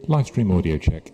Livestream audio check.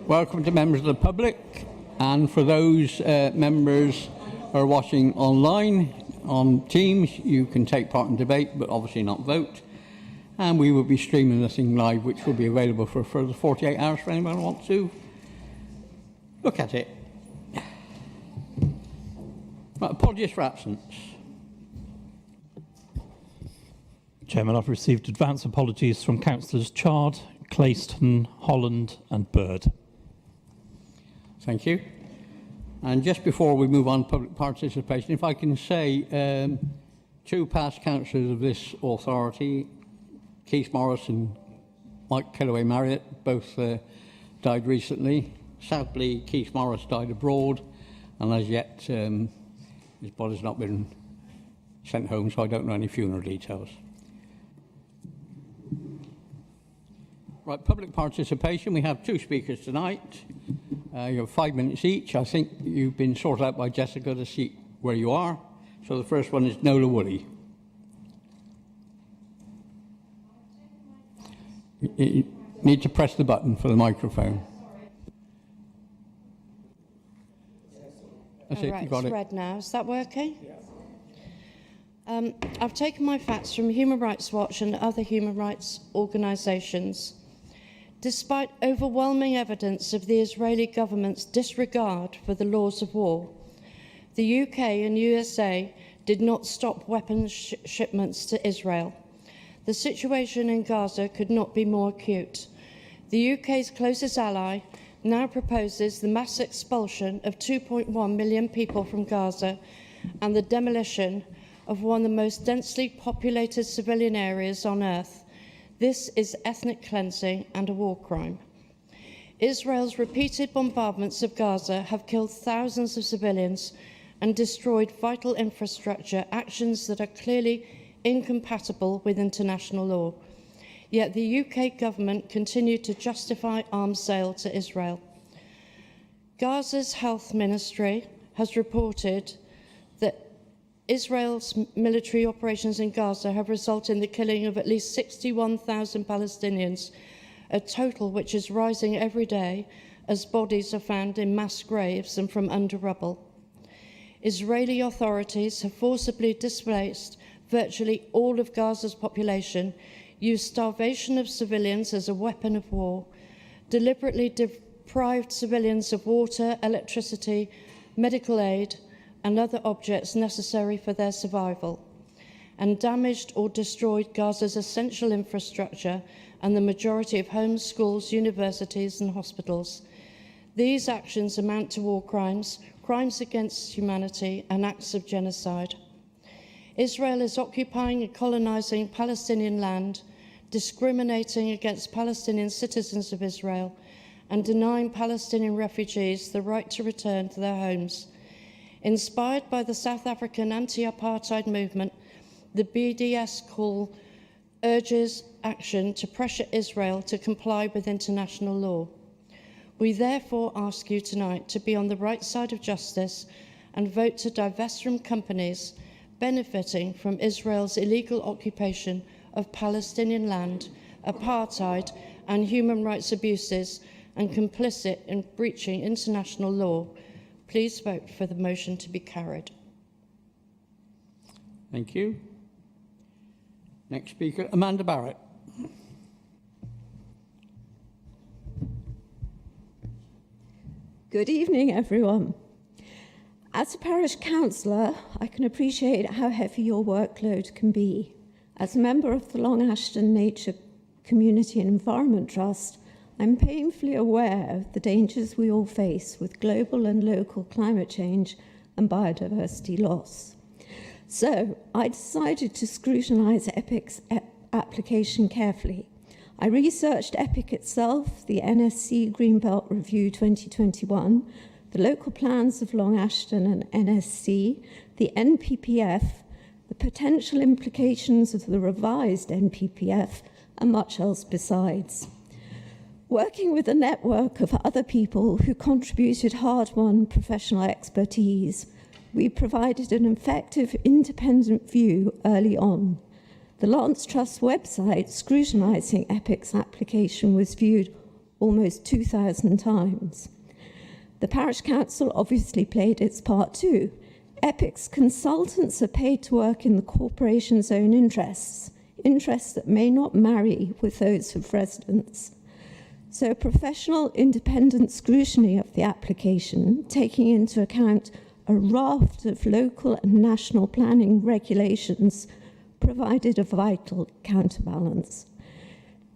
Welcome to members of the public, and for those members who are watching online on Teams, you can take part in debate but obviously not vote, and we will be streaming this thing live, which will be available for a further 48 hours for anyone who wants to look at it. Right, apologies for absence. Chairman, I've received advance apologies from Councillors Chard, Clayston, Holland and Bird. Thank you. And just before we move on to public participation, if I can say two past councillors of this authority, Keith Morris and Mike Kellaway Marriott, both died recently. Sadly, Keith Morris died abroad, and as yet his body's not been sent home, so I don't know any funeral details. Right, public participation. We have two speakers tonight. You have 5 minutes each. I think you've been sorted out by Jessica to see where you are. So the first one is Nola Woolley. You need to press the button for the microphone. That's it, right, you got it's it. red now. Is that working? Yes. I've taken my facts from Human Rights Watch and other human rights organisations. Despite overwhelming evidence of the Israeli government's disregard for the laws of war, the UK and USA did not stop weapons shipments to Israel. The situation in Gaza could not be more acute. The UK's closest ally now proposes the mass expulsion of 2.1 million people from Gaza and the demolition of one of the most densely populated civilian areas on earth. This is ethnic cleansing and a war crime. Israel's repeated bombardments of Gaza have killed thousands of civilians and destroyed vital infrastructure, actions that are clearly incompatible with international law. Yet the UK government continued to justify arms sale to Israel. Gaza's health ministry has reported that Israel's military operations in Gaza have resulted in the killing of at least 61,000 Palestinians, a total which is rising every day as bodies are found in mass graves and from under rubble. Israeli authorities have forcibly displaced virtually all of Gaza's population, used starvation of civilians as a weapon of war, deliberately deprived civilians of water, electricity, medical aid, and other objects necessary for their survival, and damaged or destroyed Gaza's essential infrastructure and the majority of homes, schools, universities and hospitals. These actions amount to war crimes, crimes against humanity and acts of genocide. Israel is occupying and colonising Palestinian land, discriminating against Palestinian citizens of Israel, and denying Palestinian refugees the right to return to their homes. Inspired by the South African anti-apartheid movement, the BDS call urges action to pressure Israel to comply with international law. We therefore ask you tonight to be on the right side of justice and vote to divest from companies benefiting from Israel's illegal occupation of Palestinian land, apartheid and human rights abuses, and complicit in breaching international law. Please vote for the motion to be carried. Thank you. Next speaker, Amanda Barrett. Good evening, everyone. As a parish councillor, I can appreciate how heavy your workload can be. As a member of the Long Ashton Nature Community and Environment Trust, I'm painfully aware of the dangers we all face with global and local climate change and biodiversity loss. So I decided to scrutinise EPIC's application carefully. I researched EPIC itself, the NSC Greenbelt Review 2021, the local plans of Long Ashton and NSC, the NPPF, the potential implications of the revised NPPF, and much else besides. Working with a network of other people who contributed hard-won professional expertise, we provided an effective independent view early on. The Lance Trust website scrutinising EPIC's application was viewed almost 2,000 times. The parish council obviously played its part too. EPIC's consultants are paid to work in the corporation's own interests that may not marry with those of residents. So professional independent scrutiny of the application, taking into account a raft of local and national planning regulations, provided a vital counterbalance.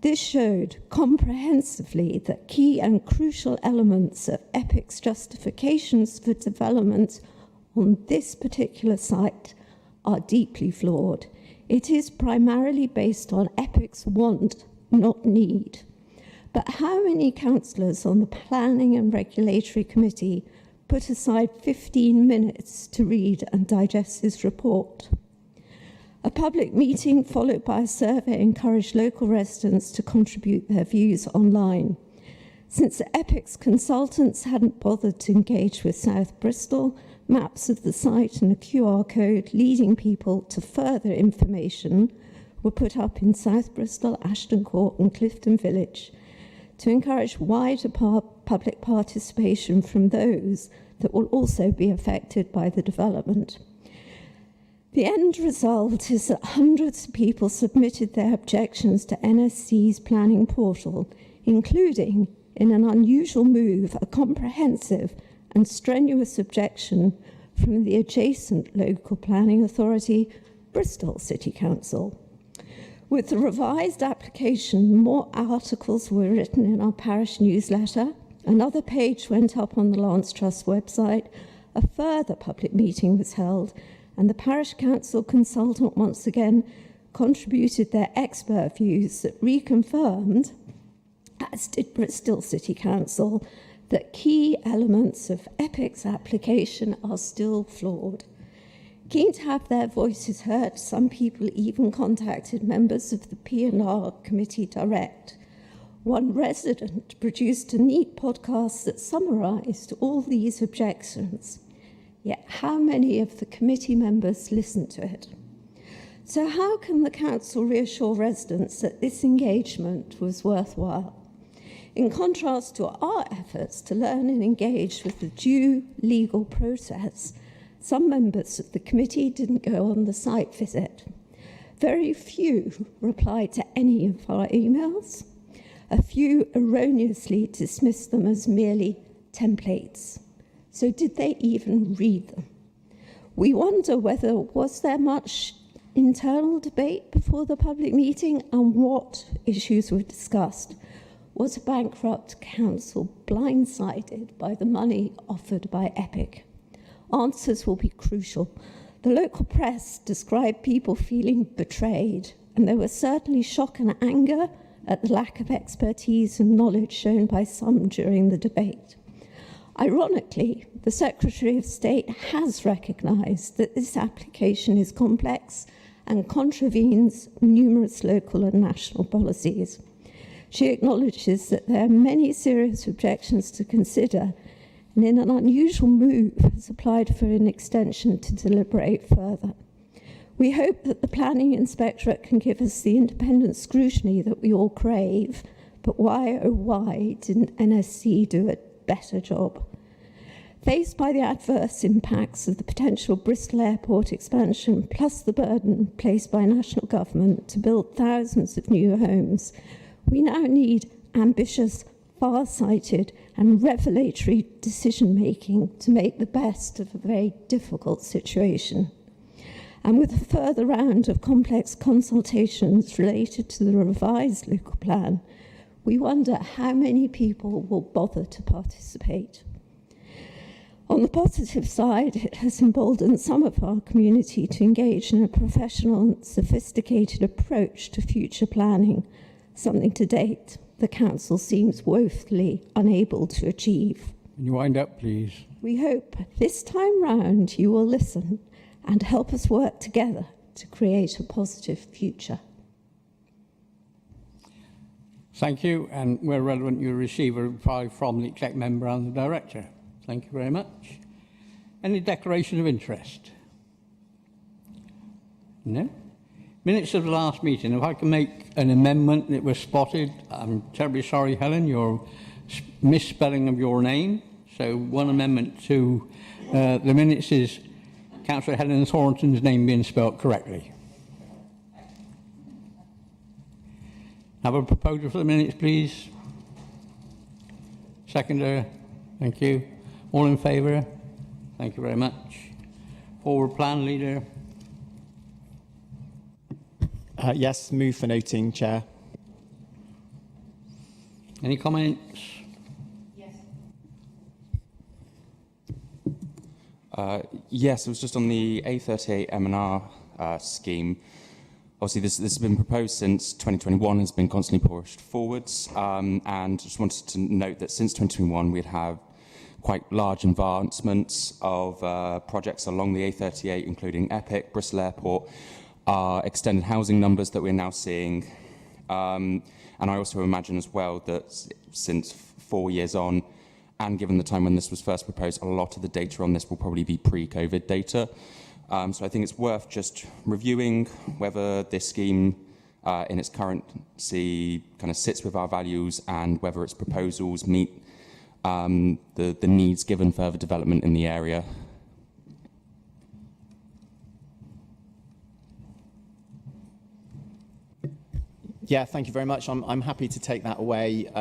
This showed comprehensively that key and crucial elements of EPIC's justifications for development on this particular site are deeply flawed. It is primarily based on EPIC's want, not need. But how many councillors on the Planning and Regulatory Committee put aside 15 minutes to read and digest this report? A public meeting followed by a survey encouraged local residents to contribute their views online. Since EPIC's consultants hadn't bothered to engage with South Bristol, maps of the site and a QR code leading people to further information were put up in South Bristol, Ashton Court and Clifton Village to encourage wider public participation from those that will also be affected by the development. The end result is that hundreds of people submitted their objections to NSC's planning portal, including, in an unusual move, a comprehensive and strenuous objection from the adjacent local planning authority, Bristol City Council. With the revised application, more articles were written in our parish newsletter, another page went up on the Lance Trust website, a further public meeting was held, and the parish council consultant once again contributed their expert views that reconfirmed, as did Bristol City Council, that key elements of EPIC's application are still flawed. Keen to have their voices heard, some people even contacted members of the P&R committee direct. One resident produced a neat podcast that summarised all these objections. Yet how many of the committee members listened to it? So how can the council reassure residents that this engagement was worthwhile? In contrast to our efforts to learn and engage with the due legal process, some members of the committee didn't go on the site visit. Very few replied to any of our emails. A few erroneously dismissed them as merely templates. So did they even read them? We wonder whether was there much internal debate before the public meeting and what issues were discussed. Was a bankrupt council blindsided by the money offered by EPIC? Answers will be crucial. The local press described people feeling betrayed, and there was certainly shock and anger at the lack of expertise and knowledge shown by some during the debate. Ironically, the Secretary of State has recognised that this application is complex and contravenes numerous local and national policies. She acknowledges that there are many serious objections to consider, and in an unusual move has applied for an extension to deliberate further. We hope that the Planning Inspectorate can give us the independent scrutiny that we all crave, but why, oh why, didn't NSC do a better job? Faced by the adverse impacts of the potential Bristol Airport expansion, plus the burden placed by national government to build thousands of new homes, we now need ambitious, far-sighted and revelatory decision-making to make the best of a very difficult situation. And with a further round of complex consultations related to the revised local plan, we wonder how many people will bother to participate. On the positive side, it has emboldened some of our community to engage in a professional and sophisticated approach to future planning, something to date the council seems woefully unable to achieve. Can you wind up, please? We hope this time round you will listen and help us work together to create a positive future. Thank you, and where relevant, you'll receive a reply from the exec member and the director. Thank you very much. Any declaration of interest? No? Minutes of the last meeting. If I can make an amendment that was spotted, I'm terribly sorry, Helen, your misspelling of your name. So one amendment to the minutes is Councillor Helen Thornton's name being spelled correctly. Have a proposal for the minutes, please. Seconder, thank you. All in favour? Thank you very much. Forward plan, Leader. Yes, move for noting, Chair. Any comments? Yes, it was just on the A38 M&R scheme. Obviously, this has been proposed since 2021, has been constantly pushed forwards, and just wanted to note that since 2021 we'd have quite large advancements of projects along the A38, including Epic, Bristol Airport, extended housing numbers that we're now seeing. And I also imagine as well that since 4 years on, and given the time when this was first proposed, a lot of the data on this will probably be pre-COVID data. So I think it's worth just reviewing whether this scheme in its currency kind of sits with our values and whether its proposals meet the needs given further development in the area. Yeah, thank you very much. I'm happy to take that away.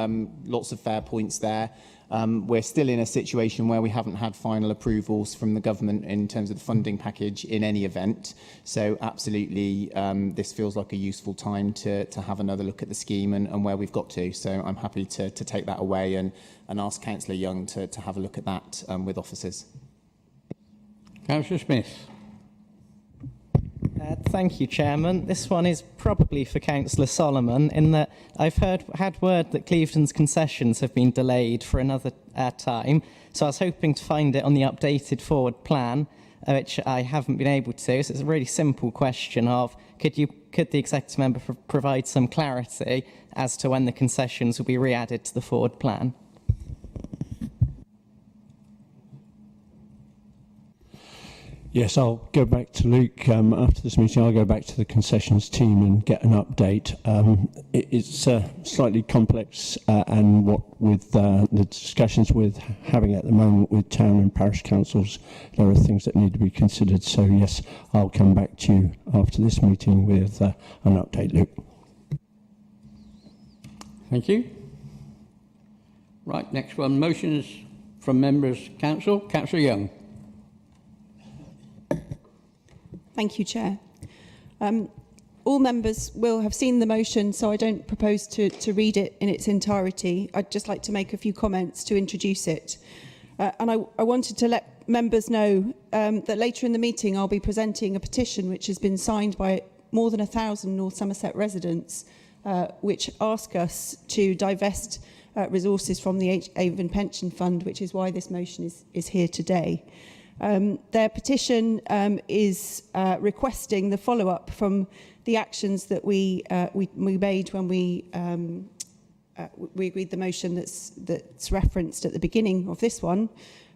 Lots of fair points there. We're still in a situation where we haven't had final approvals from the government in terms of the funding package in any event. So absolutely, this feels like a useful time to have another look at the scheme and where we've got to. So I'm happy to take that away and ask Councillor Young to have a look at that with officers. Councillor Smith. Thank you, Chairman. This one is probably for Councillor Solomon, in that I've had word that Clevedon's concessions have been delayed for another time, so I was hoping to find it on the updated forward plan, which I haven't been able to. So it's a really simple question of, could the executive member provide some clarity as to when the concessions will be re-added to the forward plan? Yes, I'll go back to Luke after this meeting. I'll go back to the concessions team and get an update. It's slightly complex, and what with the discussions we're having at the moment with town and parish councils, there are things that need to be considered. So yes, I'll come back to you after this meeting with an update, Luke. Thank you. Right, next one. Motions from members. Councillor Young. Thank you, Chair. All members will have seen the motion, so I don't propose to read it in its entirety. I'd just like to make a few comments to introduce it. And I wanted to let members know that later in the meeting I'll be presenting a petition which has been signed by more than 1,000 North Somerset residents, which ask us to divest resources from the Avon Pension Fund, which is why this motion is here today. Their petition is requesting the follow-up from the actions that we made when we agreed the motion that's referenced at the beginning of this one,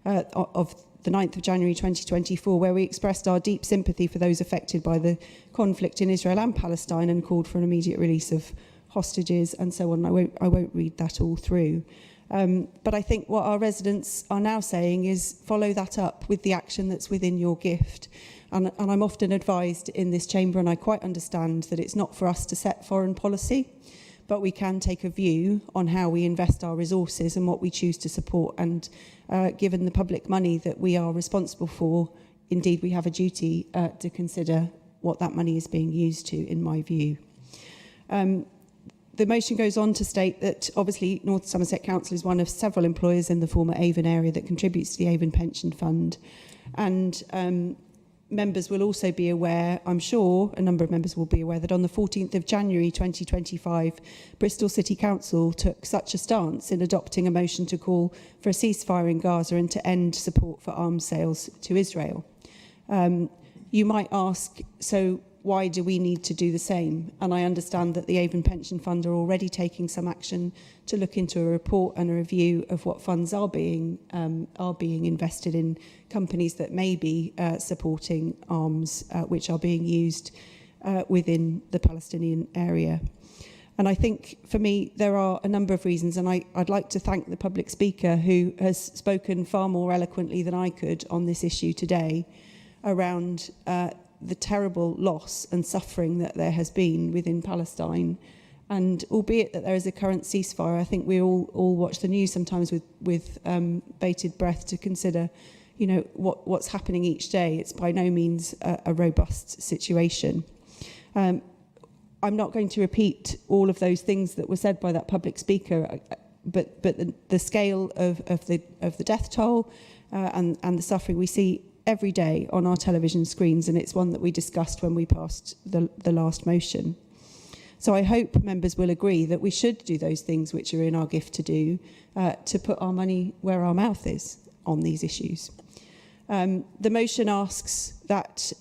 of the 9th of January 2024, where we expressed our deep sympathy for those affected by the conflict in Israel and Palestine and called for an immediate release of hostages and so on. I won't read that all through. But I think what our residents are now saying is follow that up with the action that's within your gift. And I'm often advised in this chamber, and I quite understand that it's not for us to set foreign policy, but we can take a view on how we invest our resources and what we choose to support. And given the public money that we are responsible for, indeed we have a duty to consider what that money is being used to, in my view. The motion goes on to state that obviously North Somerset Council is one of several employers in the former Avon area that contributes to the Avon Pension Fund. And members will also be aware, I'm sure a number of members will be aware, that on the 14th of January 2025, Bristol City Council took such a stance in adopting a motion to call for a ceasefire in Gaza and to end support for arms sales to Israel. You might ask, so why do we need to do the same? And I understand that the Avon Pension Fund are already taking some action to look into a report and a review of what funds are being invested in companies that may be supporting arms which are being used within the Palestinian area. And I think, for me, there are a number of reasons, and I'd like to thank the public speaker who has spoken far more eloquently than I could on this issue today around the terrible loss and suffering that there has been within Palestine. And albeit that there is a current ceasefire, I think we all watch the news sometimes with bated breath to consider, you know, what's happening each day. It's by no means a robust situation. I'm not going to repeat all of those things that were said by that public speaker, but the scale of the death toll and the suffering we see every day on our television screens, and it's one that we discussed when we passed the last motion. So I hope members will agree that we should do those things which are in our gift to do, to put our money where our mouth is on these issues. The motion asks that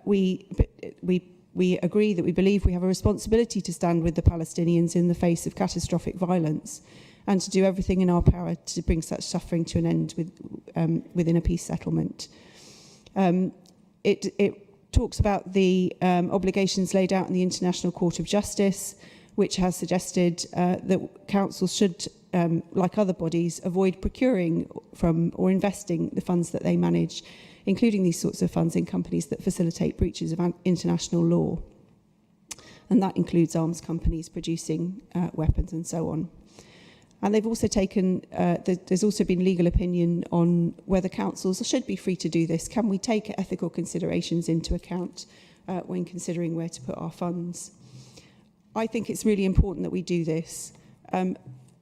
we agree that we believe we have a responsibility to stand with the Palestinians in the face of catastrophic violence and to do everything in our power to bring such suffering to an end within a peace settlement. It talks about the obligations laid out in the International Court of Justice, which has suggested that councils should, like other bodies, avoid procuring from or investing the funds that they manage, including these sorts of funds in companies that facilitate breaches of international law. And that includes arms companies producing weapons and so on. And they've also taken, there's also been legal opinion on whether councils should be free to do this. Can we take ethical considerations into account when considering where to put our funds? I think it's really important that we do this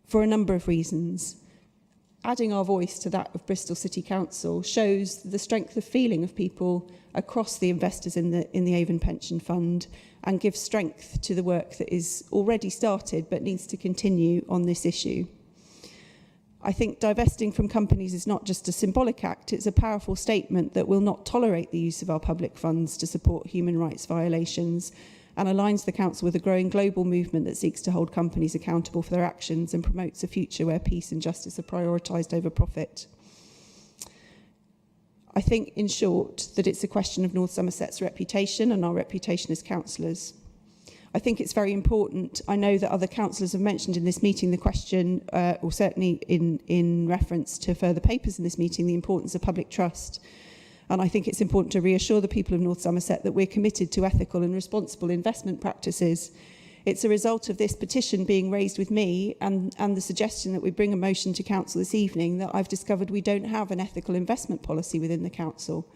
for a number of reasons. Adding our voice to that of Bristol City Council shows the strength of feeling of people across the investors in the Avon Pension Fund, and gives strength to the work that is already started but needs to continue on this issue. I think divesting from companies is not just a symbolic act, it's a powerful statement that will not tolerate the use of our public funds to support human rights violations, and aligns the Council with a growing global movement that seeks to hold companies accountable for their actions and promotes a future where peace and justice are prioritised over profit. I think, in short, that it's a question of North Somerset's reputation and our reputation as councillors. I think it's very important. I know that other councillors have mentioned in this meeting the question, or certainly in reference to further papers in this meeting, the importance of public trust. And I think it's important to reassure the people of North Somerset that we're committed to ethical and responsible investment practices. It's a result of this petition being raised with me and the suggestion that we bring a motion to council this evening that I've discovered we don't have an ethical investment policy within the council.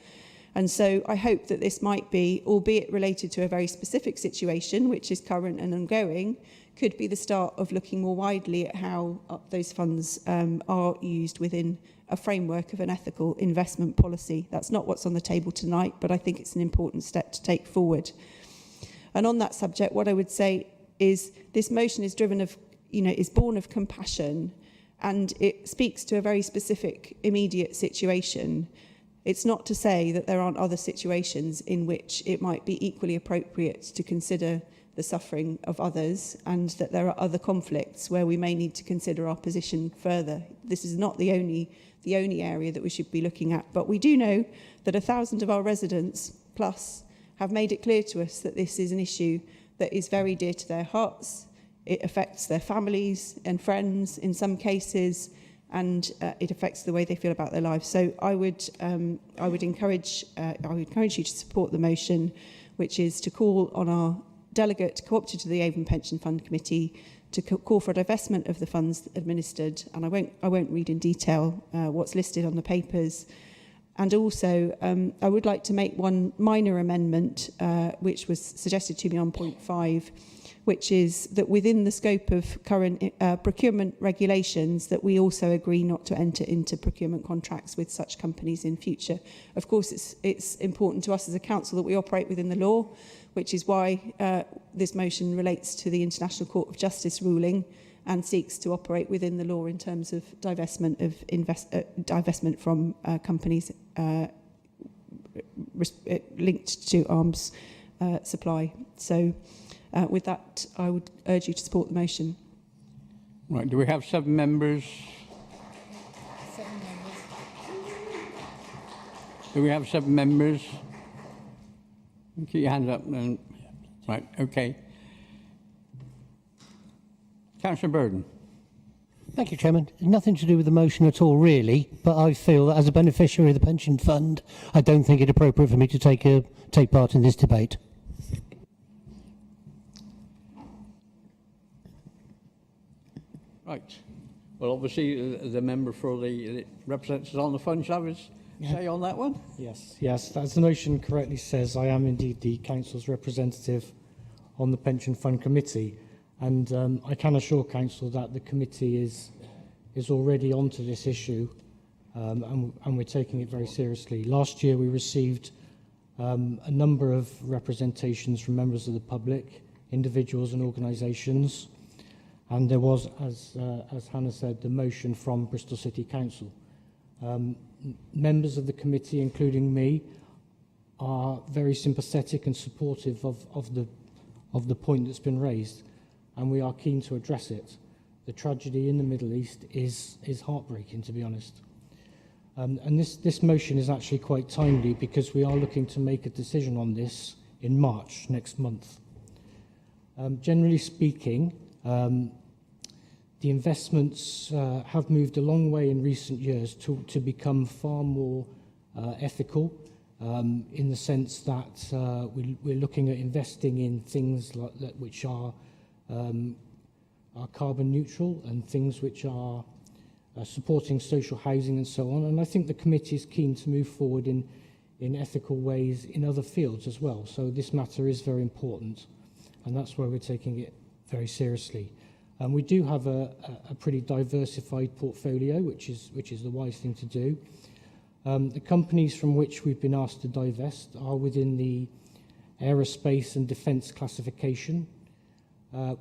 And so I hope that this might be, albeit related to a very specific situation, which is current and ongoing, could be the start of looking more widely at how those funds are used within a framework of an ethical investment policy. That's not what's on the table tonight, but I think it's an important step to take forward. And on that subject, what I would say is this motion is driven of, is born of compassion, and it speaks to a very specific, immediate situation. It's not to say that there aren't other situations in which it might be equally appropriate to consider the suffering of others, and that there are other conflicts where we may need to consider our position further. This is not the only area that we should be looking at, but we do know that 1,000 of our residents plus have made it clear to us that this is an issue that is very dear to their hearts. It affects their families and friends in some cases, and it affects the way they feel about their lives. So I would encourage you to support the motion, which is to call on our delegate co-opted to the Avon Pension Fund Committee to call for a divestment of the funds administered. And I won't read in detail what's listed on the papers. And also, I would like to make one minor amendment, which was suggested to me on point 5, which is that within the scope of current procurement regulations, that we also agree not to enter into procurement contracts with such companies in future. Of course, it's important to us as a council that we operate within the law, which is why this motion relates to the International Court of Justice ruling and seeks to operate within the law in terms of divestment from companies linked to arms supply. So with that, I would urge you to support the motion. Right, do we have 7 members? 7 members. Do we have 7 members? Keep your hand up. And Right, okay. Councillor Burden. Thank you, Chairman. Nothing to do with the motion at all, really, but I feel that as a beneficiary of the pension fund, I don't think it appropriate for me to take part in this debate. Right. Well, obviously, the member for the representatives on the fund shall have his say on that one. Yes, as the motion correctly says, I am indeed the Council's representative on the Pension Fund Committee, and I can assure Council that the committee is already onto this issue, and we're taking it very seriously. Last year, we received a number of representations from members of the public, individuals and organisations, and there was, as Hannah said, the motion from Bristol City Council. Members of the committee, including me, are very sympathetic and supportive of the point that's been raised, and we are keen to address it. The tragedy in the Middle East is heartbreaking, to be honest. And this motion is actually quite timely because we are looking to make a decision on this in March next month. Generally speaking, the investments have moved a long way in recent years to become far more ethical, in the sense that we're looking at investing in things like that which are carbon neutral and things which are supporting social housing and so on. And I think the committee is keen to move forward in ethical ways in other fields as well. So this matter is very important, and that's why we're taking it very seriously. We do have a pretty diversified portfolio, which is the wise thing to do. The companies from which we've been asked to divest are within the aerospace and defence classification.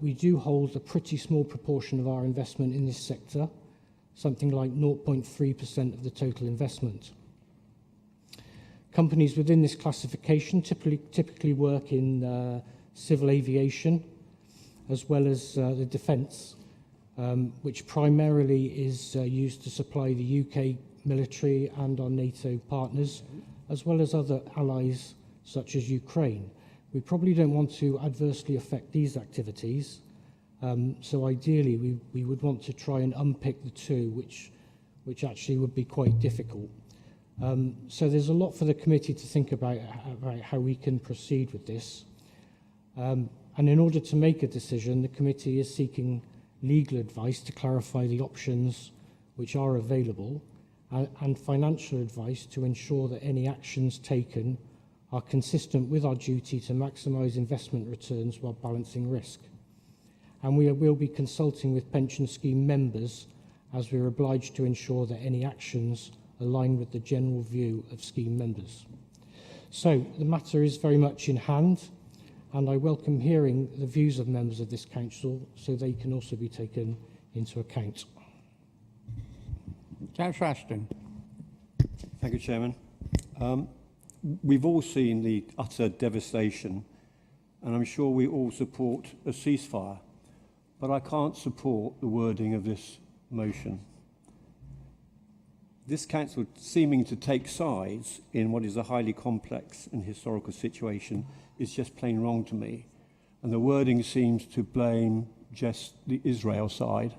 We do hold a pretty small proportion of our investment in this sector, something like 0.3% of the total investment. Companies within this classification typically work in civil aviation, as well as the defence, which primarily is used to supply the UK military and our NATO partners, as well as other allies such as Ukraine. We probably don't want to adversely affect these activities, so ideally we would want to try and unpick the two, which actually would be quite difficult. So there's a lot for the committee to think about how we can proceed with this. And in order to make a decision, the committee is seeking legal advice to clarify the options which are available and financial advice to ensure that any actions taken are consistent with our duty to maximise investment returns while balancing risk. And we will be consulting with pension scheme members as we are obliged to ensure that any actions align with the general view of scheme members. So the matter is very much in hand, and I welcome hearing the views of members of this council so they can also be taken into account. Councillor Ashton. Thank you, Chairman. We've all seen the utter devastation, and I'm sure we all support a ceasefire, but I can't support the wording of this motion. This council seeming to take sides in what is a highly complex and historical situation is just plain wrong to me. And the wording seems to blame just the Israel side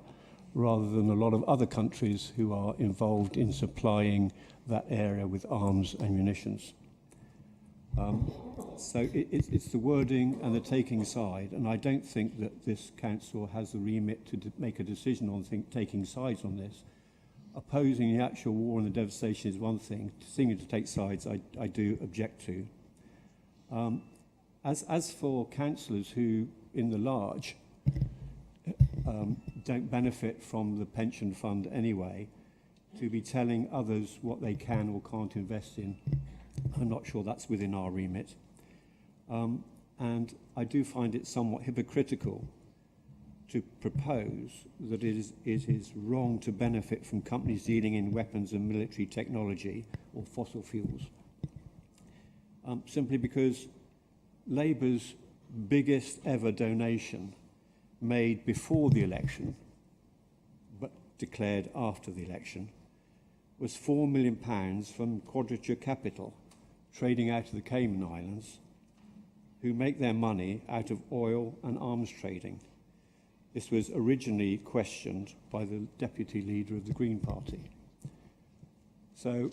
rather than a lot of other countries who are involved in supplying that area with arms and munitions. So it's the wording and the taking side, and I don't think that this council has the remit to make a decision on taking sides on this. Opposing the actual war and the devastation is one thing. Seeming to take sides, I do object to. As for councillors who, in the large, don't benefit from the pension fund anyway, to be telling others what they can or can't invest in, I'm not sure that's within our remit. And I do find it somewhat hypocritical to propose that it is wrong to benefit from companies dealing in weapons and military technology or fossil fuels. Simply because Labour's biggest ever donation made before the election, but declared after the election, was £4 million from Quadrature Capital, trading out of the Cayman Islands, who make their money out of oil and arms trading. This was originally questioned by the deputy leader of the Green Party. So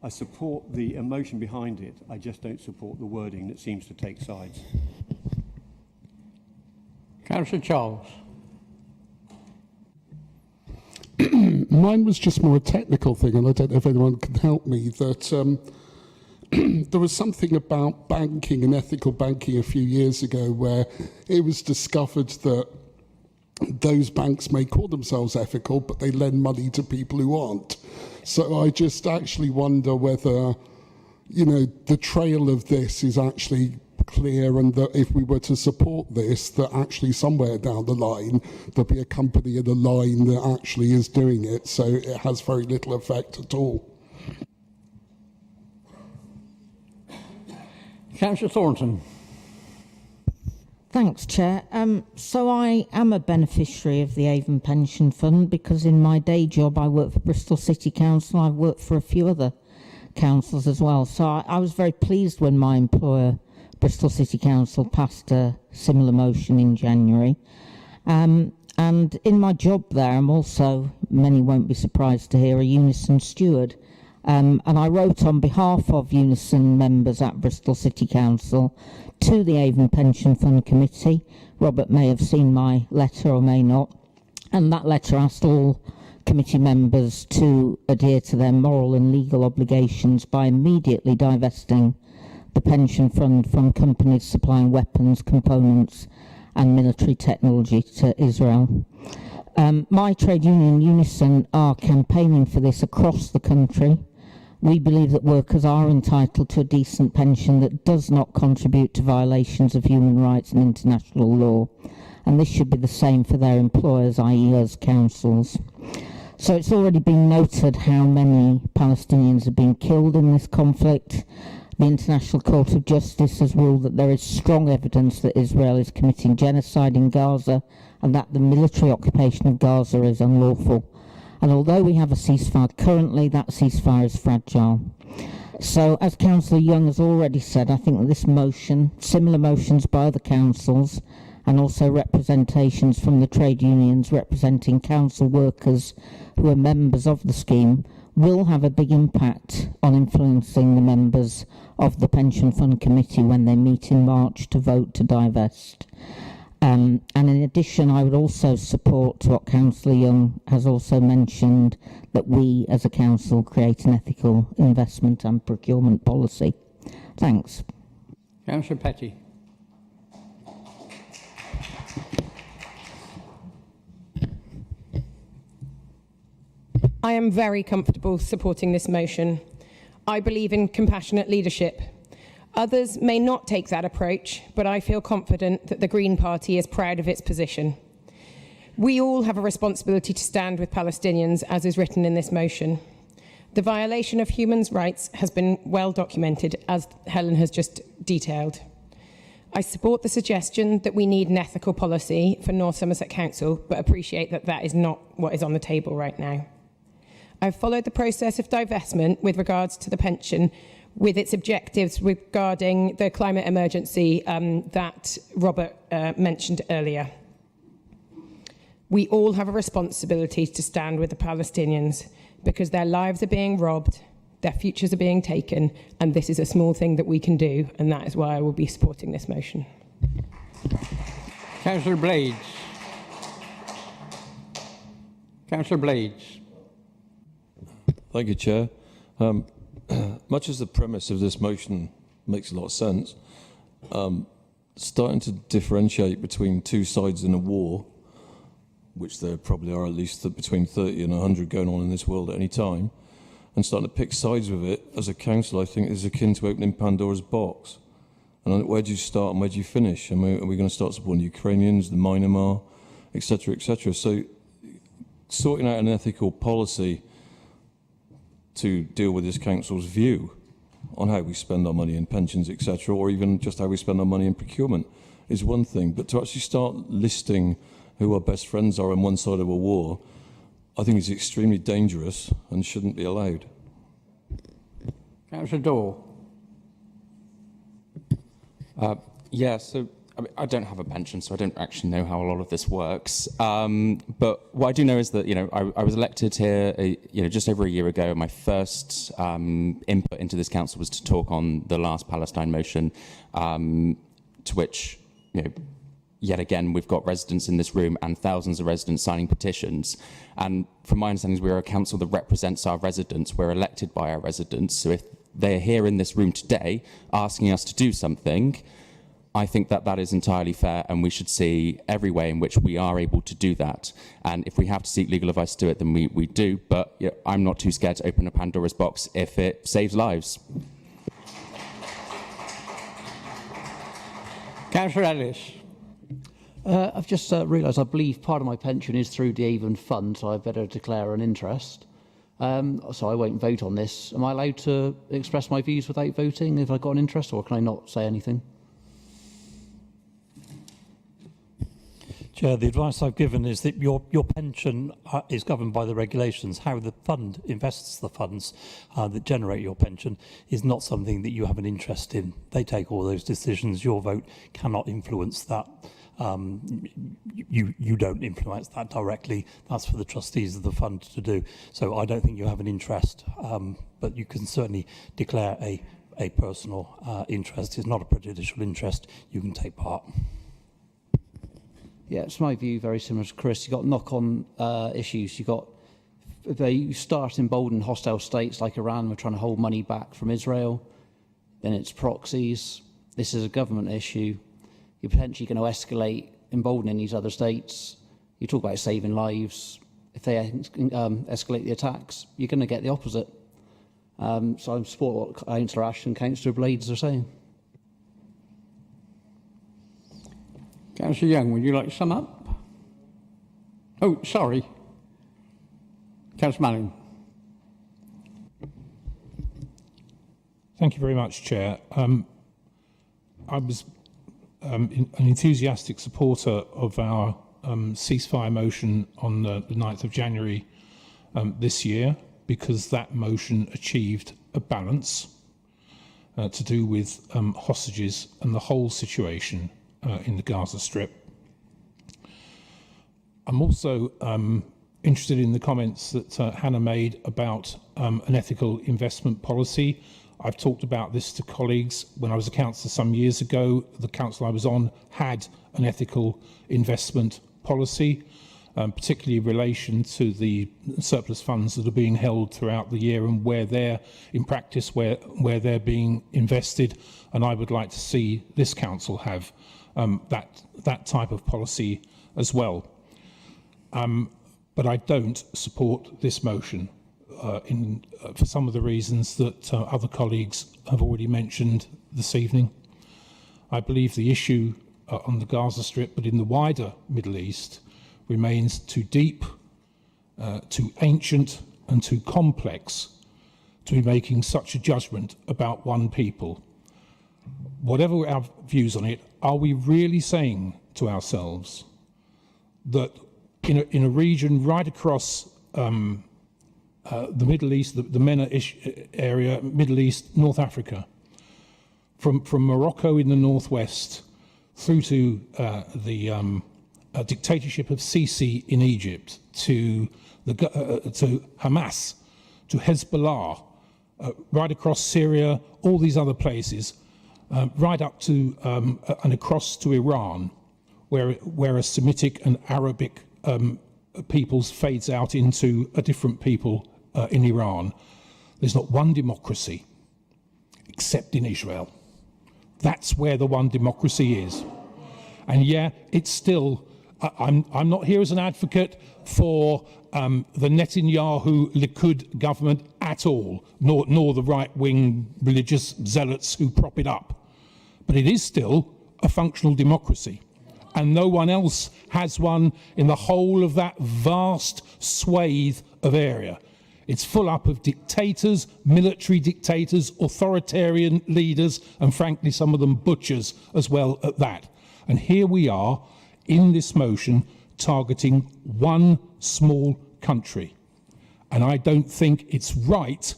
I support the emotion behind it. I just don't support the wording that seems to take sides. Councillor Charles. Mine was just more a technical thing, and I don't know if anyone can help me, that there was something about banking and ethical banking a few years ago where it was discovered that those banks may call themselves ethical, but they lend money to people who aren't. So I just actually wonder whether, you know, the trail of this is actually clear, and that if we were to support this, that actually somewhere down the line there'll be a company in the line that actually is doing it, so it has very little effect at all. Councillor Thornton. Thanks, Chair. So I am a beneficiary of the Avon Pension Fund because in my day job I work for Bristol City Council. I've worked for a few other councils as well. So I was very pleased when my employer, Bristol City Council, passed a similar motion in January. And in my job there, I'm also, many won't be surprised to hear, a Unison steward. And I wrote on behalf of Unison members at Bristol City Council to the Avon Pension Fund Committee. Robert may have seen my letter or may not. And that letter asked all committee members to adhere to their moral and legal obligations by immediately divesting the pension fund from companies supplying weapons, components and military technology to Israel. My trade union, Unison, are campaigning for this across the country. We believe that workers are entitled to a decent pension that does not contribute to violations of human rights and international law, and this should be the same for their employers, i.e. us councils. So it's already been noted how many Palestinians have been killed in this conflict. The International Court of Justice has ruled that there is strong evidence that Israel is committing genocide in Gaza and that the military occupation of Gaza is unlawful. And although we have a ceasefire currently, that ceasefire is fragile. So, as Councillor Young has already said, I think that this motion, similar motions by other councils, and also representations from the trade unions representing council workers who are members of the scheme, will have a big impact on influencing the members of the Pension Fund Committee when they meet in March to vote to divest. And in addition, I would also support what Councillor Young has also mentioned, that we as a council create an ethical investment and procurement policy. Thanks. Councillor Petty. I am very comfortable supporting this motion. I believe in compassionate leadership. Others may not take that approach, but I feel confident that the Green Party is proud of its position. We all have a responsibility to stand with Palestinians, as is written in this motion. The violation of human rights has been well documented, as Helen has just detailed. I support the suggestion that we need an ethical policy for North Somerset Council, but appreciate that that is not what is on the table right now. I've followed the process of divestment with regards to the pension, with its objectives regarding the climate emergency that Robert mentioned earlier. We all have a responsibility to stand with the Palestinians because their lives are being robbed, their futures are being taken, and this is a small thing that we can do, and that is why I will be supporting this motion. Councillor Blades. Councillor Blades. Thank you, Chair. Much as the premise of this motion makes a lot of sense, starting to differentiate between two sides in a war, which there probably are at least between 30 and 100 going on in this world at any time, and starting to pick sides with it as a council, I think is akin to opening Pandora's box. And where do you start and where do you finish? And are we going to start supporting the Ukrainians, the Myanmar, etc., etc.? So sorting out an ethical policy to deal with this council's view on how we spend our money in pensions, etc., or even just how we spend our money in procurement is one thing. But to actually start listing who our best friends are on one side of a war, I think is extremely dangerous and shouldn't be allowed. Councillor Dole. Yeah, so I don't have a pension, so I don't actually know how a lot of this works. But what I do know is that, I was elected here, just over a year ago. My first input into this council was to talk on the last Palestine motion, to which, yet again, we've got residents in this room and thousands of residents signing petitions. And from my understanding, we're a council that represents our residents. We're elected by our residents. So if they're here in this room today asking us to do something, I think that that is entirely fair, and we should see every way in which we are able to do that. And if we have to seek legal advice to do it, then we do. But I'm not too scared to open a Pandora's box if it saves lives. Councillor Ellis. I've just realised I believe part of my pension is through the Avon Fund, so I better declare an interest. So I won't vote on this. Am I allowed to express my views without voting if I've got an interest, or can I not say anything? Chair, the advice I've given is that your pension is governed by the regulations. How the fund invests the funds that generate your pension is not something that you have an interest in. They take all those decisions. Your vote cannot influence that. You don't influence that directly. That's for the trustees of the fund to do. So I don't think you have an interest, but you can certainly declare a personal interest. It's not a prejudicial interest. You can take part. Yeah, it's my view, very similar to Chris. You've got knock-on issues. You start emboldening hostile states like Iran. We're trying to hold money back from Israel. Then it's proxies. This is a government issue. You're potentially going to escalate, emboldening these other states. You talk about saving lives. If they escalate the attacks, you're going to get the opposite. So I support what Councillor Ashton and Councillor Blades are saying. Councillor Young, would you like to sum up? Oh, sorry. Councillor Manning. Thank you very much, Chair. I was an enthusiastic supporter of our ceasefire motion on the 9th of January this year, because that motion achieved a balance to do with hostages and the whole situation in the Gaza Strip. I'm also interested in the comments that Hannah made about an ethical investment policy. I've talked about this to colleagues. When I was a councillor some years ago, the council I was on had an ethical investment policy, particularly in relation to the surplus funds that are being held throughout the year and where they're, in practice, where they're being invested. And I would like to see this council have that type of policy as well. But I don't support this motion for some of the reasons that other colleagues have already mentioned this evening. I believe the issue on the Gaza Strip, but in the wider Middle East, remains too deep, too ancient and too complex to be making such a judgment about one people. Whatever our views on it, are we really saying to ourselves that in a region right across the Middle East, the MENA area, Middle East, North Africa, from Morocco in the northwest through to the dictatorship of Sisi in Egypt, to Hamas, to Hezbollah, right across Syria, all these other places, right up to and across to Iran, where a Semitic and Arabic peoples fades out into a different people in Iran. There's not one democracy except in Israel. That's where the one democracy is. And yeah, it's still, I'm not here as an advocate for the Netanyahu Likud government at all, nor the right-wing religious zealots who prop it up. But it is still a functional democracy. And no one else has one in the whole of that vast swathe of area. It's full up of dictators, military dictators, authoritarian leaders, and frankly, some of them butchers as well at that. And here we are in this motion targeting one small country. And I don't think it's right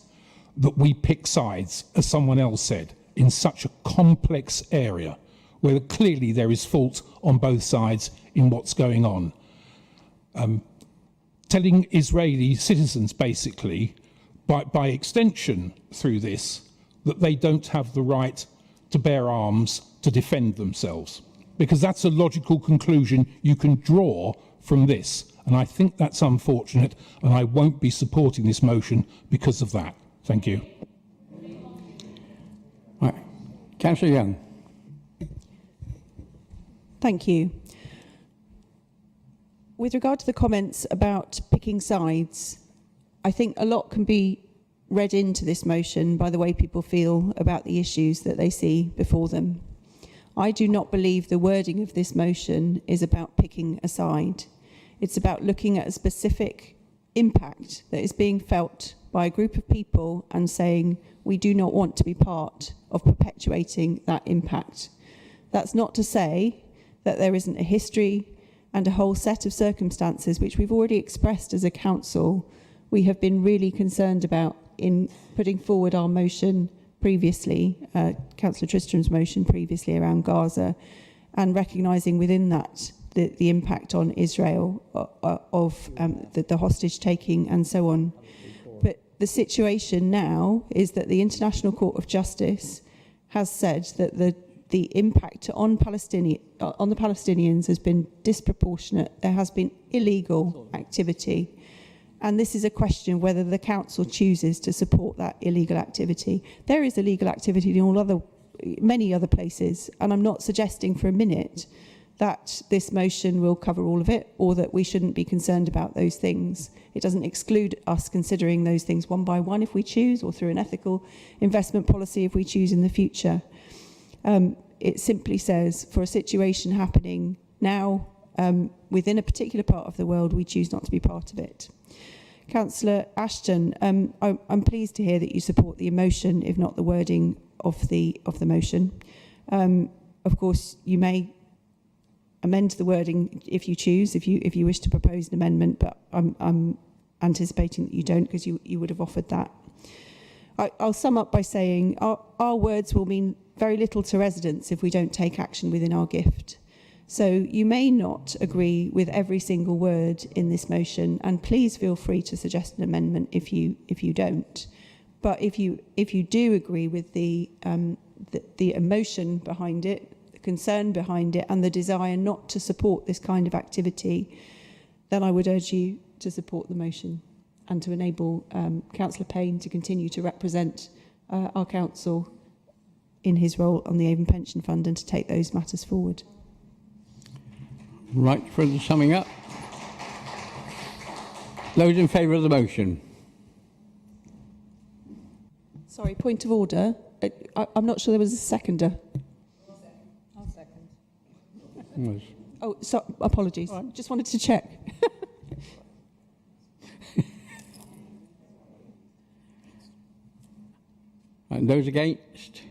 that we pick sides, as someone else said, in such a complex area where clearly there is fault on both sides in what's going on. Telling Israeli citizens, basically, by extension through this, that they don't have the right to bear arms to defend themselves. Because that's a logical conclusion you can draw from this. And I think that's unfortunate, and I won't be supporting this motion because of that. Thank you. Right. Councillor Young. Thank you. With regard to the comments about picking sides, I think a lot can be read into this motion by the way people feel about the issues that they see before them. I do not believe the wording of this motion is about picking a side. It's about looking at a specific impact that is being felt by a group of people and saying we do not want to be part of perpetuating that impact. That's not to say that there isn't a history and a whole set of circumstances which we've already expressed as a council we have been really concerned about in putting forward our motion previously, Councillor Tristram's motion previously around Gaza, and recognising within that the impact on Israel of the hostage taking and so on. But the situation now is that the International Court of Justice has said that the impact on the Palestinians has been disproportionate. There has been illegal activity. And this is a question of whether the council chooses to support that illegal activity. There is illegal activity in many other places, and I'm not suggesting for a minute that this motion will cover all of it or that we shouldn't be concerned about those things. It doesn't exclude us considering those things one by one if we choose, or through an ethical investment policy if we choose in the future. It simply says for a situation happening now within a particular part of the world, we choose not to be part of it. Councillor Ashton, I'm pleased to hear that you support the emotion, if not the wording of the motion. Of course, you may amend the wording if you choose, if you wish to propose an amendment, but I'm anticipating that you don't, because you would have offered that. I'll sum up by saying our words will mean very little to residents if we don't take action within our gift. So you may not agree with every single word in this motion, and please feel free to suggest an amendment if you don't. But if you do agree with the emotion behind it, the concern behind it, and the desire not to support this kind of activity, then I would urge you to support the motion and to enable Councillor Payne to continue to represent our council in his role on the Avon Pension Fund and to take those matters forward. Right, further summing up. Those in favour of the motion? Sorry, point of order. I'm not sure there was a seconder. I'll second. Yes. Oh, so apologies. Right. Just wanted to check. And those against?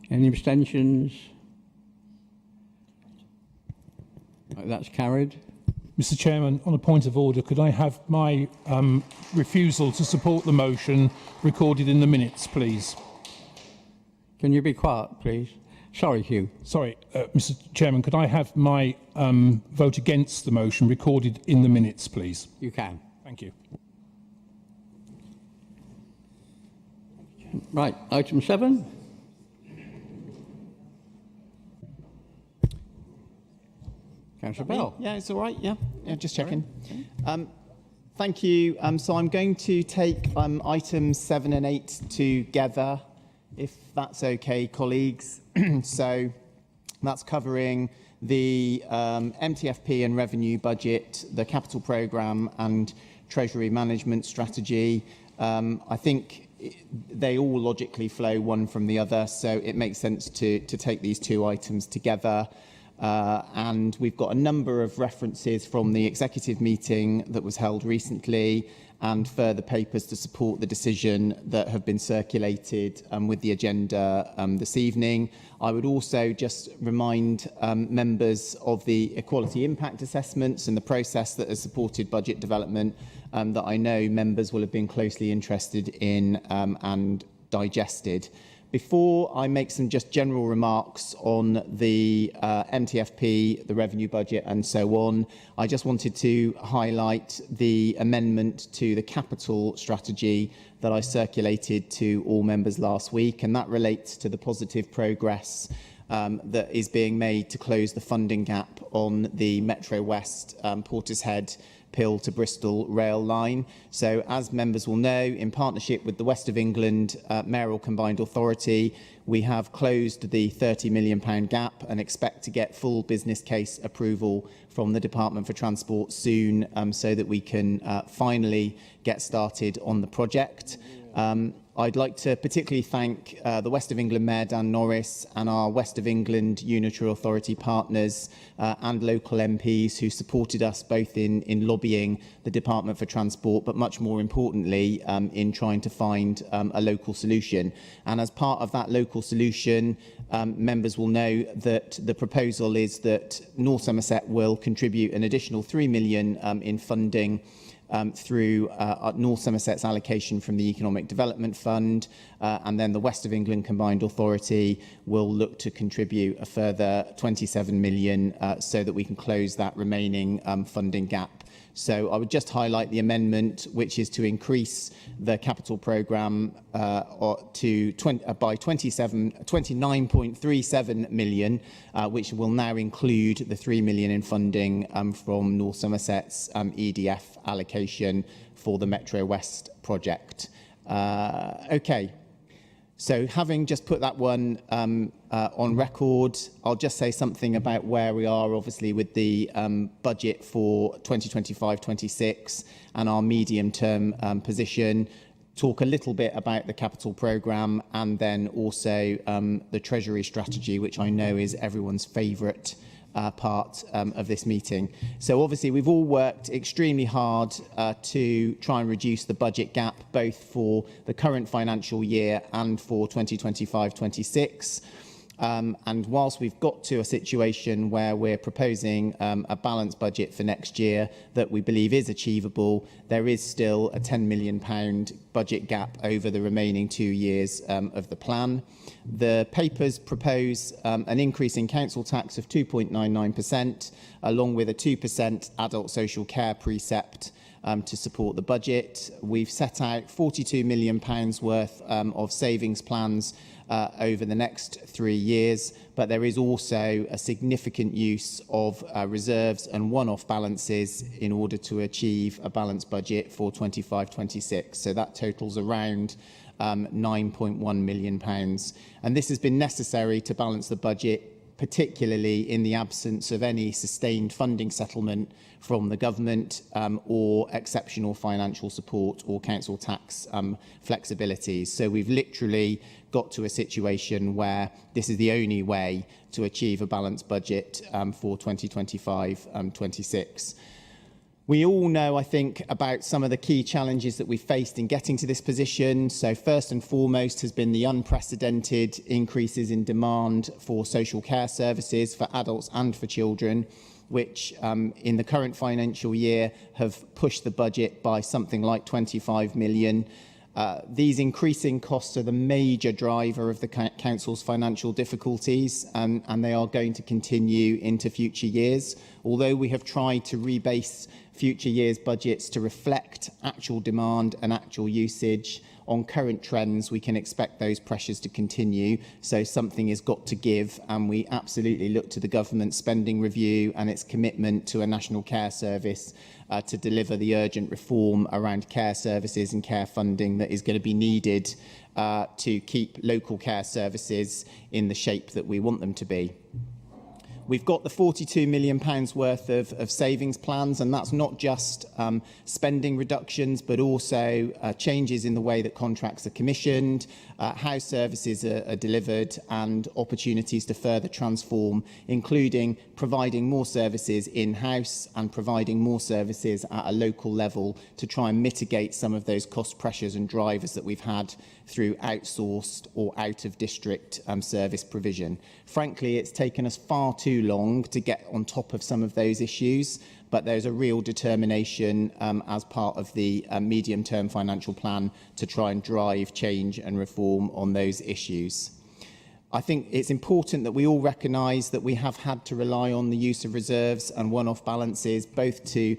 Any abstentions? Right, that's carried. Mr. Chairman, on a point of order, could I have my refusal to support the motion recorded in the minutes, please? Can you be quiet, please? Sorry, Hugh. Sorry, Mr. Chairman, could I have my vote against the motion recorded in the minutes, please? You can. Thank you. Right, item 7. Councillor Bell. Yeah, it's all right. Yeah, just checking. Thank you. So I'm going to take items 7 and 8 together, if that's okay, colleagues. So that's covering the MTFP and revenue budget, the capital programme and treasury management strategy. I think they all logically flow one from the other, so it makes sense to take these two items together. And we've got a number of references from the executive meeting that was held recently and further papers to support the decision that have been circulated with the agenda this evening. I would also just remind members of the equality impact assessments and the process that has supported budget development that I know members will have been closely interested in and digested. Before I make some just general remarks on the MTFP, the revenue budget and so on, I just wanted to highlight the amendment to the capital strategy that I circulated to all members last week, and that relates to the positive progress that is being made to close the funding gap on the Metro West Portishead Pill to Bristol rail line. So as members will know, in partnership with the West of England Mayoral Combined Authority, we have closed the £30 million gap and expect to get full business case approval from the Department for Transport soon so that we can finally get started on the project. I'd like to particularly thank the West of England Mayor Dan Norris and our West of England Unitary Authority partners and local MPs who supported us both in lobbying the Department for Transport, but much more importantly in trying to find a local solution. And as part of that local solution, members will know that the proposal is that North Somerset will contribute an additional £3 million in funding through North Somerset's allocation from the Economic Development Fund, and then the West of England Combined Authority will look to contribute a further 27 million so that we can close that remaining funding gap. So I would just highlight the amendment, which is to increase the capital programme by 29.37 million, which will now include the 3 million in funding from North Somerset's EDF allocation for the Metro West project. Okay. So having just put that one on record, I'll just say something about where we are, obviously, with the budget for 2025-26 and our medium-term position, talk a little bit about the capital programme and then also the Treasury strategy, which I know is everyone's favourite part of this meeting. So obviously we've all worked extremely hard to try and reduce the budget gap, both for the current financial year and for 2025-26. And whilst we've got to a situation where we're proposing a balanced budget for next year that we believe is achievable, there is still a £10 million budget gap over the remaining 2 years of the plan. The papers propose an increase in council tax of 2.99%, along with a 2% adult social care precept to support the budget. We've set out £42 million worth of savings plans over the next 3 years, but there is also a significant use of reserves and one-off balances in order to achieve a balanced budget for 25-26. So that totals around £9.1 million. And this has been necessary to balance the budget, particularly in the absence of any sustained funding settlement from the government or exceptional financial support or council tax flexibilities. So we've literally got to a situation where this is the only way to achieve a balanced budget for 2025-26. We all know, I think, about some of the key challenges that we faced in getting to this position. So first and foremost has been the unprecedented increases in demand for social care services for adults and for children, which in the current financial year have pushed the budget by something like 25 million. These increasing costs are the major driver of the Council's financial difficulties, and they are going to continue into future years. Although we have tried to rebase future years' budgets to reflect actual demand and actual usage, on current trends, we can expect those pressures to continue. So something has got to give, and we absolutely look to the government spending review and its commitment to a national care service to deliver the urgent reform around care services and care funding that is going to be needed to keep local care services in the shape that we want them to be. We've got the £42 million worth of savings plans, and that's not just spending reductions, but also changes in the way that contracts are commissioned, how services are delivered, and opportunities to further transform, including providing more services in-house and providing more services at a local level to try and mitigate some of those cost pressures and drivers that we've had through outsourced or out-of-district service provision. Frankly, it's taken us far too long to get on top of some of those issues, but there's a real determination as part of the medium-term financial plan to try and drive change and reform on those issues. I think it's important that we all recognise that we have had to rely on the use of reserves and one-off balances, both to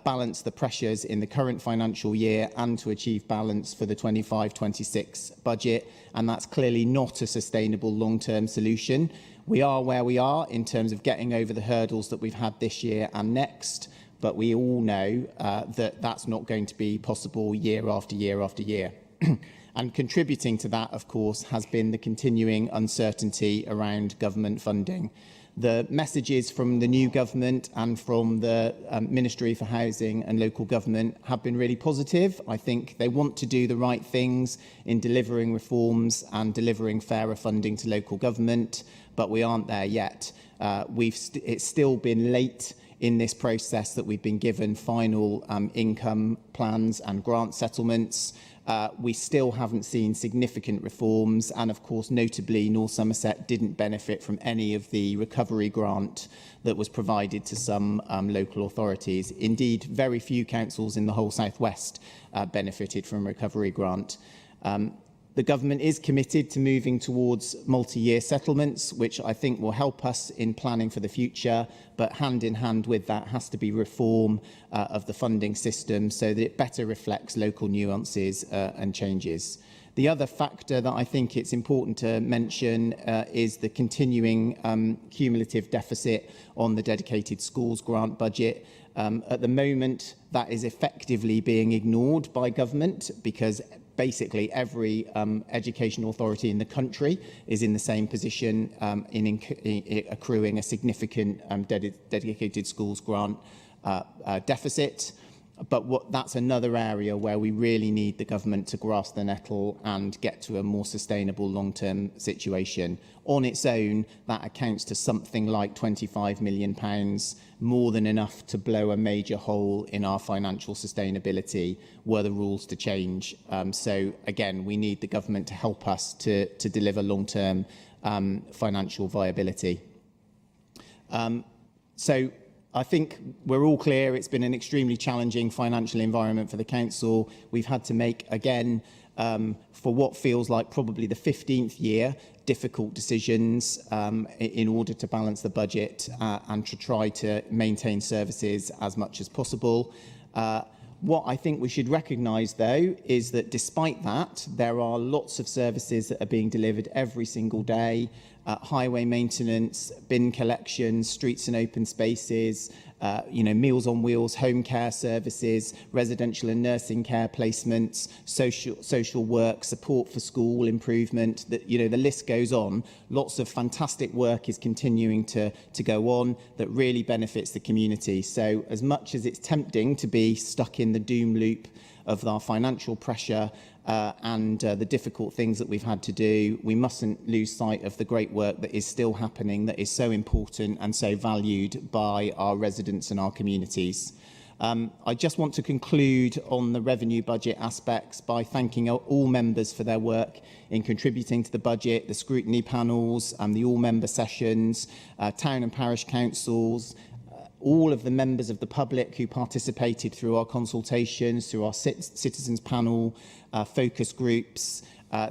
balance the pressures in the current financial year and to achieve balance for the 25-26 budget, and that's clearly not a sustainable long-term solution. We are where we are in terms of getting over the hurdles that we've had this year and next, but we all know that that's not going to be possible year after year after year. And contributing to that, of course, has been the continuing uncertainty around government funding. The messages from the new government and from the Ministry for Housing and Local Government have been really positive. I think they want to do the right things in delivering reforms and delivering fairer funding to local government, but we aren't there yet. It's still been late in this process that we've been given final income plans and grant settlements. We still haven't seen significant reforms, and of course, notably, North Somerset didn't benefit from any of the recovery grant that was provided to some local authorities. Indeed, very few councils in the whole South West benefited from recovery grant. The government is committed to moving towards multi-year settlements, which I think will help us in planning for the future, but hand in hand with that has to be reform of the funding system so that it better reflects local nuances and changes. The other factor that I think it's important to mention is the continuing cumulative deficit on the dedicated schools grant budget. At the moment, that is effectively being ignored by government because basically every education authority in the country is in the same position in accruing a significant dedicated schools grant deficit. But that's another area where we really need the government to grasp the nettle and get to a more sustainable long-term situation. On its own, that accounts to something like £25 million, more than enough to blow a major hole in our financial sustainability were the rules to change. So again, we need the government to help us to deliver long-term financial viability. So I think we're all clear it's been an extremely challenging financial environment for the council. We've had to make, again, for what feels like probably the 15th year, difficult decisions in order to balance the budget and to try to maintain services as much as possible. What I think we should recognise, though, is that despite that, there are lots of services that are being delivered every single day. Highway maintenance, bin collection, streets and open spaces, Meals on Wheels, home care services, residential and nursing care placements, social work, support for school improvement. The list goes on. Lots of fantastic work is continuing to go on that really benefits the community. So as much as it's tempting to be stuck in the doom loop of our financial pressure and the difficult things that we've had to do, we mustn't lose sight of the great work that is still happening, that is so important and so valued by our residents and our communities. I just want to conclude on the revenue budget aspects by thanking all members for their work in contributing to the budget, the scrutiny panels and the all-member sessions, town and parish councils, all of the members of the public who participated through our consultations, through our citizens panel, focus groups,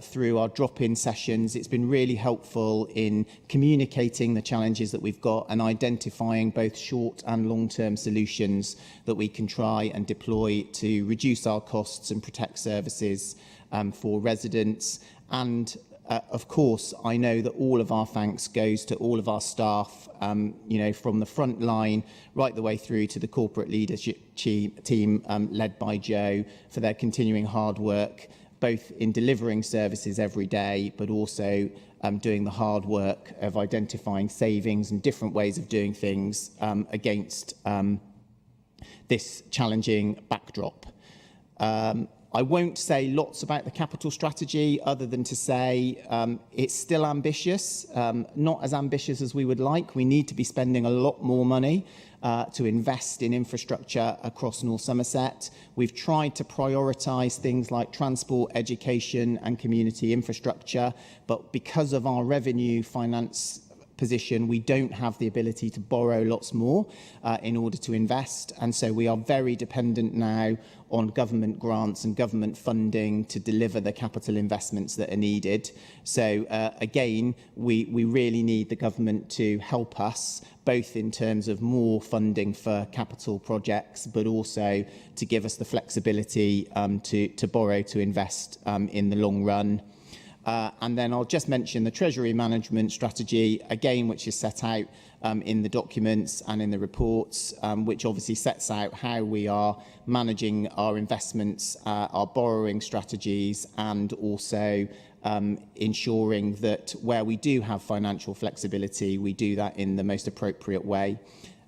through our drop-in sessions. It's been really helpful in communicating the challenges that we've got and identifying both short and long-term solutions that we can try and deploy to reduce our costs and protect services for residents. And of course, I know that all of our thanks goes to all of our staff, from the front line right the way through to the corporate leadership team led by Joe for their continuing hard work both in delivering services every day, but also doing the hard work of identifying savings and different ways of doing things against this challenging backdrop. I won't say lots about the capital strategy other than to say it's still ambitious, not as ambitious as we would like. We need to be spending a lot more money to invest in infrastructure across North Somerset. We've tried to prioritise things like transport, education and community infrastructure, but because of our revenue finance position, we don't have the ability to borrow lots more in order to invest, and so we are very dependent now on government grants and government funding to deliver the capital investments that are needed. So again, we really need the government to help us, both in terms of more funding for capital projects, but also to give us the flexibility to borrow to invest in the long run. And then I'll just mention the Treasury Management Strategy, again, which is set out in the documents and in the reports, which obviously sets out how we are managing our investments, our borrowing strategies, and also ensuring that where we do have financial flexibility, we do that in the most appropriate way.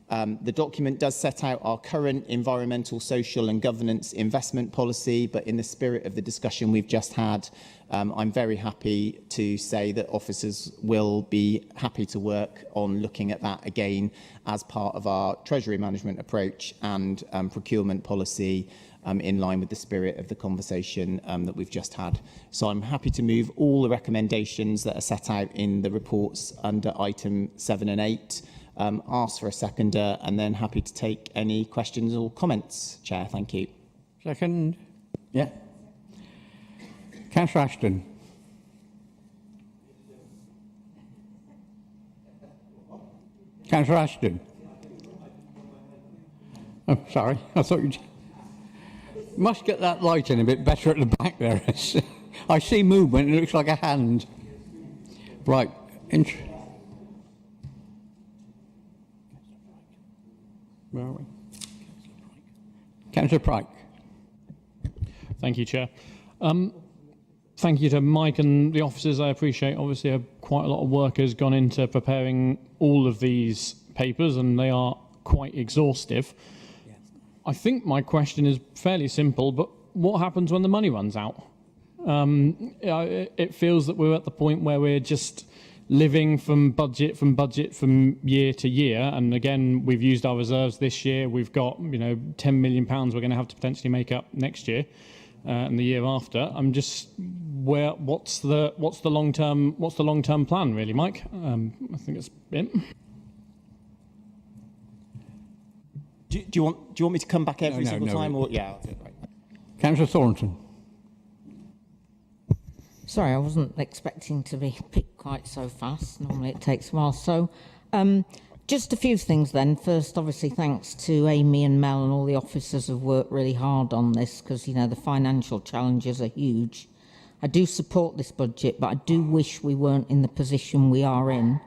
The document does set out our current environmental, social and governance investment policy, but in the spirit of the discussion we've just had, I'm very happy to say that officers will be happy to work on looking at that again as part of our Treasury management approach and procurement policy in line with the spirit of the conversation that we've just had. So I'm happy to move all the recommendations that are set out in the reports under item 7 and 8. Ask for a seconder and then happy to take any questions or comments, Chair. Thank you. Second. Yeah. Councillor Ashton. Councillor Ashton. Oh, sorry. I thought you must get that light in a bit better at the back there. I see movement. It looks like a hand. Right. Where are we? Councillor Pryke. Thank you, Chair. Thank you to Mike and the officers. I appreciate, obviously, quite a lot of work has gone into preparing all of these papers, and they are quite exhaustive. Yes. I think my question is fairly simple, but what happens when the money runs out? It feels that we're at the point where we're just living from budget from year to year, and again we've used our reserves this year. We've got £10 million we're going to have to potentially make up next year and the year after. I'm just what's the long term plan really, Mike? I think it's it. Do you want me to come back every single time, or yeah? Right. Councillor Thornton. Sorry, I wasn't expecting to be picked quite so fast. Normally it takes a while. So just a few things then. First, obviously, thanks to Amy and Mel and all the officers who've worked really hard on this, because, the financial challenges are huge. I do support this budget, but I do wish we weren't in the position we are in.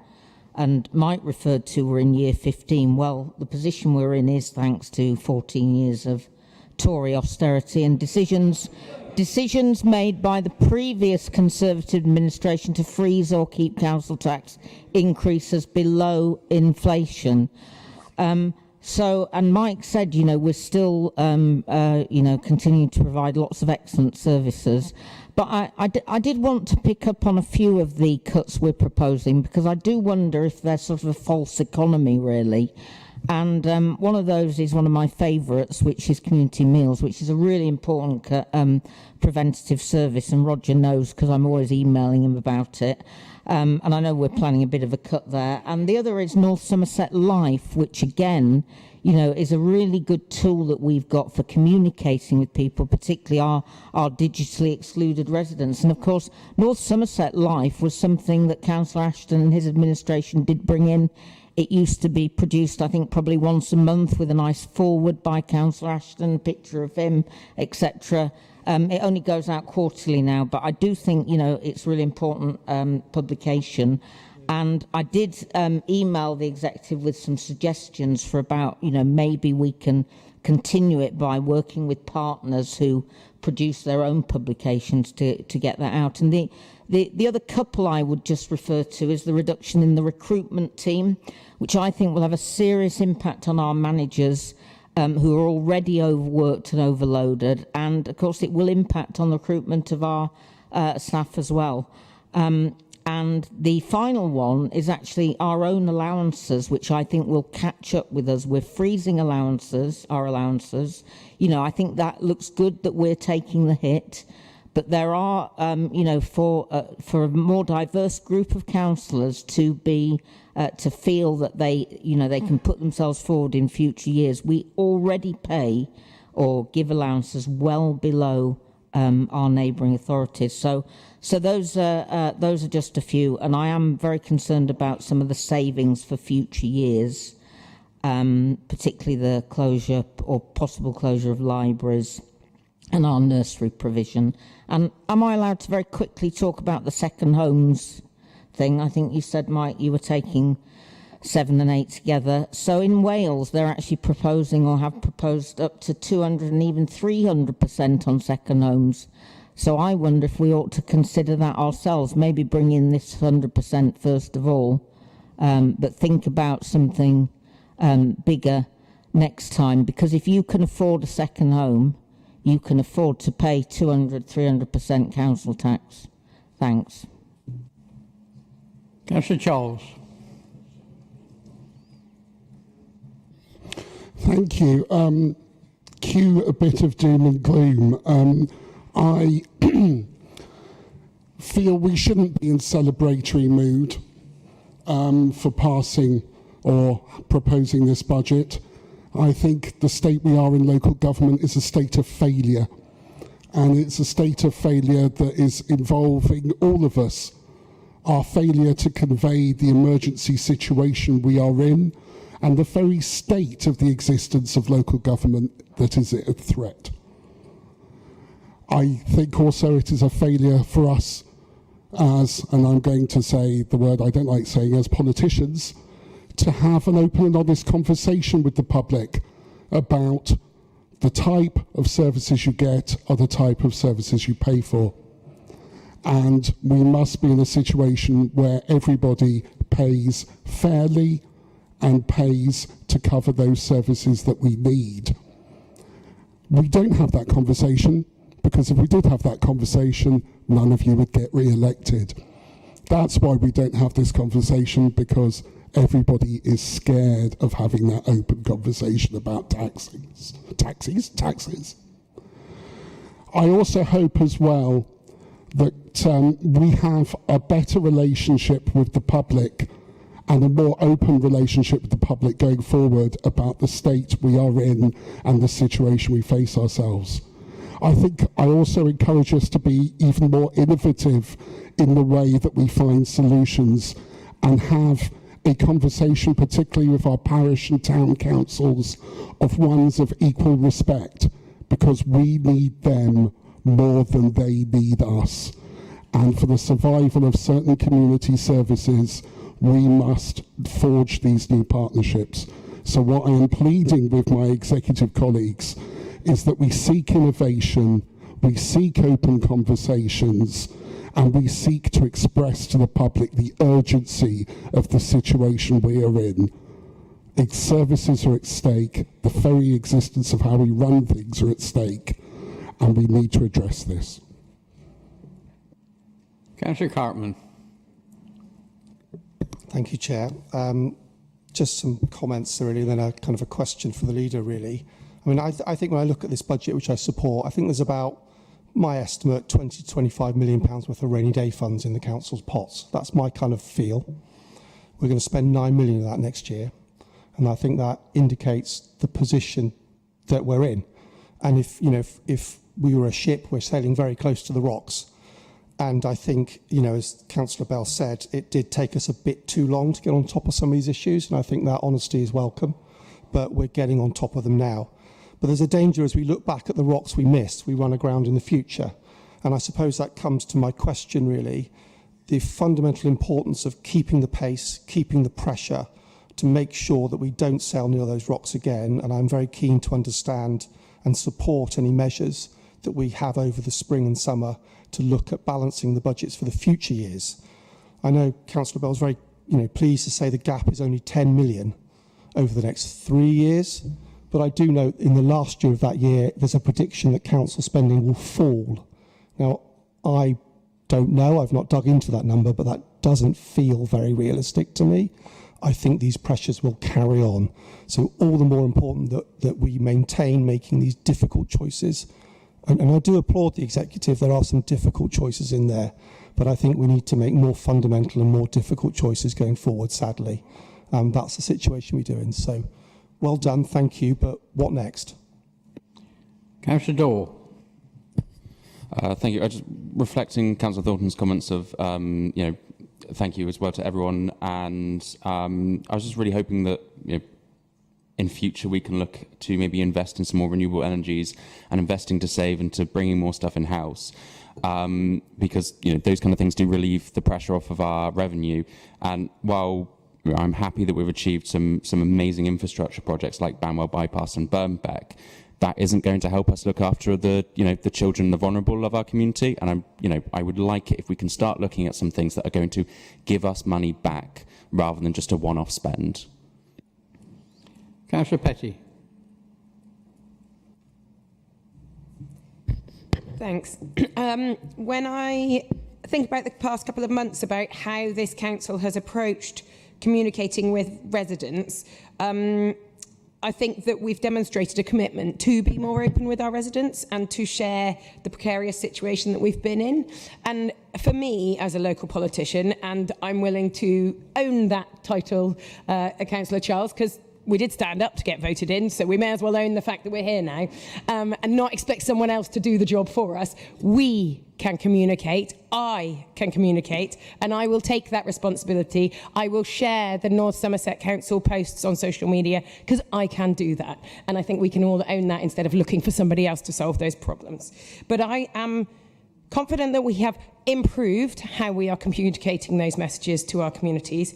And Mike referred to we're in year 15. Well, the position we're in is thanks to 14 years of Tory austerity and decisions made by the previous Conservative administration to freeze or keep council tax increases below inflation. And Mike said, we're still, continuing to provide lots of excellent services. But I did want to pick up on a few of the cuts we're proposing, because I do wonder if they're sort of a false economy, really. And one of those is one of my favourites, which is community meals, which is a really important preventative service. And Roger knows, because I'm always emailing him about it. And I know we're planning a bit of a cut there. And the other is North Somerset Life, which again, is a really good tool that we've got for communicating with people, particularly our digitally excluded residents. And of course, North Somerset Life was something that Councillor Ashton and his administration did bring in. It used to be produced, I think, probably once a month with a nice forward by Councillor Ashton, picture of him, etc. It only goes out quarterly now, but I do think, it's really important publication. And I did email the executive with some suggestions for about, maybe we can continue it by working with partners who produce their own publications to get that out. And the other couple I would just refer to is the reduction in the recruitment team, which I think will have a serious impact on our managers who are already overworked and overloaded. And of course, it will impact on the recruitment of our staff as well. And the final one is actually our own allowances, which I think will catch up with us. We're freezing our allowances. You know, I think that looks good that we're taking the hit. But there are, you know, for a more diverse group of councillors to be, to feel that they, you know, they can put themselves forward in future years. We already pay or give allowances well below our neighbouring authorities. So those are just a few, and I am very concerned about some of the savings for future years, particularly the closure or possible closure of libraries and our nursery provision. And am I allowed to very quickly talk about the second homes thing? I think you said, Mike, you were taking 7 and 8 together. So in Wales, they're actually proposing or have proposed up to 200 and even 300% on second homes. So I wonder if we ought to consider that ourselves, maybe bring in this 100% first of all, but think about something bigger next time. Because if you can afford a second home, you can afford to pay 200, 300% council tax. Thanks. Councillor Charles. Thank you. Cue a bit of doom and gloom. I feel we shouldn't be in celebratory mood for passing or proposing this budget. I think the state we are in local government is a state of failure, and it's a state of failure that is involving all of us. Our failure to convey the emergency situation we are in and the very state of the existence of local government that is a threat. I think also it is a failure for us as, and I'm going to say the word I don't like saying, as politicians, to have an open and honest conversation with the public about the type of services you get or the type of services you pay for. And we must be in a situation where everybody pays fairly and pays to cover those services that we need. We don't have that conversation, because if we did have that conversation, none of you would get re-elected. That's why we don't have this conversation, because everybody is scared of having that open conversation about taxes. I also hope as well that we have a better relationship with the public and a more open relationship with the public going forward about the state we are in and the situation we face ourselves. I think I also encourage us to be even more innovative in the way that we find solutions and have a conversation, particularly with our parish and town councils, of ones of equal respect, because we need them more than they need us. And for the survival of certain community services, we must forge these new partnerships. So what I am pleading with my executive colleagues is that we seek innovation, we seek open conversations, and we seek to express to the public the urgency of the situation we are in. Its services are at stake, the very existence of how we run things are at stake, and we need to address this. Councillor Cartman. Thank you, Chair. Just some comments really, then a kind of a question for the leader really. I mean, I think when I look at this budget, which I support, I think there's about, my estimate, 20 to 25 million pounds worth of rainy day funds in the council's pots. That's my kind of feel. We're going to spend 9 million of that next year. And I think that indicates the position that we're in. And if, you know, if we were a ship, we're sailing very close to the rocks. And I think, you know, as Councillor Bell said, it did take us a bit too long to get on top of some of these issues. And I think that honesty is welcome, but we're getting on top of them now. But there's a danger as we look back at the rocks we missed, we run aground in the future. And I suppose that comes to my question really, the fundamental importance of keeping the pace, keeping the pressure, to make sure that we don't sell near those rocks again. And I'm very keen to understand and support any measures that we have over the spring and summer to look at balancing the budgets for the future years. I know Councillor Bell's very pleased to say the gap is only 10 million over the next 3 years. But I do know in the last year of that year, there's a prediction that council spending will fall. Now, I don't know, I've not dug into that number, but that doesn't feel very realistic to me. I think these pressures will carry on. So all the more important that we maintain making these difficult choices. And I do applaud the executive, there are some difficult choices in there, but I think we need to make more fundamental and more difficult choices going forward, sadly. That's the situation we're in. So well done, thank you, but what next? Councillor Dore. Thank you. Just reflecting Councillor Thornton's comments of, thank you as well to everyone. And I was just really hoping that, in future we can look to maybe invest in some more renewable energies and investing to save and to bringing more stuff in-house. Because, those kind of things do relieve the pressure off of our revenue. And while I'm happy that we've achieved some amazing infrastructure projects like Banwell Bypass and Birnbeck, that isn't going to help us look after the children and the vulnerable of our community. And I would like it if we can start looking at some things that are going to give us money back rather than just a one-off spend. Councillor Petty. Thanks. When I think about the past couple of months about how this council has approached communicating with residents, I think that we've demonstrated a commitment to be more open with our residents and to share the precarious situation that we've been in. And for me, as a local politician, and I'm willing to own that title, Councillor Charles, because we did stand up to get voted in, so we may as well own the fact that we're here now, and not expect someone else to do the job for us. We can communicate, I can communicate, and I will take that responsibility. I will share the North Somerset Council posts on social media, because I can do that. And I think we can all own that instead of looking for somebody else to solve those problems. But I am confident that we have improved how we are communicating those messages to our communities.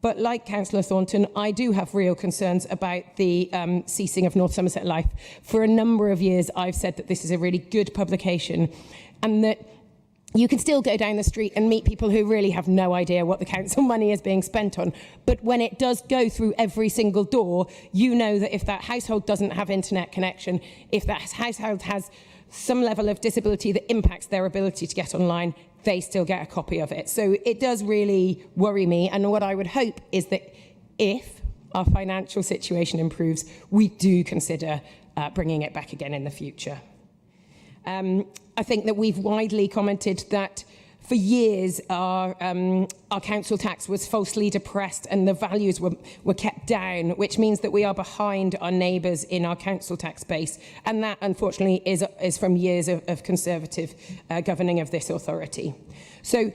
But like Councillor Thornton, I do have real concerns about the ceasing of North Somerset Life. For a number of years, I've said that this is a really good publication and that you can still go down the street and meet people who really have no idea what the council money is being spent on. But when it does go through every single door, you know that if that household doesn't have internet connection, if that household has some level of disability that impacts their ability to get online, they still get a copy of it. So it does really worry me. And what I would hope is that if our financial situation improves, we do consider bringing it back again in the future. I think that we've widely commented that for years our council tax was falsely depressed and the values were kept down, which means that we are behind our neighbours in our council tax base. And that, unfortunately, is from years of Conservative governing of this authority. So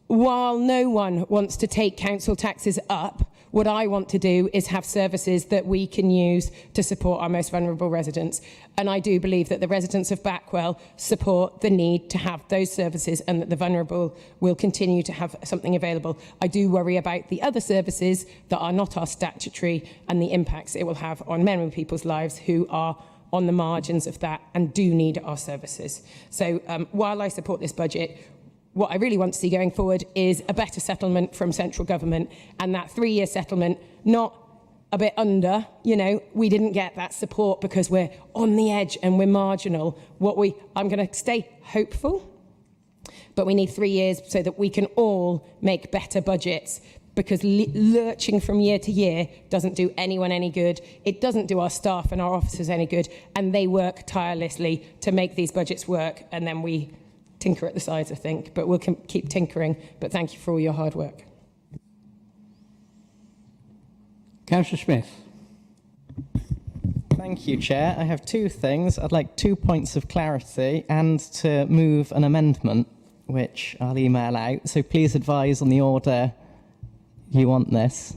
while no one wants to take council taxes up, what I want to do is have services that we can use to support our most vulnerable residents. And I do believe that the residents of Backwell support the need to have those services and that the vulnerable will continue to have something available. I do worry about the other services that are not our statutory and the impacts it will have on many people's lives who are on the margins of that and do need our services. So while I support this budget, what I really want to see going forward is a better settlement from central government, and that 3-year settlement, not a bit under, we didn't get that support because we're on the edge and we're marginal. I'm going to stay hopeful, but we need 3 years so that we can all make better budgets, because lurching from year to year doesn't do anyone any good. It doesn't do our staff and our officers any good, and they work tirelessly to make these budgets work, and then we tinker at the sides, I think, but we'll keep tinkering. But thank you for all your hard work. Councillor Smith. Thank you, Chair. I have two things. I'd like 2 points of clarity and to move an amendment, which I'll email out. So please advise on the order you want this.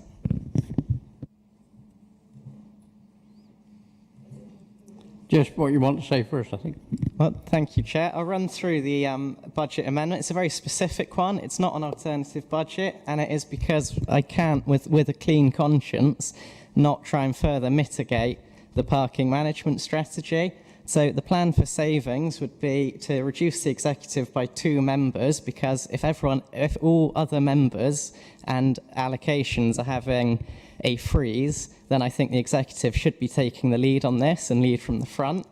Just what you want to say first, I think. Well, thank you, Chair. I'll run through the budget amendment. It's a very specific one. It's not an alternative budget, and it is because I can't, with a clean conscience, not try and further mitigate the parking management strategy. So the plan for savings would be to reduce the executive by 2 members, because if all other members and allocations are having a freeze, then I think the executive should be taking the lead on this and lead from the front.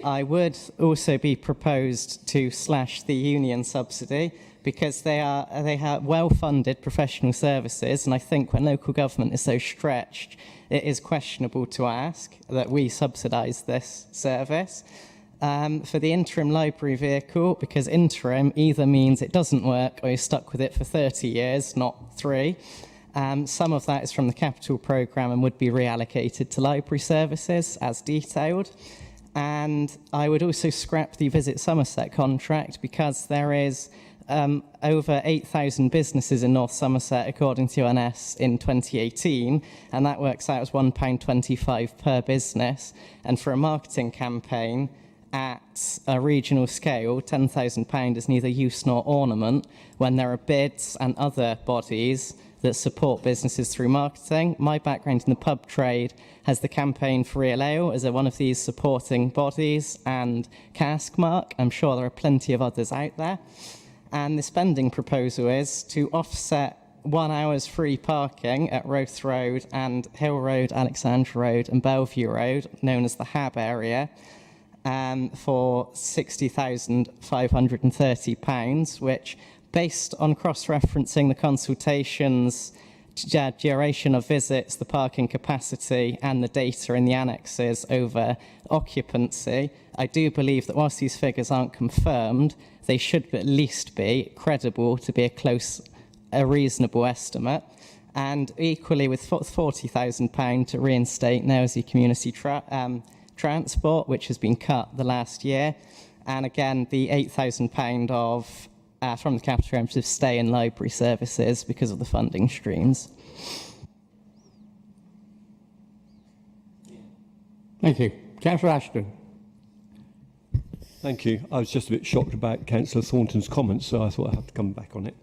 I would also be proposed to slash the union subsidy, because they have well-funded professional services, and I think when local government is so stretched, it is questionable to ask that we subsidise this service. For the interim library vehicle, because interim either means it doesn't work or you're stuck with it for 30 years, not 3. Some of that is from the capital programme and would be reallocated to library services as detailed. And I would also scrap the Visit Somerset contract, because there is over 8,000 businesses in North Somerset, according to ONS, in 2018, and that works out as £1.25 per business. And for a marketing campaign at a regional scale, £10,000 is neither use nor ornament when there are bids and other bodies that support businesses through marketing. My background in the pub trade has the Campaign for Real Ale as one of these supporting bodies, and Caskmark. I'm sure there are plenty of others out there. And the spending proposal is to offset 1 hour's free parking at Roath Road and Hill Road, Alexandra Road and Bellevue Road, known as the HAB area, for £60,530, which, based on cross-referencing the consultations, duration of visits, the parking capacity and the data in the annexes over occupancy, I do believe that whilst these figures aren't confirmed, they should at least be credible to be a reasonable estimate. And equally with £40,000 to reinstate Nailsea Community Transport, which has been cut the last year. And again, the £8,000 of from the capital programme to stay in library services because of the funding streams. Thank you. Councillor Ashton. Thank you. I was just a bit shocked about Councillor Thornton's comments, so I thought I'd have to come back on it.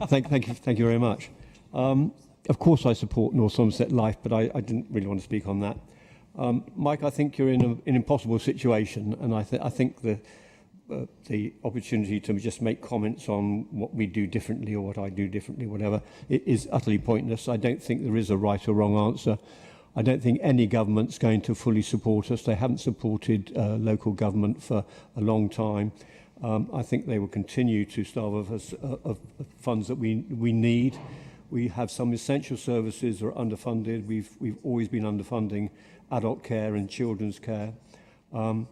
Thank you very much. Of course I support North Somerset Life, but I didn't really want to speak on that. Mike, I think you're in an impossible situation, and I think the opportunity to just make comments on what we do differently or what I do differently, whatever, it is utterly pointless. I don't think there is a right or wrong answer. I don't think any government's going to fully support us. They haven't supported local government for a long time. I think they will continue to starve us of funds that we need. We have some essential services that are underfunded. We've always been underfunding adult care and children's care. And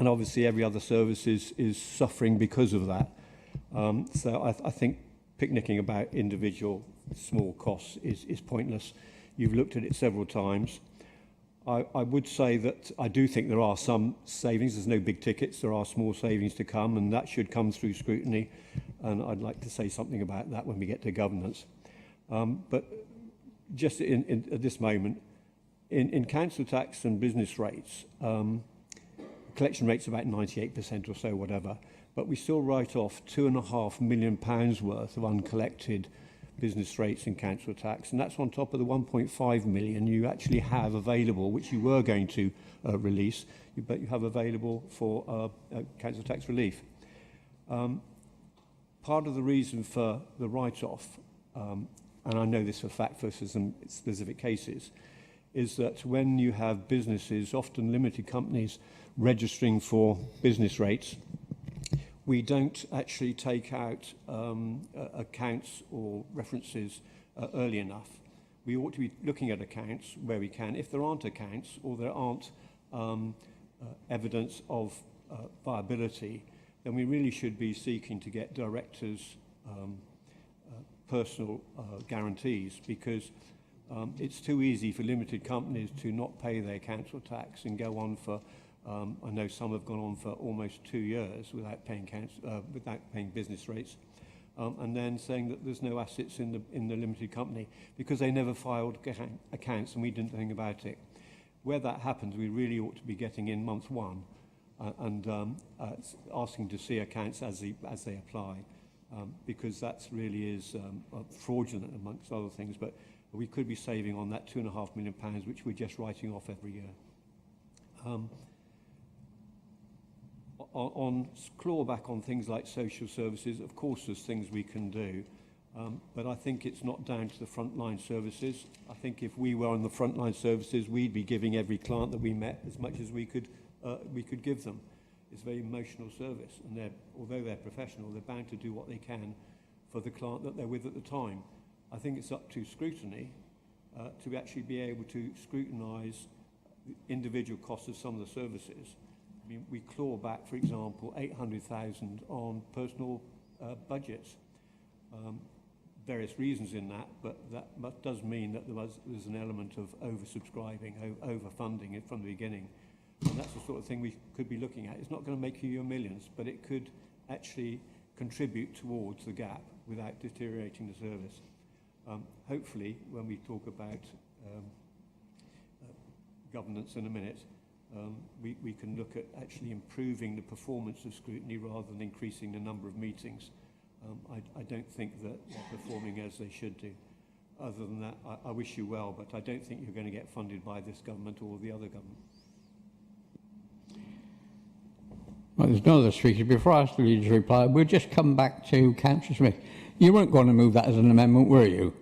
obviously every other service is suffering because of that. So I think picnicking about individual small costs is pointless. You've looked at it several times. I would say that I do think there are some savings. There's no big tickets. There are small savings to come, and that should come through scrutiny. And I'd like to say something about that when we get to governance. But just at this moment, in council tax and business rates, collection rate's about 98% or so, whatever, but we still write off £2.5 million worth of uncollected business rates in council tax, and that's on top of the 1.5 million you actually have available, which you were going to release, but you have available for council tax relief. Part of the reason for the write-off, and I know this for fact for some specific cases, is that when you have businesses, often limited companies, registering for business rates, we don't actually take out accounts or references early enough. We ought to be looking at accounts where we can. If there aren't accounts or there aren't evidence of viability, then we really should be seeking to get directors' personal guarantees, because it's too easy for limited companies to not pay their council tax and go on for I know some have gone on for almost 2 years without paying business rates, and then saying that there's no assets in the limited company because they never filed accounts and we didn't think about it. where that happens, we really ought to be getting in month one and asking to see accounts as they apply, because that really is fraudulent amongst other things. But we could be saving on that £2.5 million, which we're just writing off every year. On clawback on things like social services, of course there's things we can do, but I think it's not down to the frontline services. I think if we were on the frontline services, we'd be giving every client that we met as much as we could give them. It's a very emotional service, and although they're professional, they're bound to do what they can for the client that they're with at the time. I think it's up to scrutiny to actually be able to scrutinise the individual costs of some of the services. I mean, we claw back, for example, 800,000 on personal budgets. Various reasons in that, but that does mean that there's an element of oversubscribing, overfunding it from the beginning. And that's the sort of thing we could be looking at. It's not going to make you your millions, but it could actually contribute towards the gap without deteriorating the service. Hopefully, when we talk about governance in a minute, we can look at actually improving the performance of scrutiny rather than increasing the number of meetings. I don't think that they're performing as they should do. Other than that, I wish you well, but I don't think you're going to get funded by this government or the other government. Well, there's no other speaker. Before I ask the leader to reply, we'll just come back to Councillor Smith. You weren't going to move that as an amendment, were you?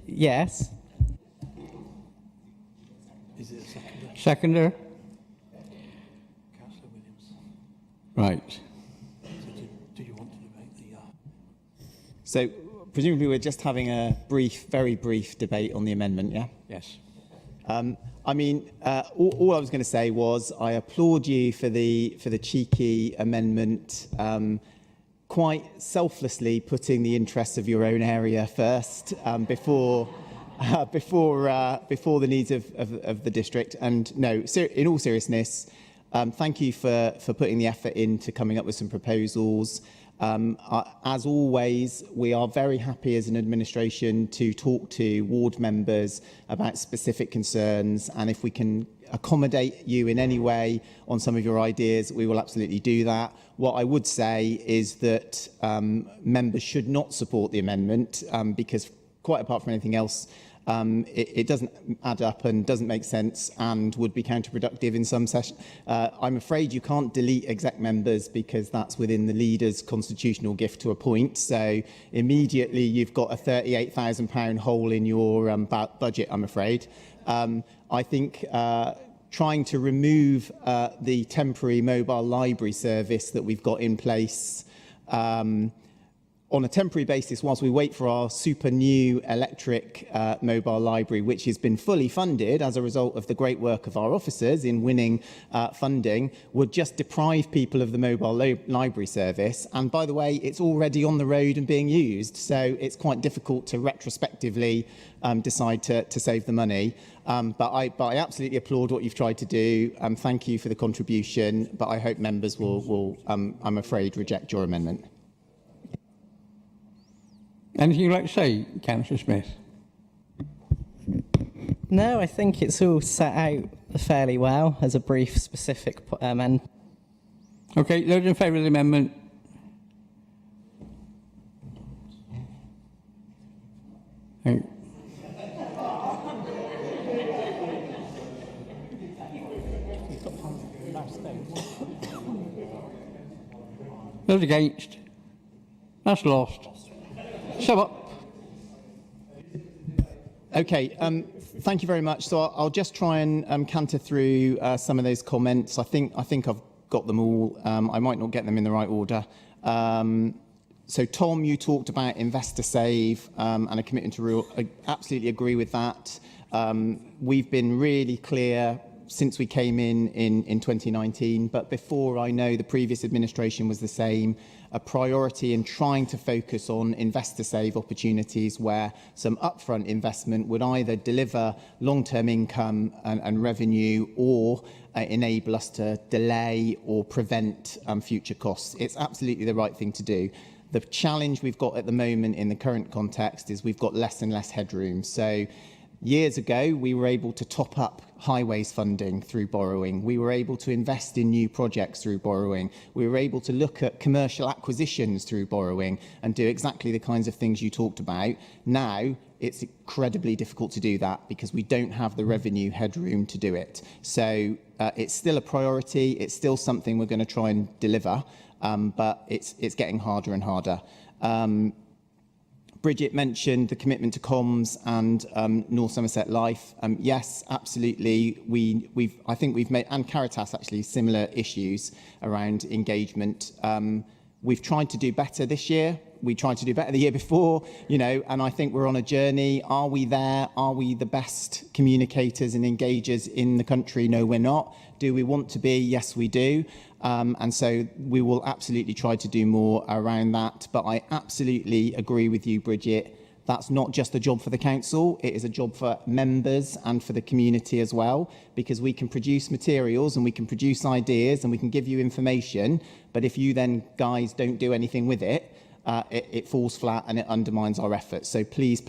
Yes. Is it a seconder? Seconder? Councillor Williams. Right. So do you want to debate the... So presumably we're just having a very brief debate on the amendment, yeah? Yes. I mean, all I was going to say was I applaud you for the cheeky amendment, quite selflessly putting the interests of your own area first before the needs of the district. And no, in all seriousness, thank you for putting the effort into coming up with some proposals. As always, we are very happy as an administration to talk to ward members about specific concerns, and if we can accommodate you in any way on some of your ideas, we will absolutely do that. What I would say is that members should not support the amendment because, quite apart from anything else, it doesn't add up and doesn't make sense and would be counterproductive in some session. I'm afraid you can't delete exec members because that's within the leader's constitutional gift to appoint. So immediately you've got a £38,000 hole in your budget, I'm afraid. I think trying to remove the temporary mobile library service that we've got in place on a temporary basis whilst we wait for our super new electric mobile library, which has been fully funded as a result of the great work of our officers in winning funding, would just deprive people of the mobile library service. And by the way, it's already on the road and being used, so it's quite difficult to retrospectively decide to save the money. But I absolutely applaud what you've tried to do. Thank you for the contribution, but I hope members will I'm afraid, reject your amendment. Anything you'd like to say, Councillor Smith? No, I think it's all set out fairly well as a brief, specific amendment. Okay, those in favour of the amendment? Thank you. Those against? That's lost. Sum up. Okay, thank you very much. So I'll just try and canter through some of those comments. I think I've got them all. I might not get them in the right order. So Tom, you talked about investor save and a commitment to real. I absolutely agree with that. We've been really clear since we came in 2019, but before I know the previous administration was the same, a priority in trying to focus on investor save opportunities where some upfront investment would either deliver long-term income and revenue or enable us to delay or prevent future costs. It's absolutely the right thing to do. The challenge we've got at the moment in the current context is we've got less and less headroom. So years ago, we were able to top up highways funding through borrowing. We were able to invest in new projects through borrowing. We were able to look at commercial acquisitions through borrowing and do exactly the kinds of things you talked about. Now, it's incredibly difficult to do that because we don't have the revenue headroom to do it. So it's still a priority. It's still something we're going to try and deliver, but it's getting harder and harder. Bridget mentioned the commitment to comms and North Somerset Life. Yes, absolutely. I think we've made, and Caritas actually, similar issues around engagement. We've tried to do better this year. We tried to do better the year before, you know, and I think we're on a journey. Are we there? Are we the best communicators and engagers in the country? No, we're not. Do we want to be? Yes, we do. And so we will absolutely try to do more around that. But I absolutely agree with you, Bridget. That's not just a job for the council. It is a job for members and for the community as well, because we can produce materials and we can produce ideas and we can give you information. But if you then, guys, don't do anything with it, it falls flat and it undermines our efforts. So please,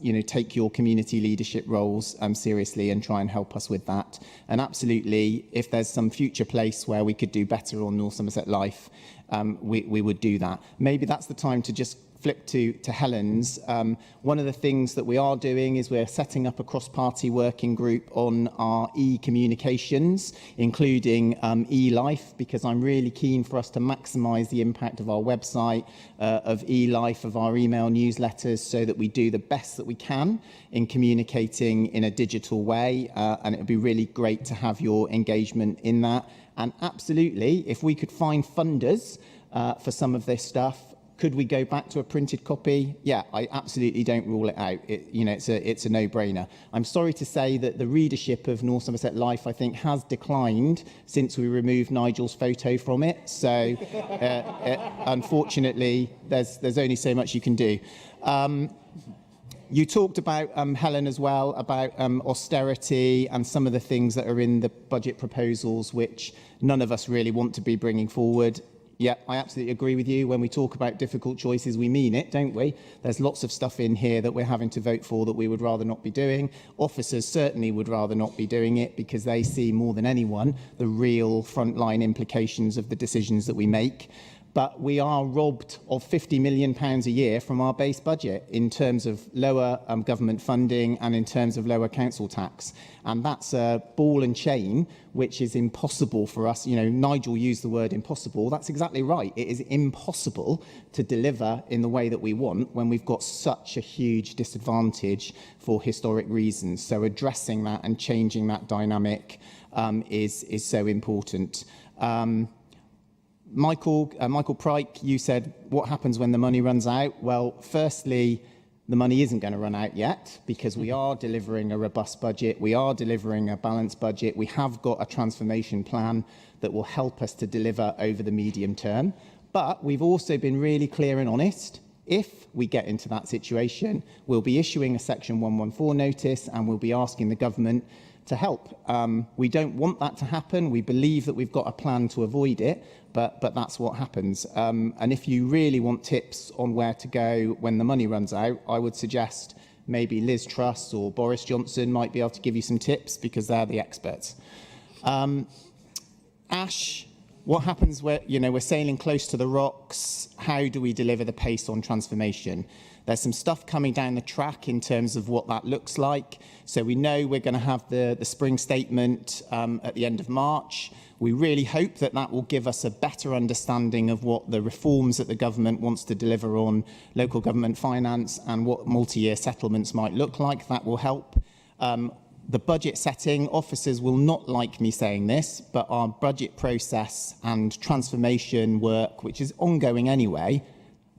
you know, take your community leadership roles seriously and try and help us with that. And absolutely, if there's some future place where we could do better on North Somerset Life, we would do that. Maybe that's the time to just flip to Helen's. One of the things that we are doing is we're setting up a cross-party working group on our e-communications, including e-life, because I'm really keen for us to maximise the impact of our website, of e-life, of our email newsletters, so that we do the best that we can in communicating in a digital way. And it would be really great to have your engagement in that. And absolutely, if we could find funders for some of this stuff, could we go back to a printed copy? Yeah, I absolutely don't rule it out. It's a no-brainer. I'm sorry to say that the readership of North Somerset Life, I think, has declined since we removed Nigel's photo from it. So, unfortunately, there's only so much you can do. You talked about, Helen, as well, about austerity and some of the things that are in the budget proposals, which none of us really want to be bringing forward. Yeah, I absolutely agree with you. When we talk about difficult choices, we mean it, don't we? There's lots of stuff in here that we're having to vote for that we would rather not be doing. Officers certainly would rather not be doing it because they see more than anyone the real frontline implications of the decisions that we make. But we are robbed of £50 million a year from our base budget in terms of lower government funding and in terms of lower council tax. And that's a ball and chain, which is impossible for us. You know, Nigel used the word impossible. That's exactly right. It is impossible to deliver in the way that we want when we've got such a huge disadvantage for historic reasons. So addressing that and changing that dynamic is so important. Michael Pryke, you said, what happens when the money runs out? Well, firstly, the money isn't going to run out yet because we are delivering a robust budget. We are delivering a balanced budget. We have got a transformation plan that will help us to deliver over the medium term. But we've also been really clear and honest. If we get into that situation, we'll be issuing a Section 114 notice and we'll be asking the government to help. We don't want that to happen. We believe that we've got a plan to avoid it, but that's what happens. And if you really want tips on where to go when the money runs out, I would suggest maybe Liz Truss or Boris Johnson might be able to give you some tips because they're the experts. Ash, what happens where, you know, we're sailing close to the rocks? How do we deliver the pace on transformation? There's some stuff coming down the track in terms of what that looks like. So we know we're going to have the spring statement at the end of March. We really hope that that will give us a better understanding of what the reforms that the government wants to deliver on local government finance and what multi-year settlements might look like. That will help. The budget setting, officers will not like me saying this, but our budget process and transformation work, which is ongoing anyway,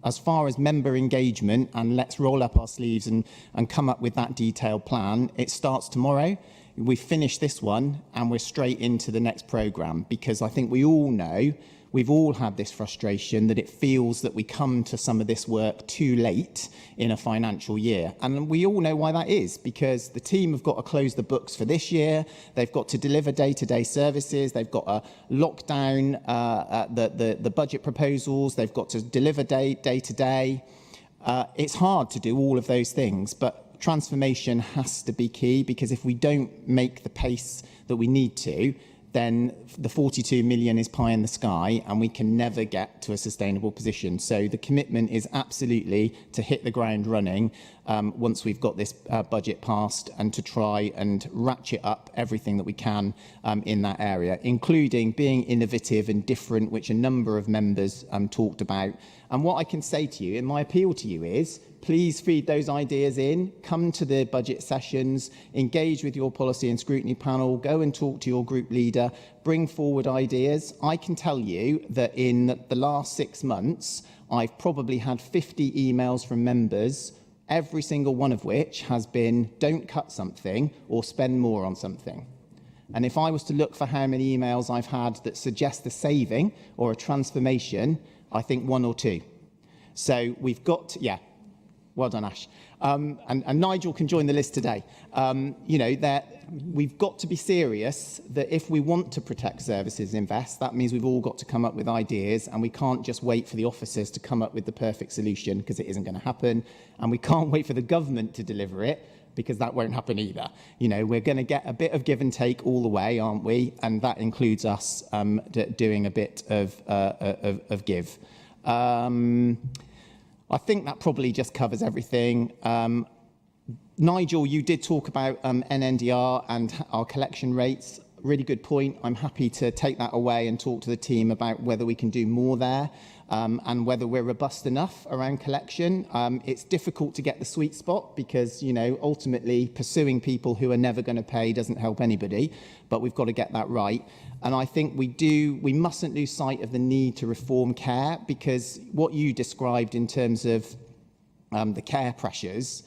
as far as member engagement and let's roll up our sleeves and come up with that detailed plan, it starts tomorrow. we finish this one and we're straight into the next programme, because I think we all know, we've all had this frustration that it feels that we come to some of this work too late in a financial year. And we all know why that is, because the team have got to close the books for this year, they've got to deliver day-to-day services, they've got to lock down the budget proposals, they've got to deliver day-to-day. It's hard to do all of those things, but transformation has to be key, because if we don't make the pace that we need to, then the 42 million is pie in the sky and we can never get to a sustainable position. So the commitment is absolutely to hit the ground running once we've got this budget passed, and to try and ratchet up everything that we can in that area, including being innovative and different, which a number of members talked about. And what I can say to you, and my appeal to you is, please feed those ideas in, come to the budget sessions, engage with your policy and scrutiny panel, go and talk to your group leader, bring forward ideas. I can tell you that in the last 6 months, I've probably had 50 emails from members, every single one of which has been, don't cut something or spend more on something. And if I was to look for how many emails I've had that suggest a saving or a transformation, I think 1 or 2. So we've got to, yeah. Well done, Ash. And Nigel can join the list today. You know, that we've got to be serious that if we want to protect services and invest, that means we've all got to come up with ideas, and we can't just wait for the officers to come up with the perfect solution, because it isn't going to happen. And we can't wait for the government to deliver it, because that won't happen either. You know, we're going to get a bit of give and take all the way, aren't we? And that includes us doing a bit of give. I think that probably just covers everything. Nigel, you did talk about NNDR and our collection rates. Really good point. I'm happy to take that away and talk to the team about whether we can do more there, and whether we're robust enough around collection. It's difficult to get the sweet spot, because, you know, ultimately pursuing people who are never going to pay doesn't help anybody, but we've got to get that right. And I think we mustn't lose sight of the need to reform care, because what you described in terms of the care pressures,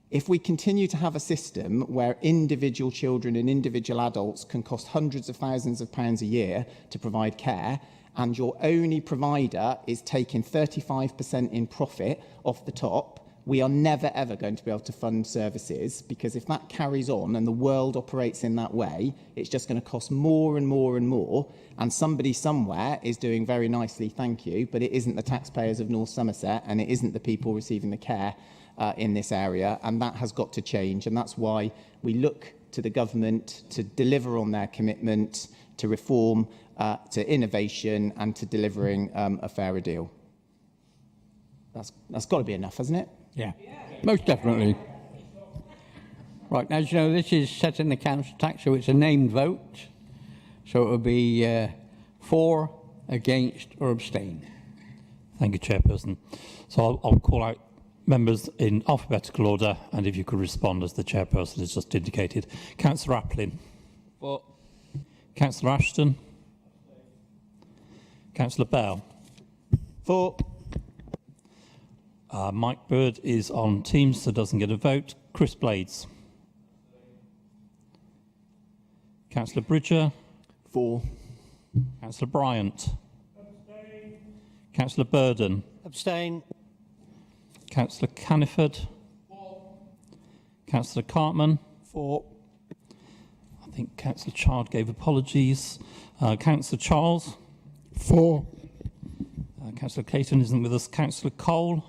if we continue to have a system where individual children and individual adults can cost hundreds of thousands of pounds a year to provide care, and your only provider is taking 35% in profit off the top, we are never, ever going to be able to fund services, because if that carries on and the world operates in that way, it's just going to cost more and more and more. And somebody somewhere is doing very nicely, thank you, but it isn't the taxpayers of North Somerset, and it isn't the people receiving the care in this area. And that has got to change. And that's why we look to the government to deliver on their commitment to reform, to innovation, and to delivering a fairer deal. That's got to be enough, hasn't it? Yeah, most definitely. Right, as you know, this is set in the council tax, so it's a named vote. So it will be for, against, or abstain. Thank you, Chairperson. So I'll call out members in alphabetical order, and if you could respond as the Chairperson has just indicated. Councillor Applin. For. Councillor Ashton. Councillor Bell. For. Mike Bird is on Teams, so doesn't get a vote. Chris Blades. Councillor Bridger. For. Councillor Bryant. Abstain. Councillor Burden. Abstain. Councillor Caniford. For. Councillor Cartman. For. I think Councillor Chard gave apologies. Councillor Charles. For. Councillor Caton isn't with us. Councillor Cole.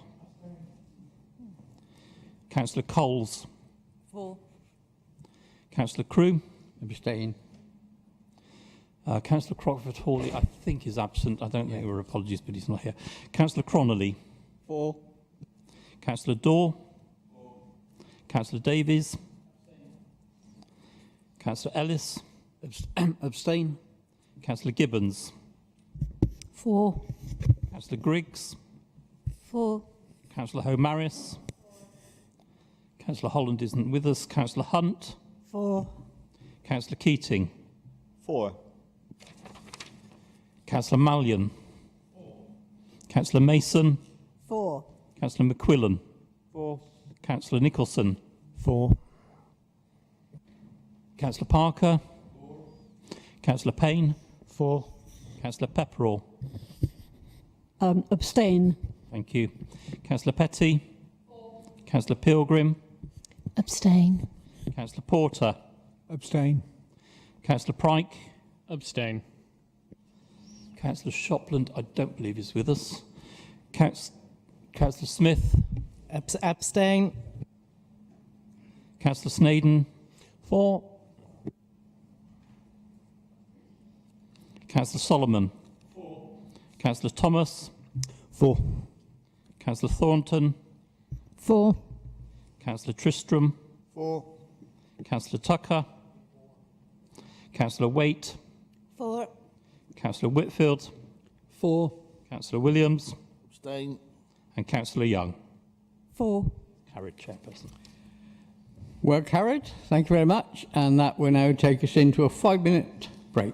Councillor Coles. For. Councillor Crew. Abstain. Councillor Crockford Hawley, I think, is absent. I don't think there were apologies, but he's not here. Councillor Cronnerly. For. Councillor Dorr. For. Councillor Davies. Councillor Ellis. Abstain. Councillor Gibbons. For. Councillor Griggs. For. Councillor Homaris. Councillor Holland isn't with us. Councillor Hunt. For. Councillor Keating. For. Councillor Mallion. Councillor Mason. For. Councillor McQuillan. For. Councillor Nicholson. For. Councillor Parker. Councillor Payne. For. Councillor Pepperell. Abstain. Thank you. Councillor Petty. Councillor Pilgrim. Abstain. Councillor Porter. Abstain. Councillor Pryke. Abstain. Councillor Shopland, I don't believe is with us. Councillor Smith. Abstain. Councillor Snaden. For. Councillor Solomon. Councillor Thomas. For. Councillor Thornton. For. Councillor Tristram. For. Councillor Tucker. Councillor Waite. For. Councillor Whitfield. For. Councillor Williams. Abstain. And Councillor Young. For. Carried, Chairperson. Well carried. Thank you very much. And that will now take us into a 5-minute break.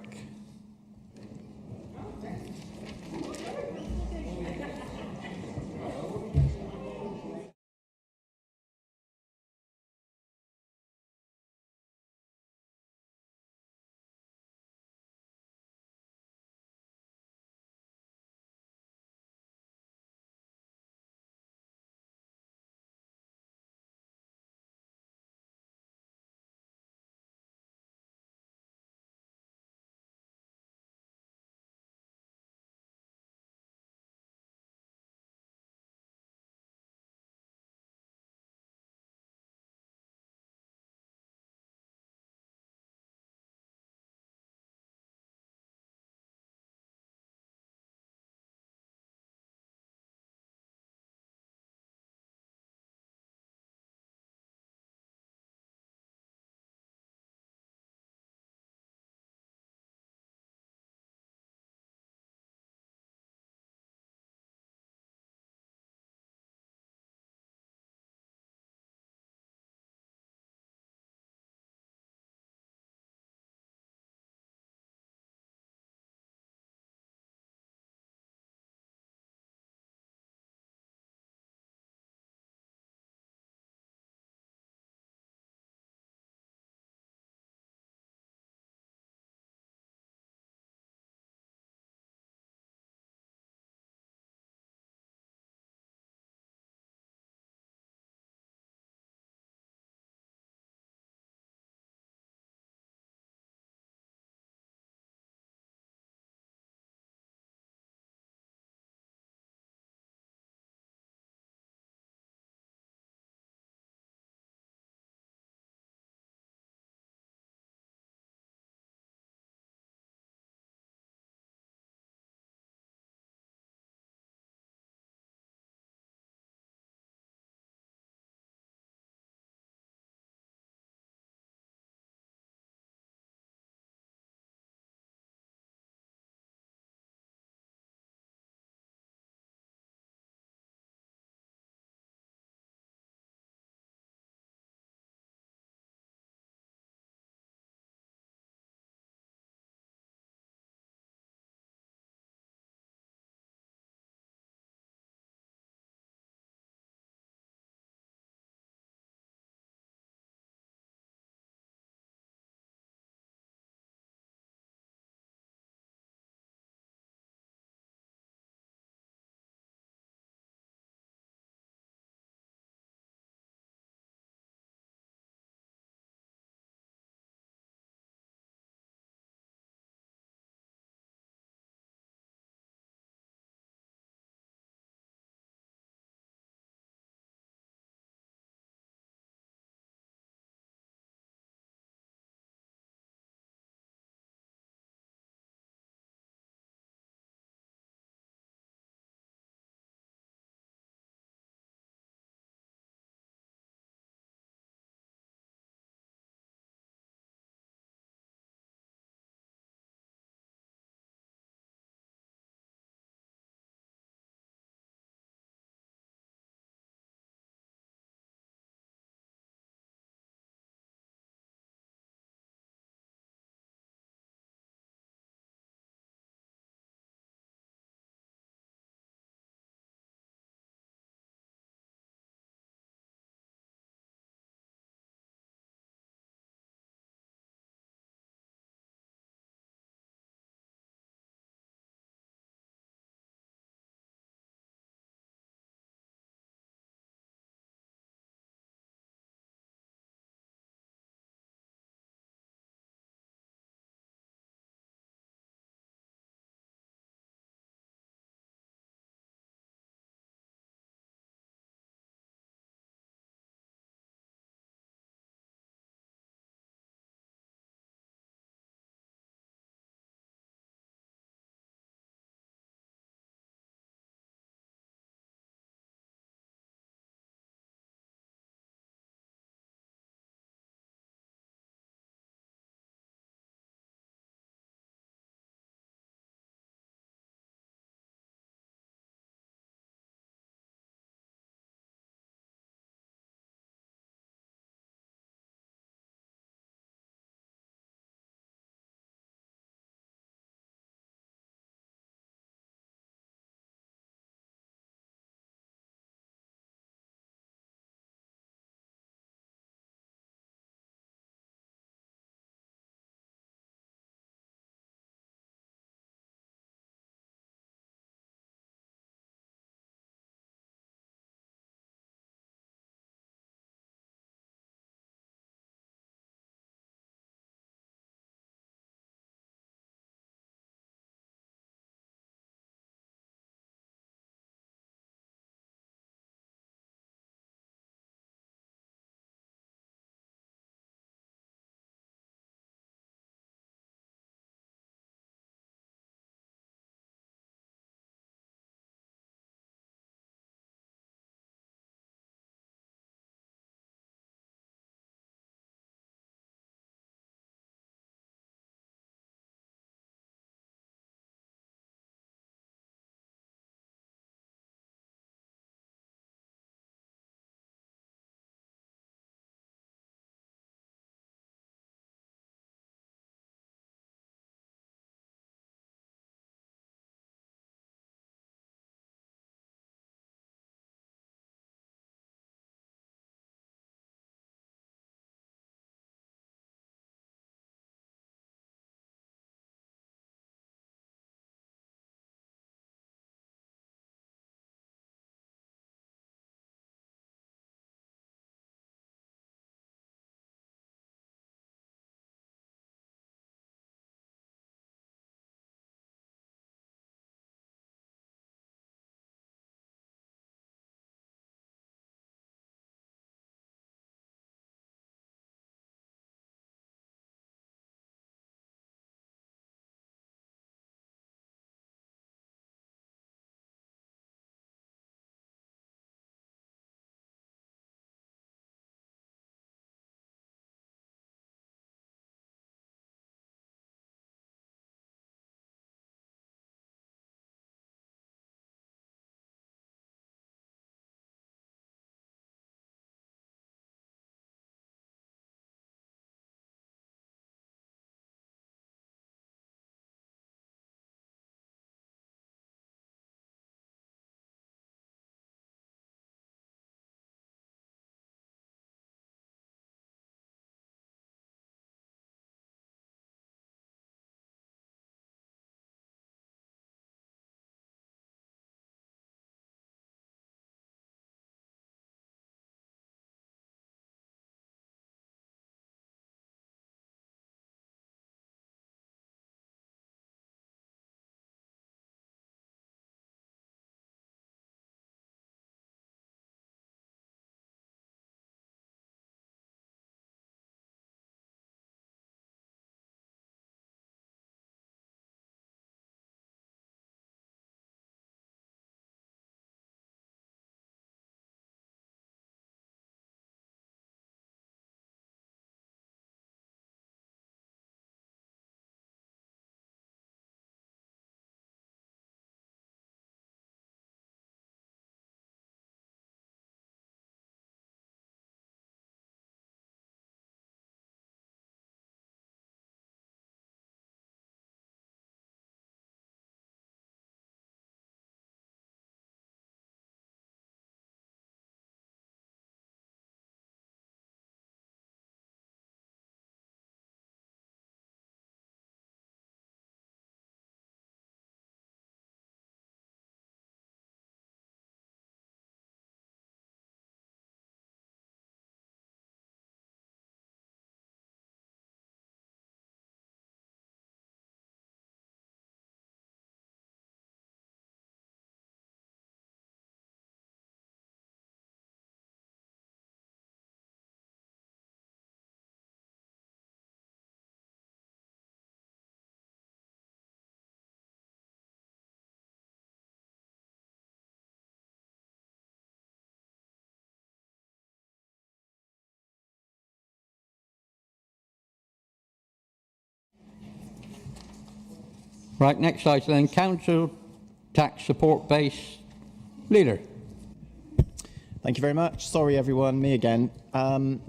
Right, next item then, council tax support base. Leader. Thank you very much. Sorry, everyone, me again. So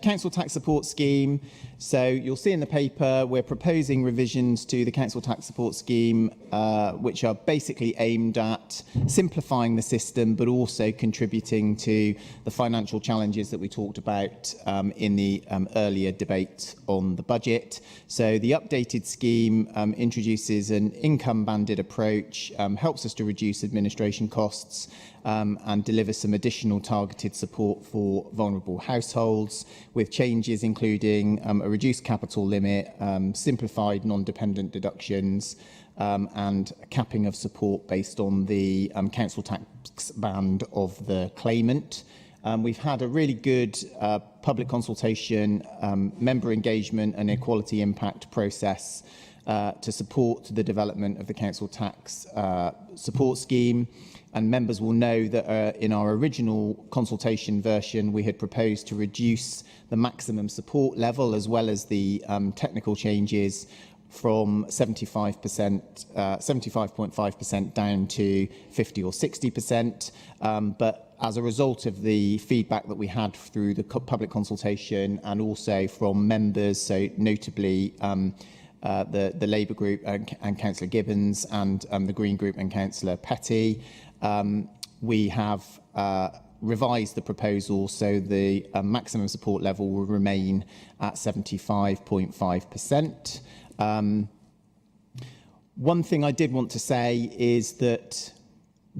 council tax support scheme. So you'll see in the paper, we're proposing revisions to the council tax support scheme, which are basically aimed at simplifying the system, but also contributing to the financial challenges that we talked about in the earlier debate on the budget. So the updated scheme introduces an income-banded approach, helps us to reduce administration costs, and deliver some additional targeted support for vulnerable households, with changes including a reduced capital limit, simplified non-dependent deductions, and capping of support based on the council tax band of the claimant. We've had a really good public consultation, member engagement and equality impact process to support the development of the council tax support scheme. And members will know that in our original consultation version, we had proposed to reduce the maximum support level as well as the technical changes from 75.5% down to 50 or 60%. But as a result of the feedback that we had through the public consultation and also from members, so notably the Labour Group and Councillor Gibbons and the Green Group and Councillor Petty, we have revised the proposal so the maximum support level will remain at 75.5%. One thing I did want to say is that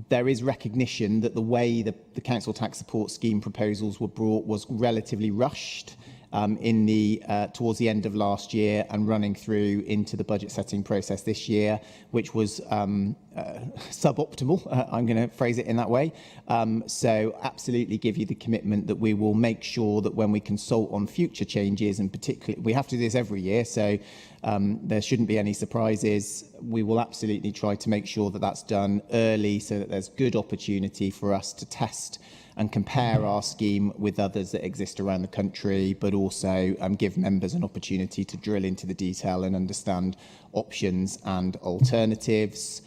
there is recognition that the way the council tax support scheme proposals were brought was relatively rushed towards the end of last year and running through into the budget setting process this year, which was suboptimal. I'm going to phrase it in that way. So absolutely give you the commitment that we will make sure that when we consult on future changes, and particularly, we have to do this every year, so there shouldn't be any surprises. We will absolutely try to make sure that that's done early so that there's good opportunity for us to test and compare our scheme with others that exist around the country, but also give members an opportunity to drill into the detail and understand options and alternatives.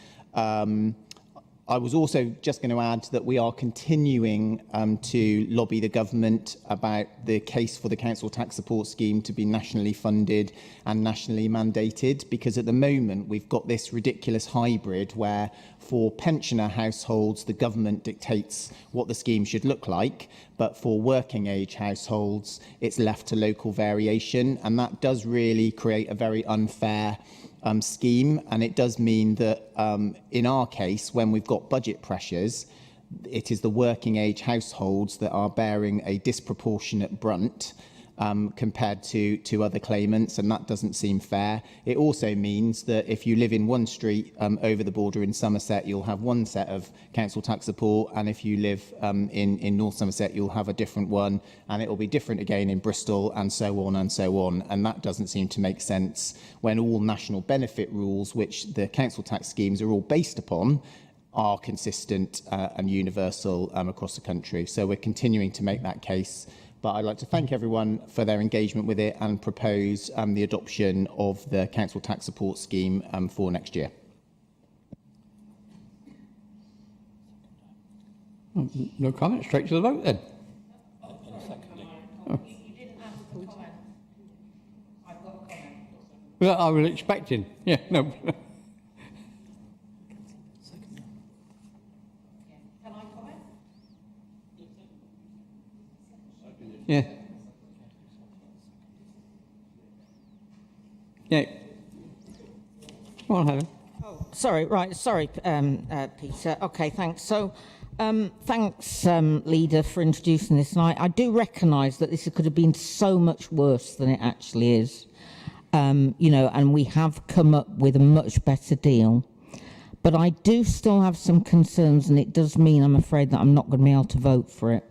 I was also just going to add that we are continuing to lobby the government about the case for the council tax support scheme to be nationally funded and nationally mandated, because at the moment we've got this ridiculous hybrid where for pensioner households the government dictates what the scheme should look like, but for working age households it's left to local variation, and that does really create a very unfair scheme. And it does mean that in our case, when we've got budget pressures, it is the working age households that are bearing a disproportionate brunt compared to other claimants, and that doesn't seem fair. It also means that if you live in one street over the border in Somerset, you'll have one set of council tax support, and if you live in North Somerset, you'll have a different one, and it will be different again in Bristol, and so on and so on. And that doesn't seem to make sense when all national benefit rules, which the council tax schemes are all based upon, are consistent and universal across the country. So we're continuing to make that case. But I'd like to thank everyone for their engagement with it and propose the adoption of the council tax support scheme for next year. No comment, straight to the vote then. Oh. Well, I was expecting. Yeah, no. Yeah. Yeah. Come on, Helen. Oh, sorry, Peter. Okay, thanks. So, thanks, Leader, for introducing this. And I do recognise that this could have been so much worse than it actually is. You know, and we have come up with a much better deal. But I do still have some concerns, and it does mean, I'm afraid, that I'm not going to be able to vote for it.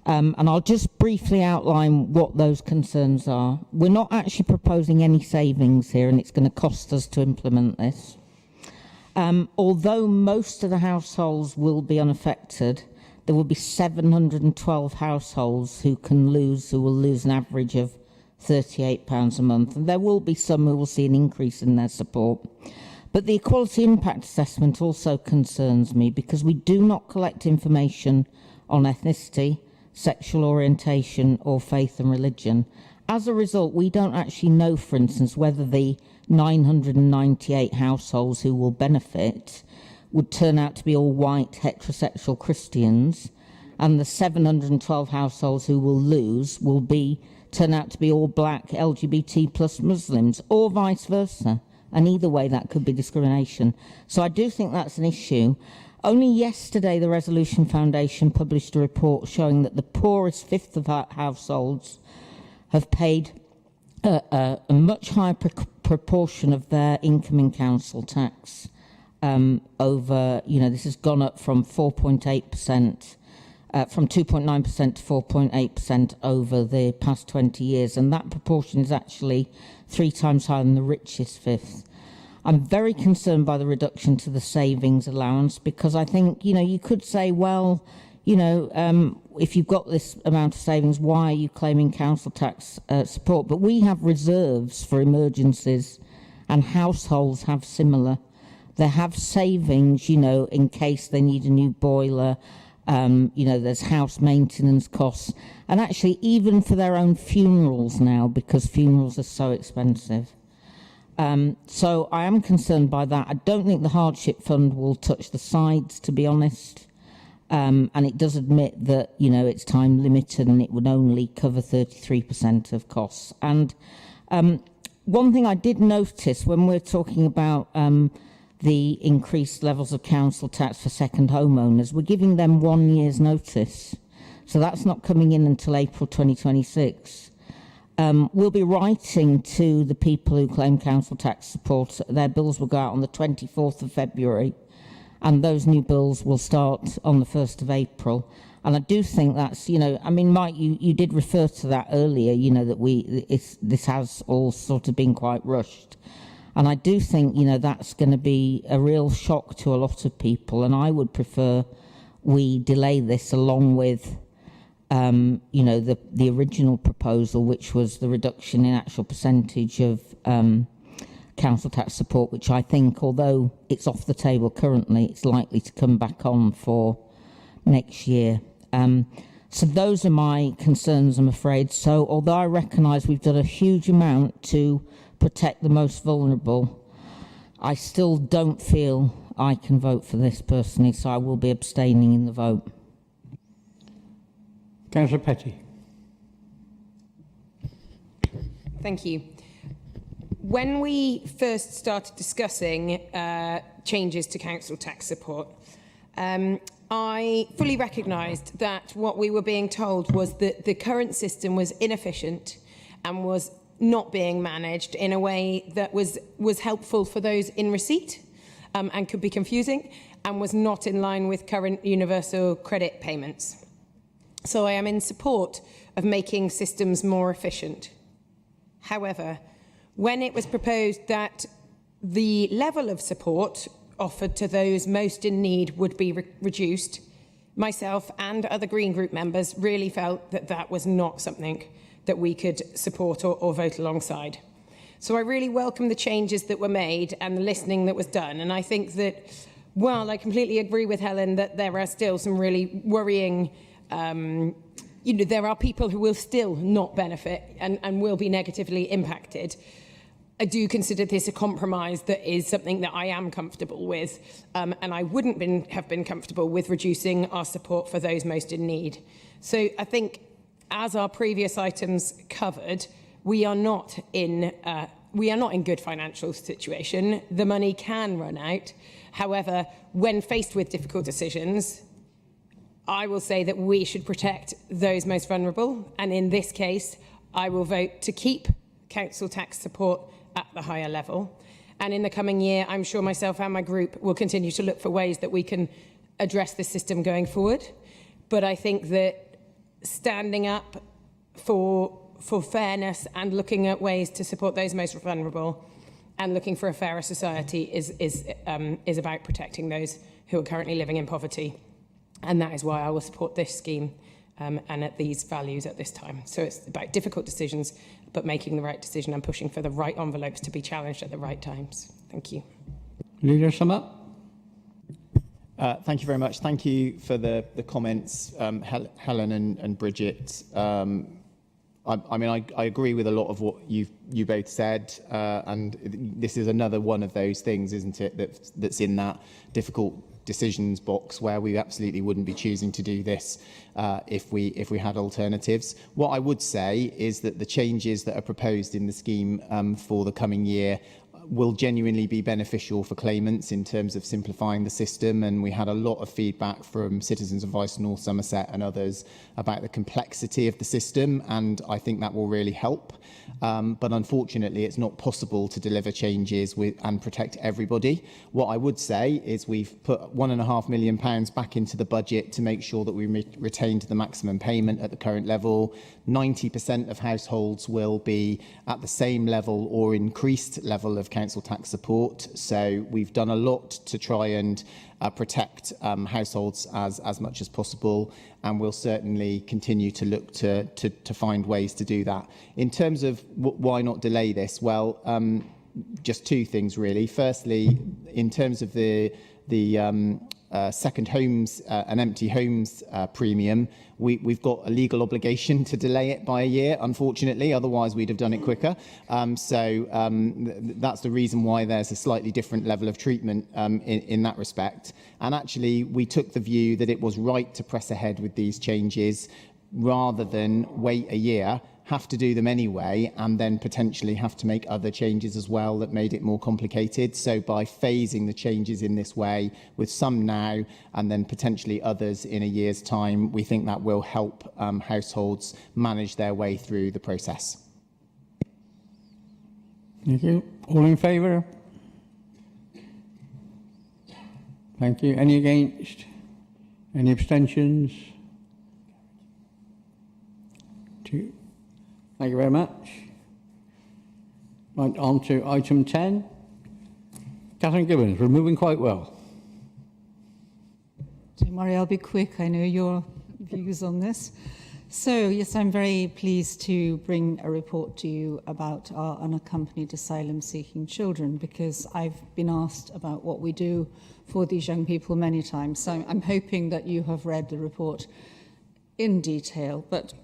And I'll just briefly outline what those concerns are. We're not actually proposing any savings here, and it's going to cost us to implement this. Although most of the households will be unaffected, there will be 712 households who will lose an average of £38 a month, and there will be some who will see an increase in their support. But the equality impact assessment also concerns me because we do not collect information on ethnicity, sexual orientation or faith and religion. As a result, we don't actually know, for instance, whether the 998 households who will benefit would turn out to be all white heterosexual Christians, and the 712 households who will lose will turn out to be all black LGBT plus Muslims, or vice versa. And either way, that could be discrimination. So I do think that's an issue. Only yesterday, the Resolution Foundation published a report showing that the poorest fifth of households have paid a much higher proportion of their income in council tax. Over, this has gone up from 4.8%, from 2.9% to 4.8% over the past 20 years. And that proportion is actually 3 times higher than the richest fifth. I'm very concerned by the reduction to the savings allowance because I think, you could say, well, if you've got this amount of savings, why are you claiming council tax support? But we have reserves for emergencies, and households have similar. They have savings, in case they need a new boiler. There's house maintenance costs. And actually, even for their own funerals now, because funerals are so expensive. So I am concerned by that. I don't think the hardship fund will touch the sides, to be honest. And it does admit that, it's time limited and it would only cover 33% of costs. And one thing I did notice when we're talking about the increased levels of council tax for second homeowners, we're giving them 1 year's notice. So that's not coming in until April 2026. We'll be writing to the people who claim council tax support. Their bills will go out on the 24th of February, and those new bills will start on the 1st of April. And I do think that's, Mike, you did refer to that earlier, that this has all sort of been quite rushed. And I do think, that's going to be a real shock to a lot of people. And I would prefer we delay this along with, the original proposal, which was the reduction in actual percentage of council tax support, which I think, although it's off the table currently, it's likely to come back on for next year. So those are my concerns, I'm afraid. So although I recognise we've done a huge amount to protect the most vulnerable, I still don't feel I can vote for this personally, so I will be abstaining in the vote. Councillor Petty. Thank you. When we first started discussing changes to council tax support, I fully recognised that what we were being told was that the current system was inefficient and was not being managed in a way that was helpful for those in receipt and could be confusing, and was not in line with current universal credit payments. So I am in support of making systems more efficient. However, when it was proposed that the level of support offered to those most in need would be reduced, myself and other Green Group members really felt that that was not something that we could support or vote alongside. So I really welcome the changes that were made and the listening that was done. And I think that, while I completely agree with Helen that there are still some really worrying, there are people who will still not benefit and will be negatively impacted, I do consider this a compromise that is something that I am comfortable with, and I wouldn't have been comfortable with reducing our support for those most in need. So I think, as our previous items covered, we are not in good financial situation. The money can run out. However, when faced with difficult decisions, I will say that we should protect those most vulnerable. And in this case, I will vote to keep council tax support at the higher level. And in the coming year, I'm sure myself and my group will continue to look for ways that we can address this system going forward. But I think that standing up for fairness and looking at ways to support those most vulnerable and looking for a fairer society is about protecting those who are currently living in poverty. And that is why I will support this scheme and at these values at this time. So it's about difficult decisions but making the right decision and pushing for the right envelopes to be challenged at the right times. Thank you. Leader, sum up. Thank you very much. Thank you for the comments, Helen and Bridget. I mean, I agree with a lot of what you both said, and this is another one of those things, isn't it, that's in that difficult decisions box where we absolutely wouldn't be choosing to do this if we had alternatives. What I would say is that the changes that are proposed in the scheme for the coming year will genuinely be beneficial for claimants in terms of simplifying the system, and we had a lot of feedback from citizens of Vice North Somerset and others about the complexity of the system, and I think that will really help. But unfortunately, it's not possible to deliver changes and protect everybody. What I would say is we've put £1.5 million back into the budget to make sure that we retained the maximum payment at the current level. 90% of households will be at the same level or increased level of council tax support. So we've done a lot to try and protect households as much as possible, and we'll certainly continue to look to find ways to do that. In terms of why not delay this, well, just two things really. Firstly, in terms of the second homes and empty homes premium, we've got a legal obligation to delay it by a year, unfortunately, otherwise we'd have done it quicker. That's the reason why there's a slightly different level of treatment in that respect. And actually, we took the view that it was right to press ahead with these changes rather than wait a year, have to do them anyway, and then potentially have to make other changes as well that made it more complicated. So by phasing the changes in this way, with some now and then potentially others in a year's time, we think that will help households manage their way through the process. Thank you. All in favour? Thank you. Any against? Any abstentions? 2. Thank you very much. Right, on to item 10. Catherine Gibbons, we're moving quite well. Don't worry, I'll be quick. I know your views on this. So, yes, I'm very pleased to bring a report to you about our unaccompanied asylum-seeking children, because I've been asked about what we do for these young people many times. So I'm hoping that you have read the report in detail, but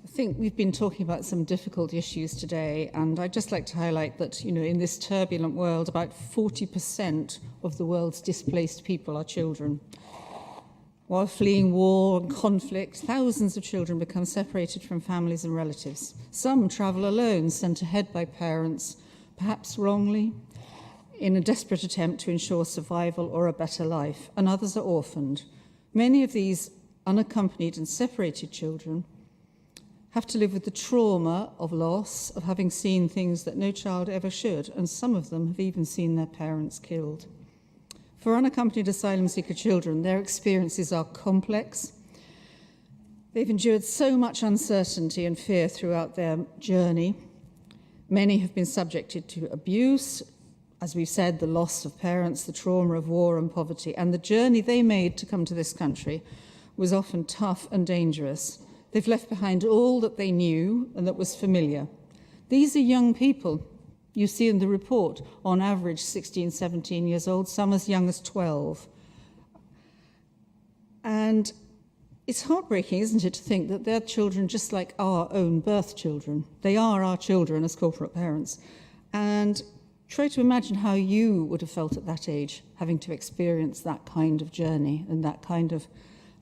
I think we've been talking about some difficult issues today, and I'd just like to highlight that, you know, in this turbulent world, about 40% of the world's displaced people are children. While fleeing war and conflict, thousands of children become separated from families and relatives. Some travel alone, sent ahead by parents, perhaps wrongly, in a desperate attempt to ensure survival or a better life, and others are orphaned. Many of these unaccompanied and separated children have to live with the trauma of loss, of having seen things that no child ever should, and some of them have even seen their parents killed. For unaccompanied asylum seeker children, their experiences are complex. They've endured so much uncertainty and fear throughout their journey. Many have been subjected to abuse, as we've said, the loss of parents, the trauma of war and poverty, and the journey they made to come to this country was often tough and dangerous. They've left behind all that they knew and that was familiar. These are young people. You see in the report, on average 16, 17 years old, some as young as 12. And it's heartbreaking, isn't it, to think that they're children just like our own birth children. They are our children as corporate parents. And try to imagine how you would have felt at that age, having to experience that kind of journey and that kind of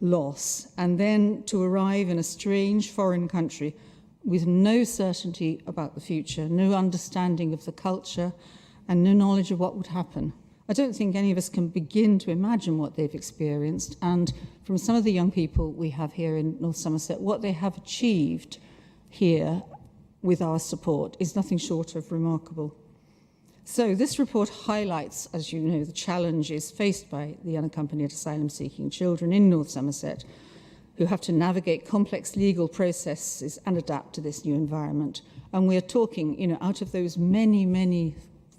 loss, and then to arrive in a strange foreign country with no certainty about the future, no understanding of the culture, and no knowledge of what would happen. I don't think any of us can begin to imagine what they've experienced, and from some of the young people we have here in North Somerset, what they have achieved here with our support is nothing short of remarkable. So this report highlights, as you know, the challenges faced by the unaccompanied asylum-seeking children in North Somerset, who have to navigate complex legal processes and adapt to this new environment. And we are talking, you know, out of those many, many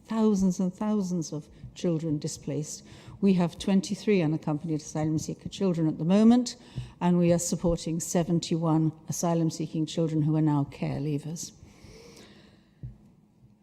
thousands and thousands of children displaced, We have 23 unaccompanied asylum seeker children at the moment, and we are supporting 71 asylum seeking children who are now care leavers.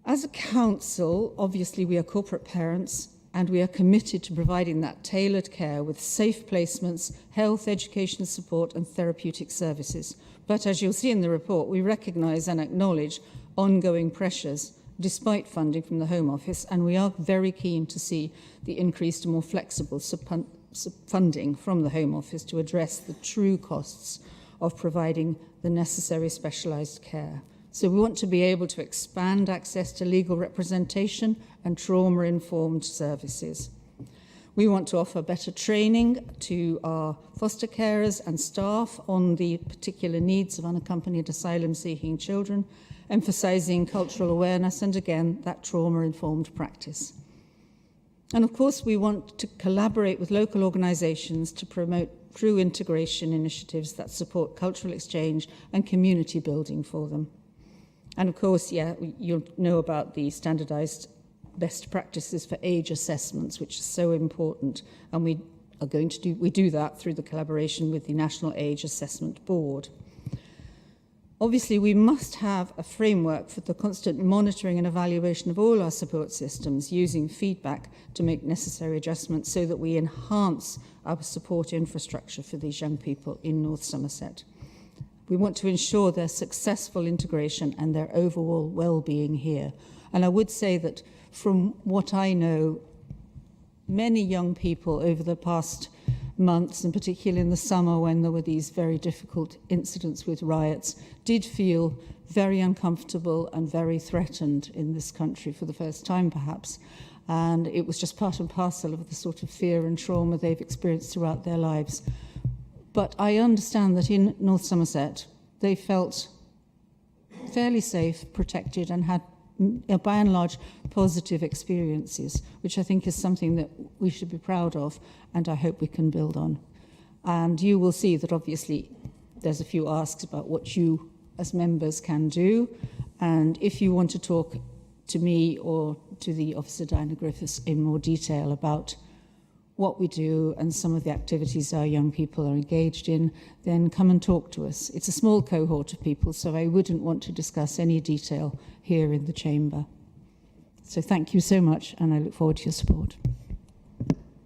As a council, obviously we are corporate parents, and we are committed to providing that tailored care with safe placements, health, education support and therapeutic services. But as you'll see in the report, we recognise and acknowledge ongoing pressures despite funding from the Home Office, and we are very keen to see the increased and more flexible funding from the Home Office to address the true costs of providing the necessary specialised care. So we want to be able to expand access to legal representation and trauma-informed services. We want to offer better training to our foster carers and staff on the particular needs of unaccompanied asylum-seeking children, emphasising cultural awareness and, again, that trauma-informed practice. And, of course, we want to collaborate with local organisations to promote true integration initiatives that support cultural exchange and community building for them. And, of course, you'll know about the standardised best practices for age assessments, which is so important, and we do that through the collaboration with the National Age Assessment Board. Obviously, we must have a framework for the constant monitoring and evaluation of all our support systems, using feedback to make necessary adjustments so that we enhance our support infrastructure for these young people in North Somerset. We want to ensure their successful integration and their overall well-being here. And I would say that from what I know, many young people over the past months, and particularly in the summer when there were these very difficult incidents with riots, did feel very uncomfortable and very threatened in this country for the first time, perhaps. And it was just part and parcel of the sort of fear and trauma they've experienced throughout their lives. But I understand that in North Somerset, they felt fairly safe, protected, and had, by and large, positive experiences, which I think is something that we should be proud of, and I hope we can build on. And you will see that, obviously, there's a few asks about what you, as members, can do. And if you want to talk to me or to the Officer Diana Griffiths in more detail about what we do and some of the activities our young people are engaged in, then come and talk to us. It's a small cohort of people, so I wouldn't want to discuss any detail here in the chamber. So thank you so much, and I look forward to your support.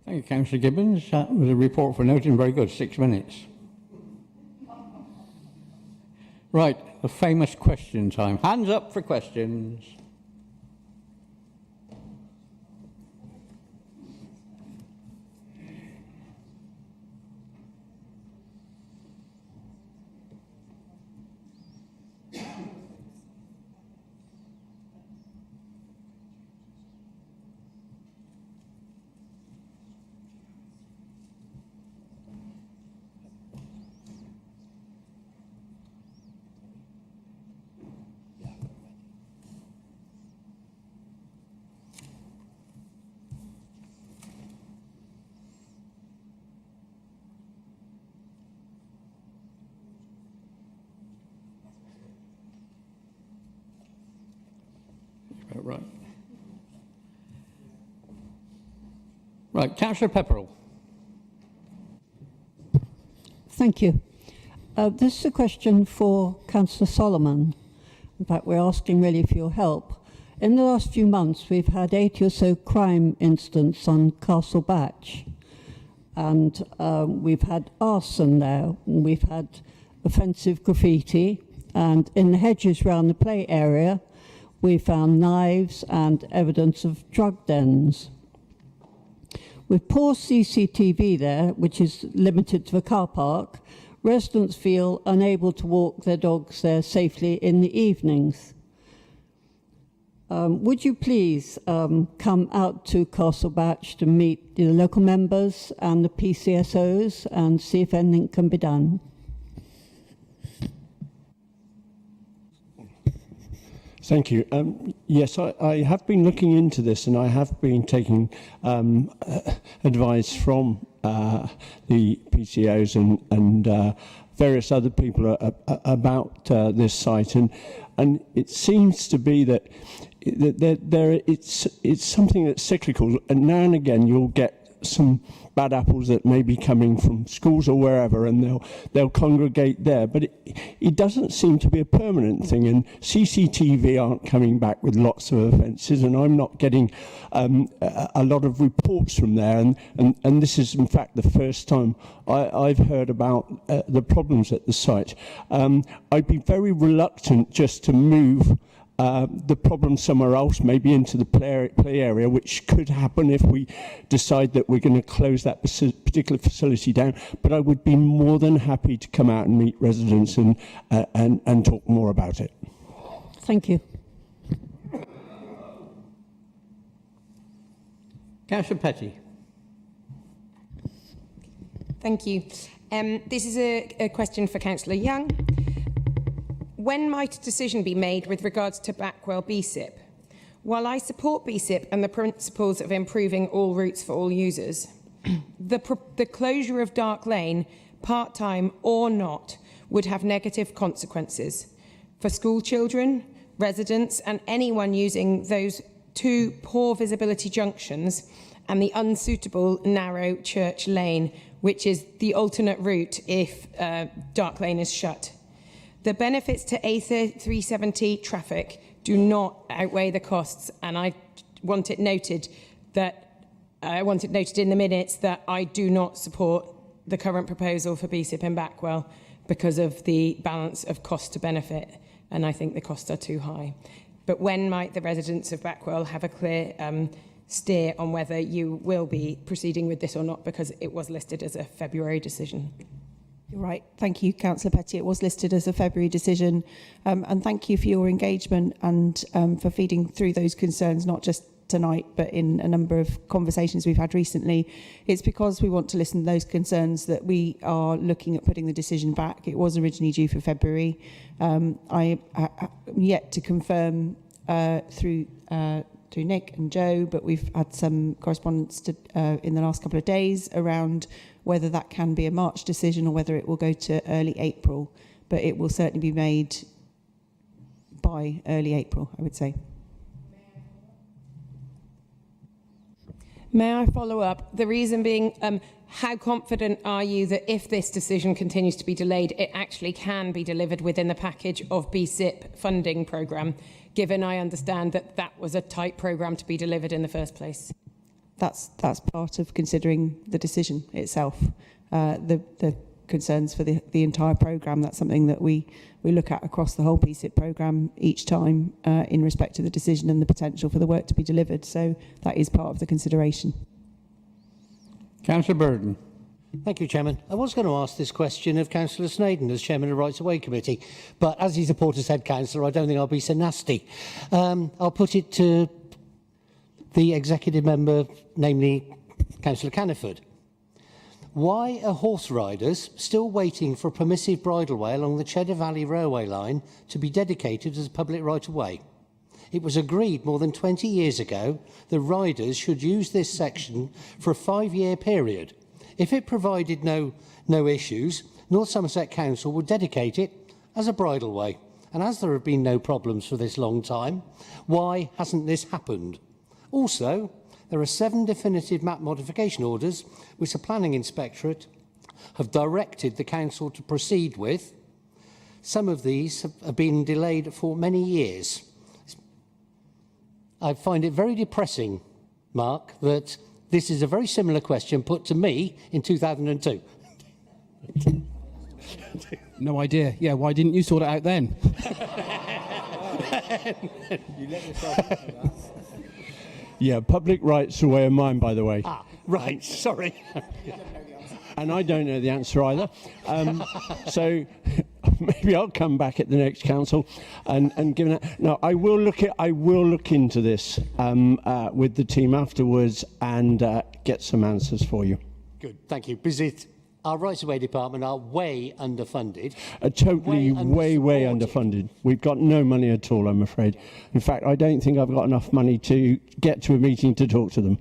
Thank you, Councillor Gibbons. That was a report for noting. Very good, 6 minutes. Right, the famous question time. Hands up for questions. Right. Right, Councillor Pepperell. Thank you. This is a question for Councillor Solomon. In fact, we're asking really for your help. In the last few months, we've had 80 or so crime incidents on Castle Batch. And we've had arson there. We've had offensive graffiti. And in the hedges around the play area, we found knives and evidence of drug dens. With poor CCTV there, which is limited to the car park, residents feel unable to walk their dogs there safely in the evenings. Would you please come out to Castle Batch to meet the local members and the PCSOs and see if anything can be done? Thank you. Yes, I have been looking into this, and I have been taking advice from the PCOs and various other people about this site, and it seems to be that it's something that's cyclical, and now and again you'll get some bad apples that may be coming from schools or wherever, and they'll congregate there. But it doesn't seem to be a permanent thing, and CCTV aren't coming back with lots of offences, and I'm not getting a lot of reports from there, and this is in fact the first time I've heard about the problems at the site. I'd be very reluctant just to move the problem somewhere else, maybe into the play area, which could happen if we decide that we're going to close that particular facility down. But I would be more than happy to come out and meet residents and talk more about it. Thank you. Councillor Petty. Thank you. This is a question for Councillor Young. When might a decision be made with regards to Backwell BSIP? While I support BSIP and the principles of improving all routes for all users, the closure of Dark Lane, part-time or not, would have negative consequences for school children, residents and anyone using those two poor visibility junctions and the unsuitable narrow Church Lane, which is the alternate route if Dark Lane is shut. The benefits to A370 traffic do not outweigh the costs, and I want it noted in the minutes that I do not support the current proposal for BSIP in Backwell because of the balance of cost to benefit, and I think the costs are too high. But when might the residents of Backwell have a clear steer on whether you will be proceeding with this or not, because it was listed as a February decision? You're right. Thank you, Councillor Petty. It was listed as a February decision. And thank you for your engagement and for feeding through those concerns, not just tonight, but in a number of conversations we've had recently. It's because we want to listen to those concerns that we are looking at putting the decision back. It was originally due for February. I am yet to confirm through Nick and Joe, but we've had some correspondence in the last couple of days around whether that can be a March decision or whether it will go to early April. But it will certainly be made by early April, I would say. May I follow up? The reason being, how confident are you that if this decision continues to be delayed, it actually can be delivered within the package of BSIP funding programme, given I understand that that was a tight programme to be delivered in the first place? That's part of considering the decision itself. The concerns for the entire programme, that's something that we look at across the whole BSIP programme each time in respect to the decision and the potential for the work to be delivered. So that is part of the consideration. Councillor Burden. Thank you, Chairman. I was going to ask this question of Councillor Snaden as Chairman of the Rights Away Committee, but as he's a Portishead councillor, I don't think I'll be so nasty. I'll put it to the executive member, namely Councillor Caniford. Why are horse riders still waiting for a permissive bridleway along the Cheddar Valley Railway line to be dedicated as a public right-of-way? It was agreed more than 20 years ago that riders should use this section for a 5-year period. If it provided no issues, North Somerset Council would dedicate it as a bridleway. And as there have been no problems for this long time, why hasn't this happened? Also, there are 7 definitive map modification orders which the Planning Inspectorate have directed the Council to proceed with. Some of these have been delayed for many years. I find it very depressing, Mark, that this is a very similar question put to me in 2002. No idea. Yeah, why didn't you sort it out then? You let yourself into that. Yeah, public rights away are mine, by the way. Ah, right, sorry. And I don't know the answer either. So maybe I'll come back at the next council and give that. No, I will look into this with the team afterwards and get some answers for you. Good, thank you. Because our Rights Away department are way underfunded. Totally way underfunded. We've got no money at all, I'm afraid. In fact, I don't think I've got enough money to get to a meeting to talk to them.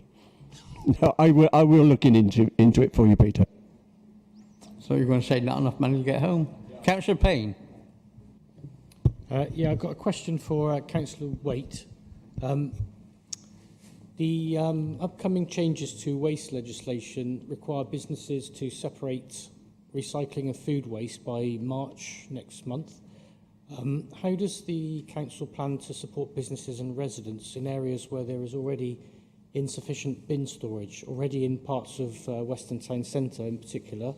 No, I will look into it for you, Peter. So you're going to say not enough money to get home? Yeah. Councillor Payne. Yeah, I've got a question for Councillor Waite. The upcoming changes to waste legislation require businesses to separate recycling and food waste by March next month. How does the council plan to support businesses and residents in areas where there is already insufficient bin storage? Already in parts of Western Town Centre in particular,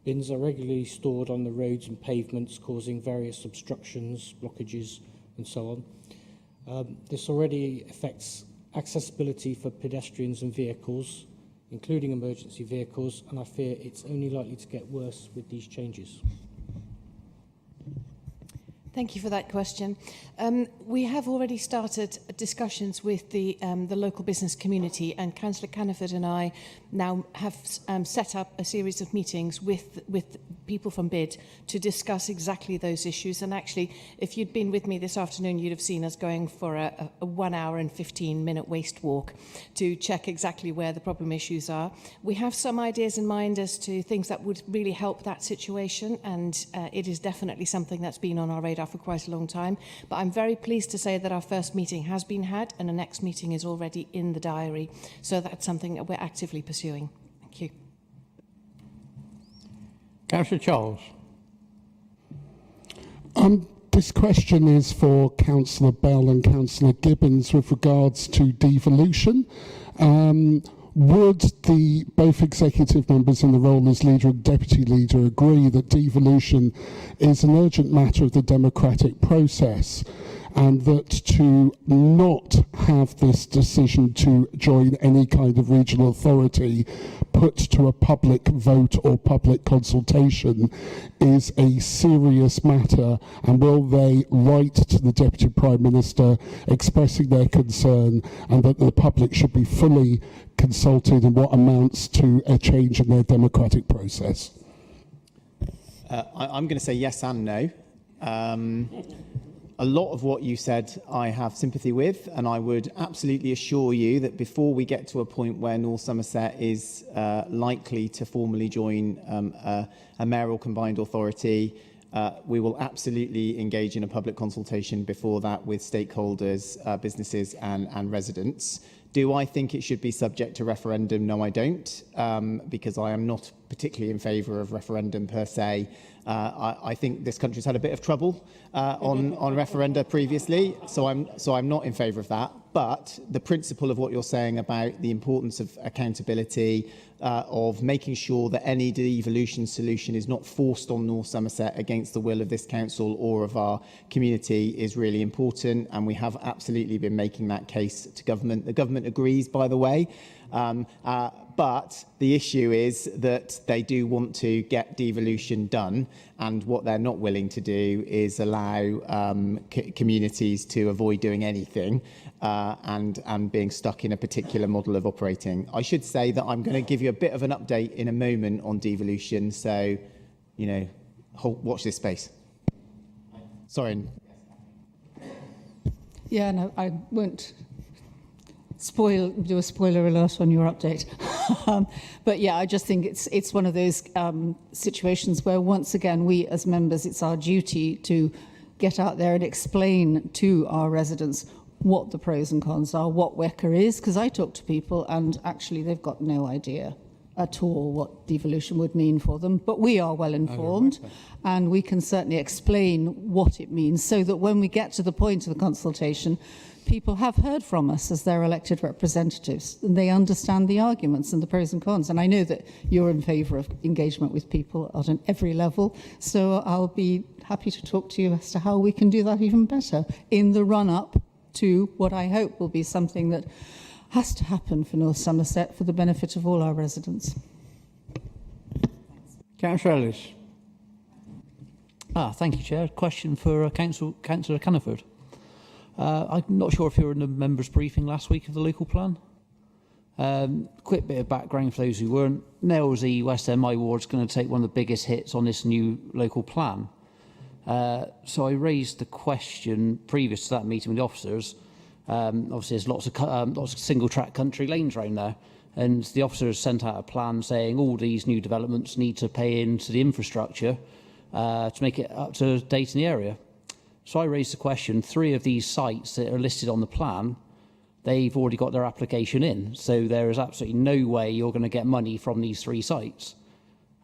bins are regularly stored on the roads and pavements, causing various obstructions, blockages and so on. This already affects accessibility for pedestrians and vehicles, including emergency vehicles, and I fear it's only likely to get worse with these changes. Thank you for that question. We have already started discussions with the local business community, and Councillor Caniford and I now have set up a series of meetings with people from BID to discuss exactly those issues. And actually, if you'd been with me this afternoon, you'd have seen us going for a 1 hour and 15-minute waste walk to check exactly where the problem issues are. We have some ideas in mind as to things that would really help that situation, and it is definitely something that's been on our radar for quite a long time. But I'm very pleased to say that our first meeting has been had and the next meeting is already in the diary. So that's something that we're actively pursuing. Thank you. Councillor Charles. This question is for Councillor Bell and Councillor Gibbons with regards to devolution. Would the both executive members in the role as leader and deputy leader agree that devolution is an urgent matter of the democratic process, and that to not have this decision to join any kind of regional authority put to a public vote or public consultation is a serious matter? And will they write to the Deputy Prime Minister expressing their concern, and that the public should be fully consulted in what amounts to a change in their democratic process? I'm going to say yes and no. A lot of what you said I have sympathy with, and I would absolutely assure you that before we get to a point where North Somerset is likely to formally join a mayoral combined authority, we will absolutely engage in a public consultation before that with stakeholders, businesses and residents. Do I think it should be subject to referendum? No, I don't, because I am not particularly in favour of referendum per se. I think this country's had a bit of trouble on referenda previously, so I'm not in favour of that. But the principle of what you're saying about the importance of accountability, of making sure that any devolution solution is not forced on North Somerset against the will of this council or of our community, is really important, and we have absolutely been making that case to government. The government agrees, by the way. But the issue is that they do want to get devolution done, and what they're not willing to do is allow communities to avoid doing anything and being stuck in a particular model of operating. I should say that I'm going to give you a bit of an update in a moment on devolution, so, you know, watch this space. Sorry. Yeah, no, I won't do a spoiler alert on your update. But yeah, I just think it's one of those situations where, once again, we as members, it's our duty to get out there and explain to our residents what the pros and cons are, what WECA is, because I talk to people and actually they've got no idea at all what devolution would mean for them. But we are well informed, and we can certainly explain what it means, so that when we get to the point of the consultation, people have heard from us as their elected representatives, and they understand the arguments and the pros and cons. And I know that you're in favour of engagement with people at every level, so I'll be happy to talk to you as to how we can do that even better in the run-up to what I hope will be something that has to happen for North Somerset for the benefit of all our residents. Councillor Ellis. Thank you, Chair. Question for Councillor Caniford. I'm not sure if you were in the members' briefing last week of the local plan. Quick bit of background for those who weren't. Nailsea West End ward is going to take one of the biggest hits on this new local plan. So I raised the question previous to that meeting with the officers. Obviously, there's lots of single-track country lanes around there, and the officers sent out a plan saying all these new developments need to pay into the infrastructure to make it up to date in the area. So I raised the question, 3 of these sites that are listed on the plan, they've already got their application in. So there is absolutely no way you're going to get money from these 3 sites.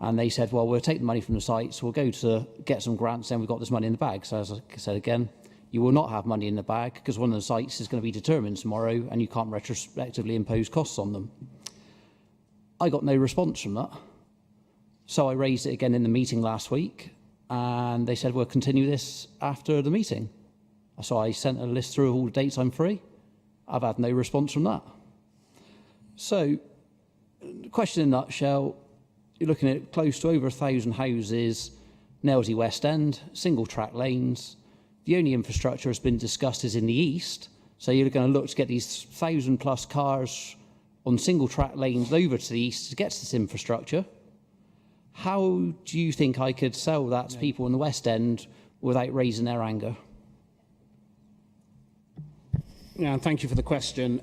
And they said, well, we'll take the money from the sites, we'll go to get some grants, and we've got this money in the bag. So as I said again, you will not have money in the bag because one of the sites is going to be determined tomorrow and you can't retrospectively impose costs on them. I got no response from that. So I raised it again in the meeting last week and they said, we'll continue this after the meeting. So I sent a list through of all the dates I'm free. I've had no response from that. So, the question in a nutshell, you're looking at close to over 1,000 houses, Nailsea West End, single track lanes. The only infrastructure that's been discussed is in the east. So you're going to look to get these 1,000+ cars on single track lanes over to the east to get to this infrastructure. How do you think I could sell that to people in the West End without raising their anger? Yeah, and thank you for the question.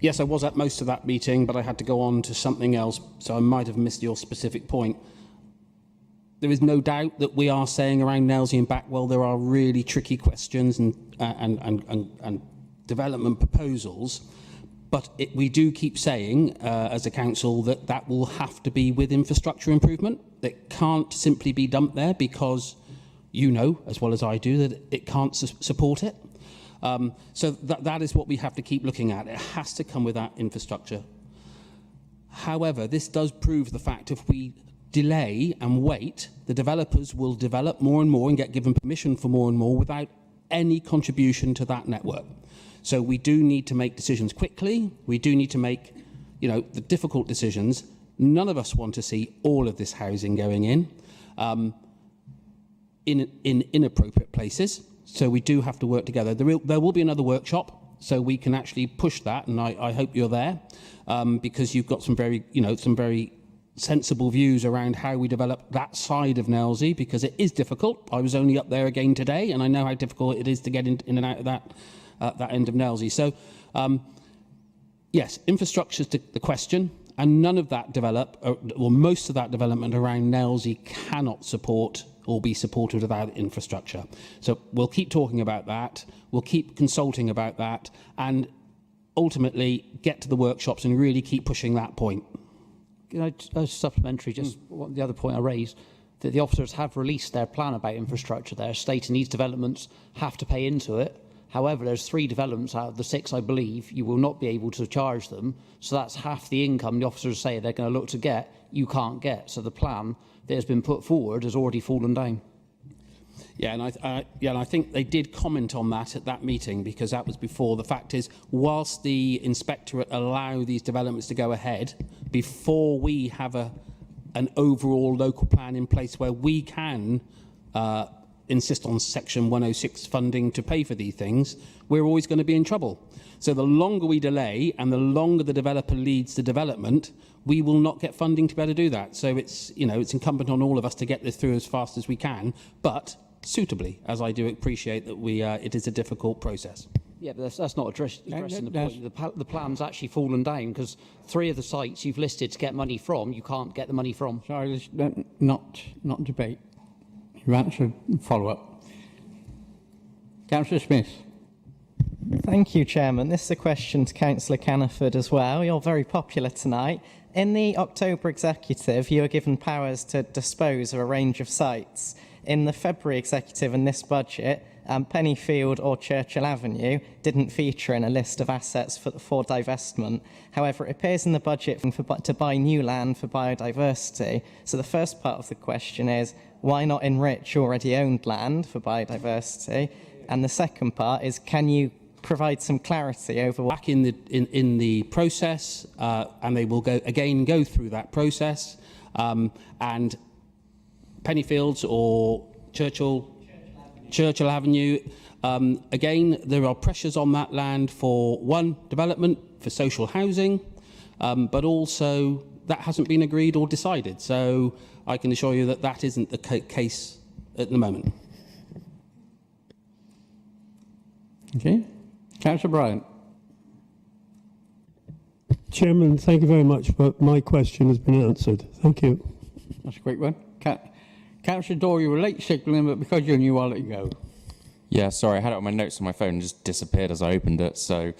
Yes, I was at most of that meeting, but I had to go on to something else, so I might have missed your specific point. There is no doubt that we are saying around Nailsea and Backwell there are really tricky questions and development proposals, but we do keep saying as a council that that will have to be with infrastructure improvement. It can't simply be dumped there because you know, as well as I do, that it can't support it. So that is what we have to keep looking at. It has to come with that infrastructure. However, this does prove the fact if we delay and wait, the developers will develop more and more and get given permission for more and more without any contribution to that network. So we do need to make decisions quickly. We do need to make, you know, the difficult decisions. None of us want to see all of this housing going in inappropriate places. So we do have to work together. There will be another workshop, so we can actually push that, and I hope you're there, because you've got some very sensible views around how we develop that side of Nailsea, because it is difficult. I was only up there again today, and I know how difficult it is to get in and out of that end of Nailsea. So, yes, infrastructure is the question, and none of that or most of that development around Nailsea cannot support or be supported without infrastructure. So we'll keep talking about that, we'll keep consulting about that, and ultimately get to the workshops and really keep pushing that point. Supplementary, just the other point I raised, that the officers have released their plan about infrastructure there, stating these developments have to pay into it. However, there's 3 developments out of the 6, I believe, you will not be able to charge them. So that's half the income the officers say they're going to look to get, you can't get. So the plan that has been put forward has already fallen down. Yeah, and I think they did comment on that at that meeting, because that was before. The fact is, whilst the inspectorate allow these developments to go ahead, before we have an overall local plan in place where we can insist on Section 106 funding to pay for these things, we're always going to be in trouble. So the longer we delay and the longer the developer leads the development, we will not get funding to be able to do that. So it's incumbent on all of us to get this through as fast as we can, but suitably, as I do appreciate that it is a difficult process. Yeah, but that's not addressing the point. The plan's actually fallen down because 3 of the sites you've listed to get money from, you can't get the money from. Sorry, not debate. You answered follow-up. Councillor Smith. Thank you, Chairman. This is a question to Councillor Caniford as well. You're very popular tonight. In the October executive, you were given powers to dispose of a range of sites. In the February executive and this budget, Pennyfield or Churchill Avenue didn't feature in a list of assets for divestment. However, it appears in the budget to buy new land for biodiversity. So the first part of the question is, why not enrich already owned land for biodiversity? And the second part is, can you provide some clarity over what... Back in the process, and they will go through that process, and Pennyfields or Churchill Avenue, again, there are pressures on that land for development, for social housing, but also that hasn't been agreed or decided. So I can assure you that that isn't the case at the moment. Okay. Councillor Bryant. Chairman, thank you very much, but my question has been answered. Thank you. That's a quick one. Councillor Dorr, you were late signalling, but because you knew, I'll let you go. Yeah, sorry, I had it on my notes on my phone and just disappeared as I opened it. So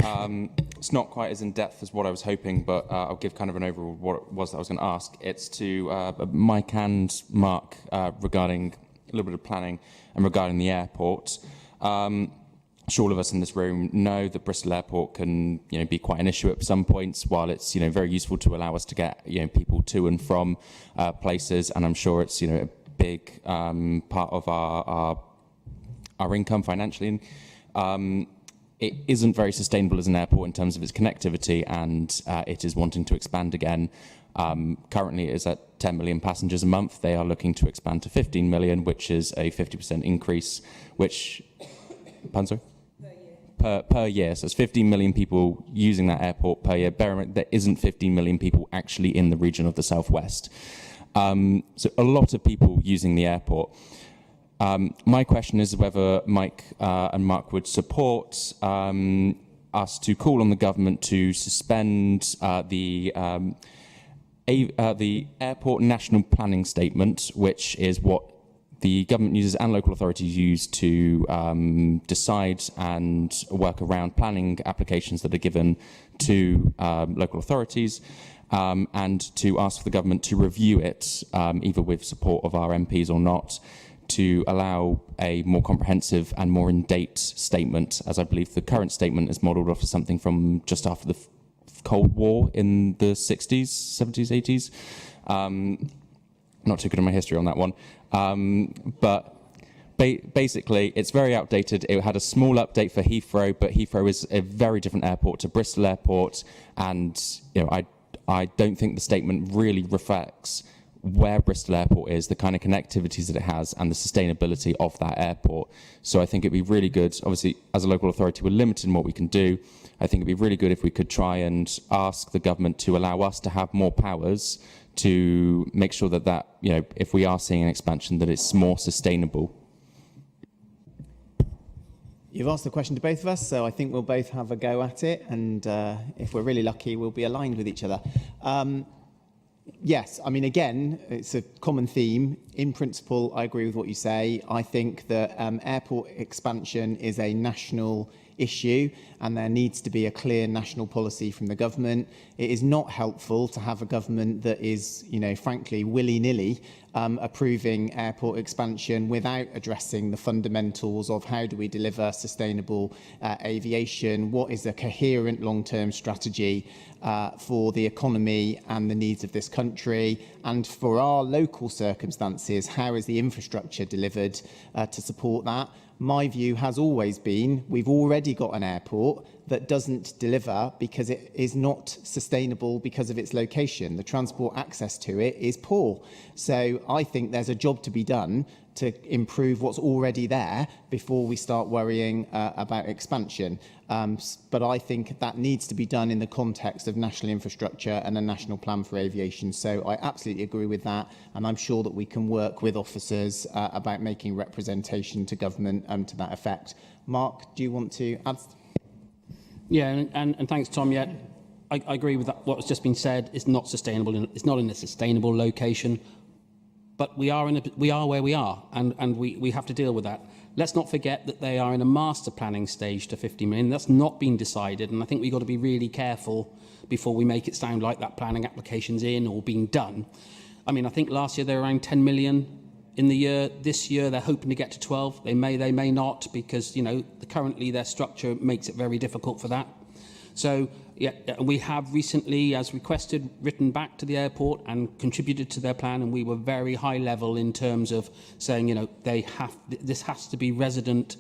it's not quite as in-depth as what I was hoping, but I'll give kind of an overall what it was that I was going to ask. It's to Mike and Mark regarding a little bit of planning and regarding the airport. I'm sure all of us in this room know that Bristol Airport can, be quite an issue at some points. While it's, very useful to allow us to get, people to and from places, and I'm sure it's, a big part of our income financially. It isn't very sustainable as an airport in terms of its connectivity, and it is wanting to expand again. Currently it is at 10 million passengers a month. They are looking to expand to 15 million, which is a 50% increase, which, pardon, sorry? Per year. So it's 15 million people using that airport per year. Bear in mind, there isn't 15 million people actually in the region of the southwest. So a lot of people using the airport. My question is whether Mike and Mark would support us to call on the government to suspend the Airport National Planning Statement, which is what the government uses and local authorities use to decide and work around planning applications that are given to local authorities, and to ask for the government to review it, either with support of our MPs or not, to allow a more comprehensive and more in-date statement, as I believe the current statement is modelled off of something from just after the Cold War in the 60s, 70s, 80s. Not too good at my history on that one. But basically, it's very outdated. It had a small update for Heathrow, but Heathrow is a very different airport to Bristol Airport. And I don't think the statement really reflects where Bristol Airport is, the kind of connectivities that it has, and the sustainability of that airport. So I think it'd be really good, obviously, as a local authority, we're limited in what we can do. I think it'd be really good if we could try and ask the government to allow us to have more powers to make sure that, if we are seeing an expansion, that it's more sustainable. You've asked the question to both of us, so I think we'll both have a go at it, and if we're really lucky, we'll be aligned with each other. Yes, I mean, again, it's a common theme. In principle, I agree with what you say. I think that airport expansion is a national issue, and there needs to be a clear national policy from the government. It is not helpful to have a government that is, frankly, willy-nilly approving airport expansion without addressing the fundamentals of how do we deliver sustainable aviation, what is a coherent long-term strategy for the economy and the needs of this country, and for our local circumstances, how is the infrastructure delivered to support that. My view has always been we've already got an airport that doesn't deliver because it is not sustainable because of its location. The transport access to it is poor. So I think there's a job to be done to improve what's already there before we start worrying about expansion. But I think that needs to be done in the context of national infrastructure and a national plan for aviation. So I absolutely agree with that, and I'm sure that we can work with officers about making representation to government to that effect. Mark, do you want to add? Yeah, and thanks, Tom. Yeah, I agree with that. What's just been said. It's not sustainable. It's not in a sustainable location. But we are where we are, and we have to deal with that. Let's not forget that they are in a master planning stage to 50 million. That's not been decided, and I think we've got to be really careful before we make it sound like that planning application's in or being done. I mean, I think last year they were around 10 million in the year. This year they're hoping to get to 12. They may not, because currently their structure makes it very difficult for that. So yeah, we have recently, as requested, written back to the airport and contributed to their plan, and we were very high level in terms of saying, this has to be resident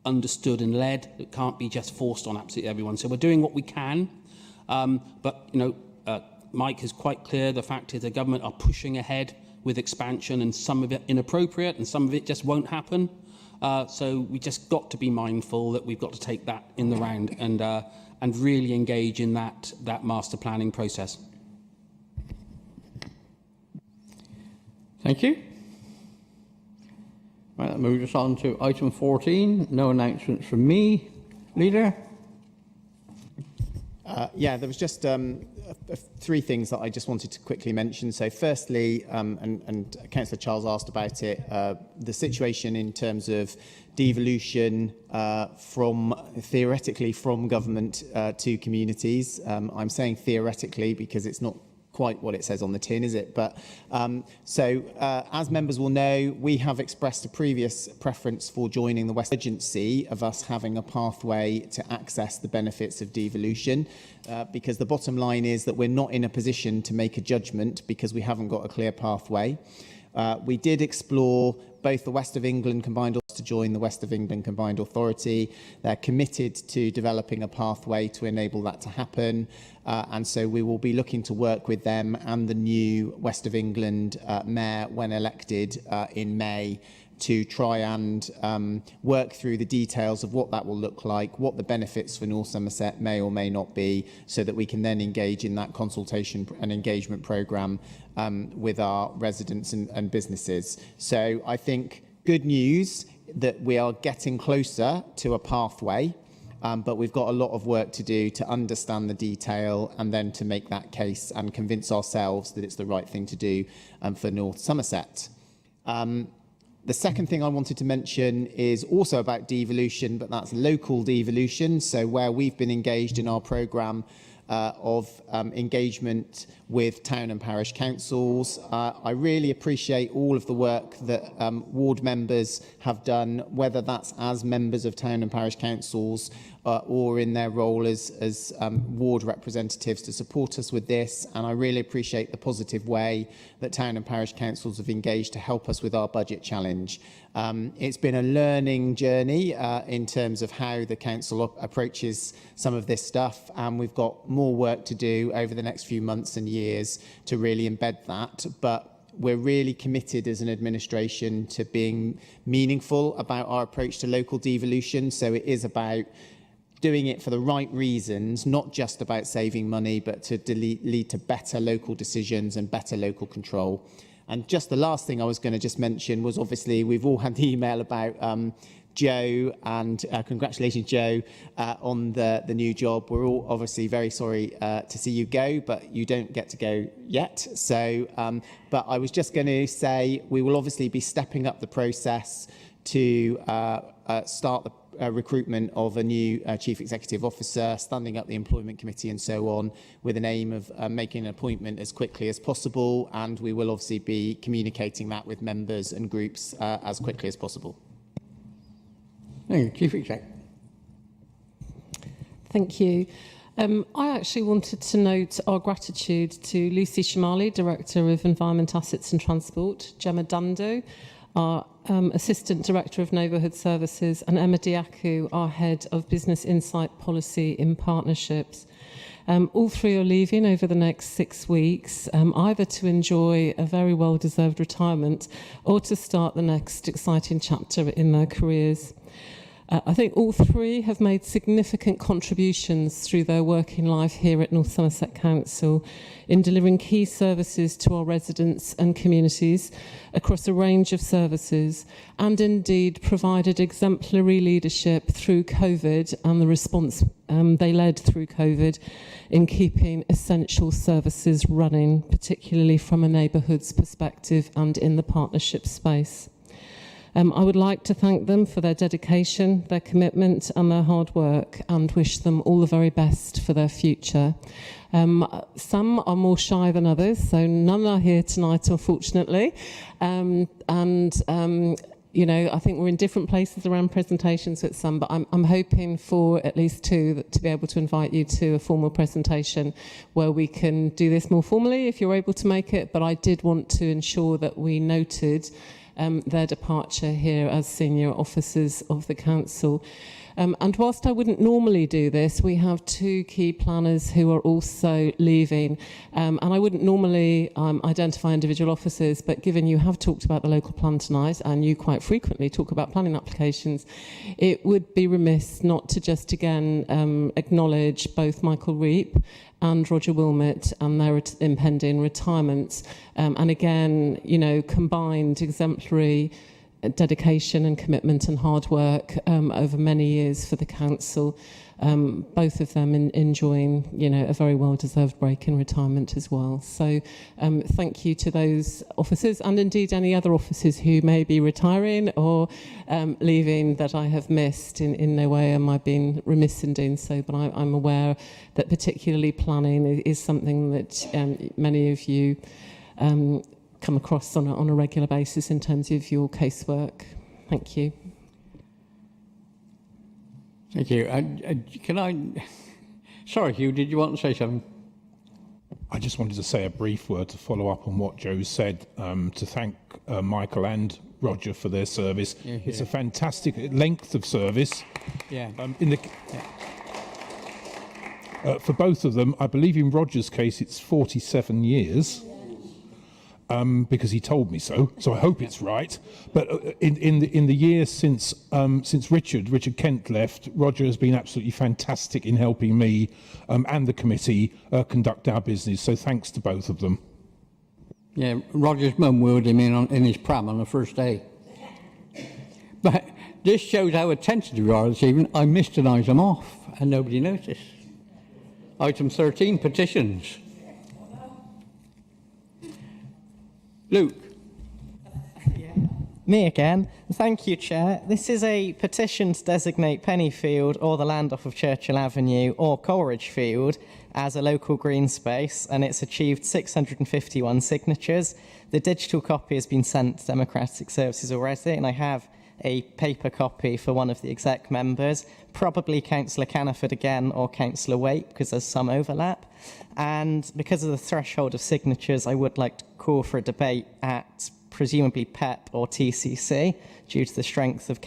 understood and led. It can't be just forced on absolutely everyone. So we're doing what we can, but Mike is quite clear. The fact is the government are pushing ahead with expansion, and some of it inappropriate, and some of it just won't happen. So we just got to be mindful that we've got to take that in the round and really engage in that master planning process. Thank you. Right, that moves us on to item 14. No announcements from me. Leader? Yeah, there was just three things that I just wanted to quickly mention. So firstly, and Councillor Charles asked about it, the situation in terms of devolution theoretically from government to communities. I'm saying theoretically because it's not quite what it says on the tin, is it? But as members will know, we have expressed a previous preference for joining the West urgency of us having a pathway to access the benefits of devolution, because the bottom line is that we're not in a position to make a judgment because we haven't got a clear pathway. We did explore both the West of England Combined to join the West of England Combined Authority. They're committed to developing a pathway to enable that to happen. And so we will be looking to work with them and the new West of England Mayor when elected in May to try and work through the details of what that will look like, what the benefits for North Somerset may or may not be, so that we can then engage in that consultation and engagement programme with our residents and businesses. So I think good news that we are getting closer to a pathway, but we've got a lot of work to do to understand the detail and then to make that case and convince ourselves that it's the right thing to do for North Somerset. The second thing I wanted to mention is also about devolution, but that's local devolution. So where we've been engaged in our programme of engagement with town and parish councils. I really appreciate all of the work that ward members have done, whether that's as members of town and parish councils or in their role as ward representatives to support us with this. And I really appreciate the positive way that town and parish councils have engaged to help us with our budget challenge. It's been a learning journey in terms of how the council approaches some of this stuff, and we've got more work to do over the next few months and years to really embed that. But we're really committed as an administration to being meaningful about our approach to local devolution. So it is about doing it for the right reasons, not just about saving money, but to lead to better local decisions and better local control. And just the last thing I was going to just mention was, obviously we've all had the email about Joe, and congratulations Joe on the new job. We're all obviously very sorry to see you go, but you don't get to go yet. So but I was just going to say we will obviously be stepping up the process to start the recruitment of a new Chief Executive Officer, standing up the Employment Committee and so on, with an aim of making an appointment as quickly as possible, and we will obviously be communicating that with members and groups as quickly as possible. Thank you, Chief Exec. Thank you. I actually wanted to note our gratitude to Lucy Shamali, Director of Environment, Assets and Transport, Gemma Dando, our Assistant Director of Neighbourhood Services, and Emma Diaku, our Head of Business Insight Policy in Partnerships. All three are leaving over the next 6 weeks, either to enjoy a very well-deserved retirement or to start the next exciting chapter in their careers. I think all three have made significant contributions through their working life here at North Somerset Council in delivering key services to our residents and communities across a range of services, and indeed provided exemplary leadership through COVID and the response they led through COVID in keeping essential services running, particularly from a neighbourhoods perspective and in the partnership space. I would like to thank them for their dedication, their commitment and their hard work, and wish them all the very best for their future. Some are more shy than others, so none are here tonight, unfortunately. You know, I think we're in different places around presentations with some, but I'm hoping for at least two to be able to invite you to a formal presentation where we can do this more formally if you're able to make it. But I did want to ensure that we noted their departure here as senior officers of the council. And whilst I wouldn't normally do this, we have two key planners who are also leaving. And I wouldn't normally identify individual officers, but given you have talked about the local plan tonight, and you quite frequently talk about planning applications, it would be remiss not to just again acknowledge both Michael Reap and Roger Wilmot and their impending retirements. And again, you know, combined exemplary dedication and commitment and hard work over many years for the council. Both of them enjoying, a very well-deserved break in retirement as well. So thank you to those officers, and indeed any other officers who may be retiring or leaving that I have missed. In no way am I being remiss in doing so, but I'm aware that particularly planning is something that many of you come across on a regular basis in terms of your casework. Thank you. Thank you. Can I... Sorry, Hugh, did you want to say something? I just wanted to say a brief word to follow up on what Joe said, to thank Michael and Roger for their service. Yeah, yeah. It's a fantastic length of service. Yeah. For both of them, I believe in Roger's case it's 47 years. Because he told me so I hope it's right. But in the years since Richard Kent left, Roger has been absolutely fantastic in helping me and the committee conduct our business. So thanks to both of them. Yeah, Roger's mum wheeled him in his pram on the first day. But this shows how attentive we are this evening. I missed an item off and nobody noticed. Item 13, petitions. Luke. Me again. Thank you, Chair. This is a petition to designate Pennyfield or the land off of Churchill Avenue or Coleridge Field as a local green space, and it's achieved 651 signatures. The digital copy has been sent to Democratic Services already, and I have a paper copy for one of the exec members, probably Councillor Caniford again or Councillor Waite, because there's some overlap. And because of the threshold of signatures, I would like to call for a debate at presumably PEP or TCC due to the strength of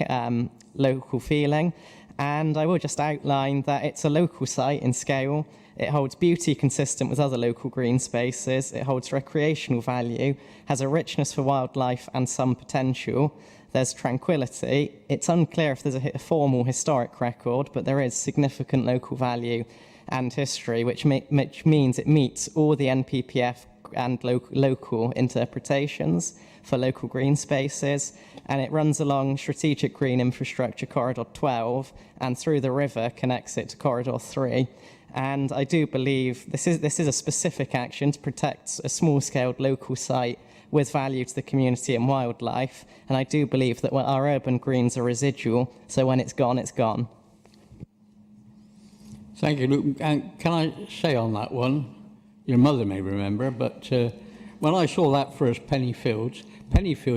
local feeling. And I will just outline that it's a local site in scale. It holds beauty consistent with other local green spaces. It holds recreational value, has a richness for wildlife and some potential. There's tranquility. It's unclear if there's a formal historic record, but there is significant local value and history, which means it meets all the NPPF and local interpretations for local green spaces, and it runs along Strategic Green Infrastructure Corridor 12 and through the river connects it to Corridor 3. And I do believe this is a specific action to protect a small-scale local site with value to the community and wildlife, and I do believe that our urban greens are residual, so when it's gone, it's gone. Thank you, Luke. And can I say on that one, your mother may remember, but when I saw that first Pennyfields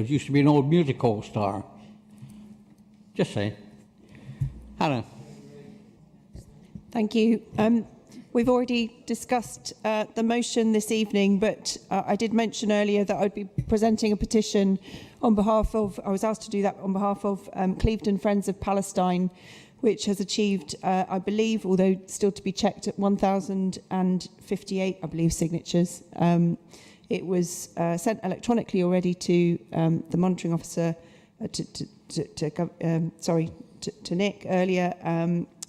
used to be an old music hall star. Just saying. Hannah. Thank you. We've already discussed the motion this evening, but I did mention earlier that I'd be presenting a petition on behalf of, I was asked to do that on behalf of Clevedon Friends of Palestine, which has achieved, I believe, although still to be checked, at 1,058, I believe, signatures. It was sent electronically already to the monitoring officer, to Nick earlier,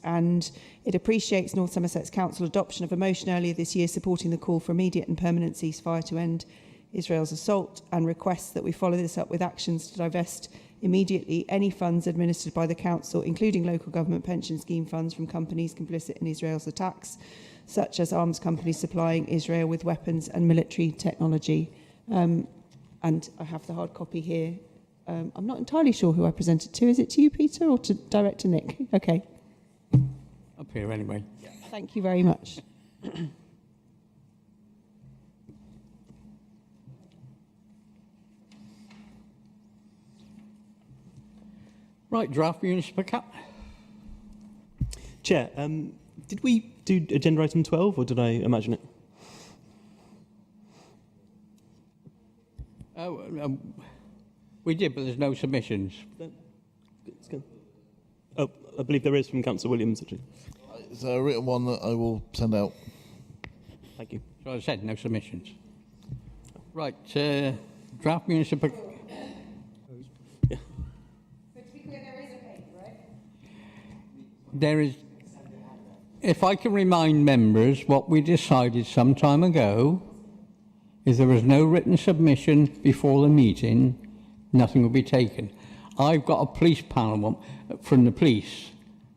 and it appreciates North Somerset's Council adoption of a motion earlier this year supporting the call for immediate and permanent ceasefire to end Israel's assault, and requests that we follow this up with actions to divest immediately any funds administered by the Council, including local government pension scheme funds, from companies complicit in Israel's attacks, such as arms companies supplying Israel with weapons and military technology. And I have the hard copy here. I'm not entirely sure who I presented to. Is it to you, Peter, or to Director Nick? Okay. Up here anyway. Thank you very much. Right, draft municipal cap. Chair, did we do agenda item 12 or did I imagine it? Oh, we did, but there's no submissions. It's good. Oh, I believe there is from Councillor Williams, actually. It's a written one that I will send out. Thank you. So I said, no submissions. Right, draft municipal... There is, if I can remind members, what we decided some time ago is there was no written submission before the meeting, nothing will be taken. I've got a police panel from the police,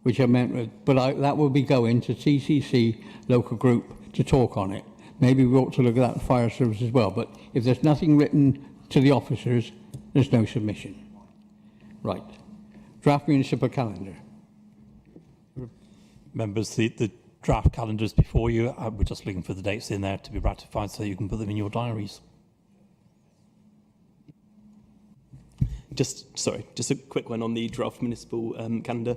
which I meant with, but that will be going to TCC local group to talk on it. Maybe we ought to look at that fire service as well, but if there's nothing written to the officers, there's no submission. Right. Draft municipal calendar. Members, the draft calendars before you, we're just looking for the dates in there to be ratified so you can put them in your diaries. Just a quick one on the draft municipal calendar.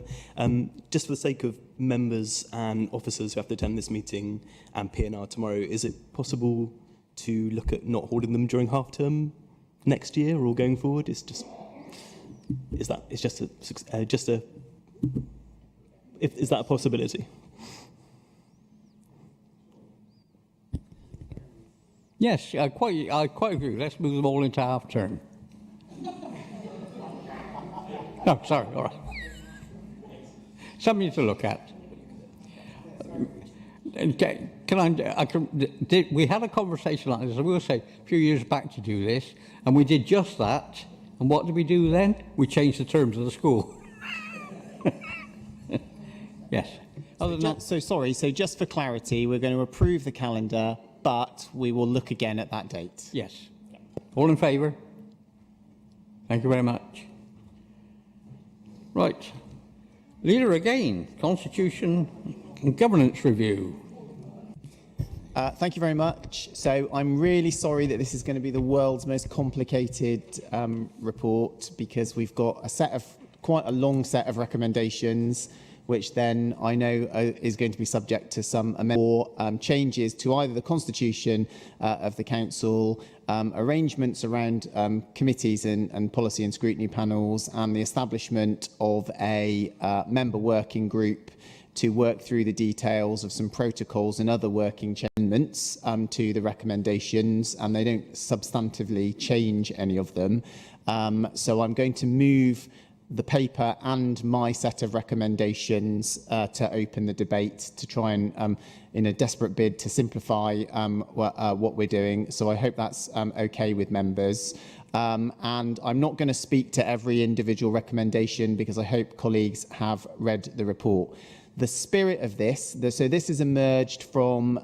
Just for the sake of members and officers who have to attend this meeting and P&R tomorrow, is it possible to look at not holding them during half term next year or going forward? Is that a possibility? Yes, I quite agree. Let's move them all into half term. No, sorry, all right. Something to look at. We had a conversation like this, I will say, a few years back to do this, and we did just that. And what did we do then? We changed the terms of the school. Yes. So just for clarity, we're going to approve the calendar, but we will look again at that date. Yes. All in favour? Thank you very much. Right. Leader again, Constitution and Governance Review. Thank you very much. So I'm really sorry that this is going to be the world's most complicated report, because we've got quite a long set of recommendations, which then I know is going to be subject to some changes to either the constitution of the council, arrangements around committees and policy and scrutiny panels, and the establishment of a member working group to work through the details of some protocols and other working amendments to the recommendations, and they don't substantively change any of them. So I'm going to move the paper and my set of recommendations to open the debate to try and, in a desperate bid, to simplify what we're doing. So I hope that's okay with members. And I'm not going to speak to every individual recommendation because I hope colleagues have read the report. The spirit of this, so this has emerged from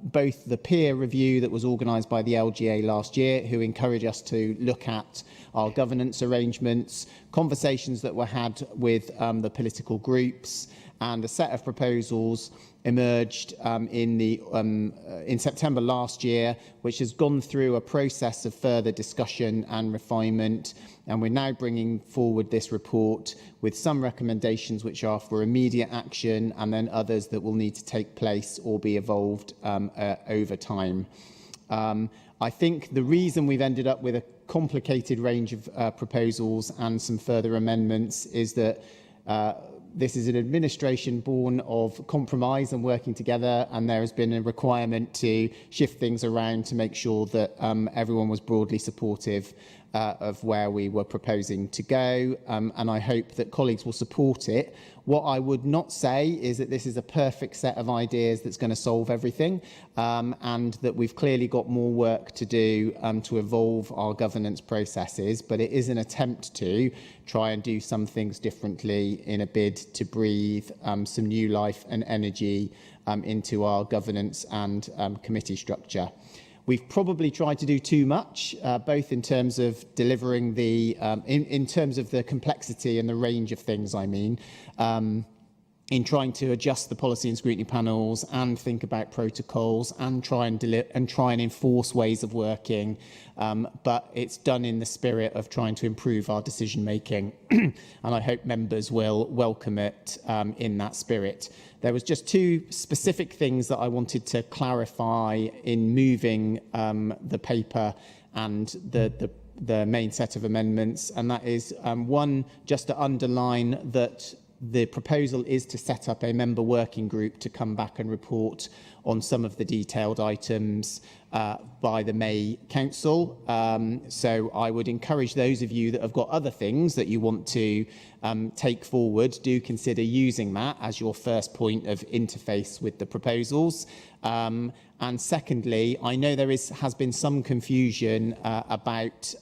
both the peer review that was organised by the LGA last year, who encouraged us to look at our governance arrangements, conversations that were had with the political groups, and a set of proposals emerged in September last year, which has gone through a process of further discussion and refinement. And we're now bringing forward this report with some recommendations which are for immediate action, and then others that will need to take place or be evolved over time. I think the reason we've ended up with a complicated range of proposals and some further amendments is that this is an administration born of compromise and working together, and there has been a requirement to shift things around to make sure that everyone was broadly supportive of where we were proposing to go, and I hope that colleagues will support it. What I would not say is that this is a perfect set of ideas that's going to solve everything, and that we've clearly got more work to do to evolve our governance processes, but it is an attempt to try and do some things differently in a bid to breathe some new life and energy into our governance and committee structure. We've probably tried to do too much, both in terms of delivering in terms of the complexity and the range of things, in trying to adjust the policy and scrutiny panels and think about protocols and try and enforce ways of working. But it's done in the spirit of trying to improve our decision making. And I hope members will welcome it in that spirit. There was just two specific things that I wanted to clarify in moving the paper and the main set of amendments. And that is one, just to underline that the proposal is to set up a member working group to come back and report on some of the detailed items by the May Council. So I would encourage those of you that have got other things that you want to take forward, do consider using that as your first point of interface with the proposals. And secondly, I know there has been some confusion about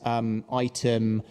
item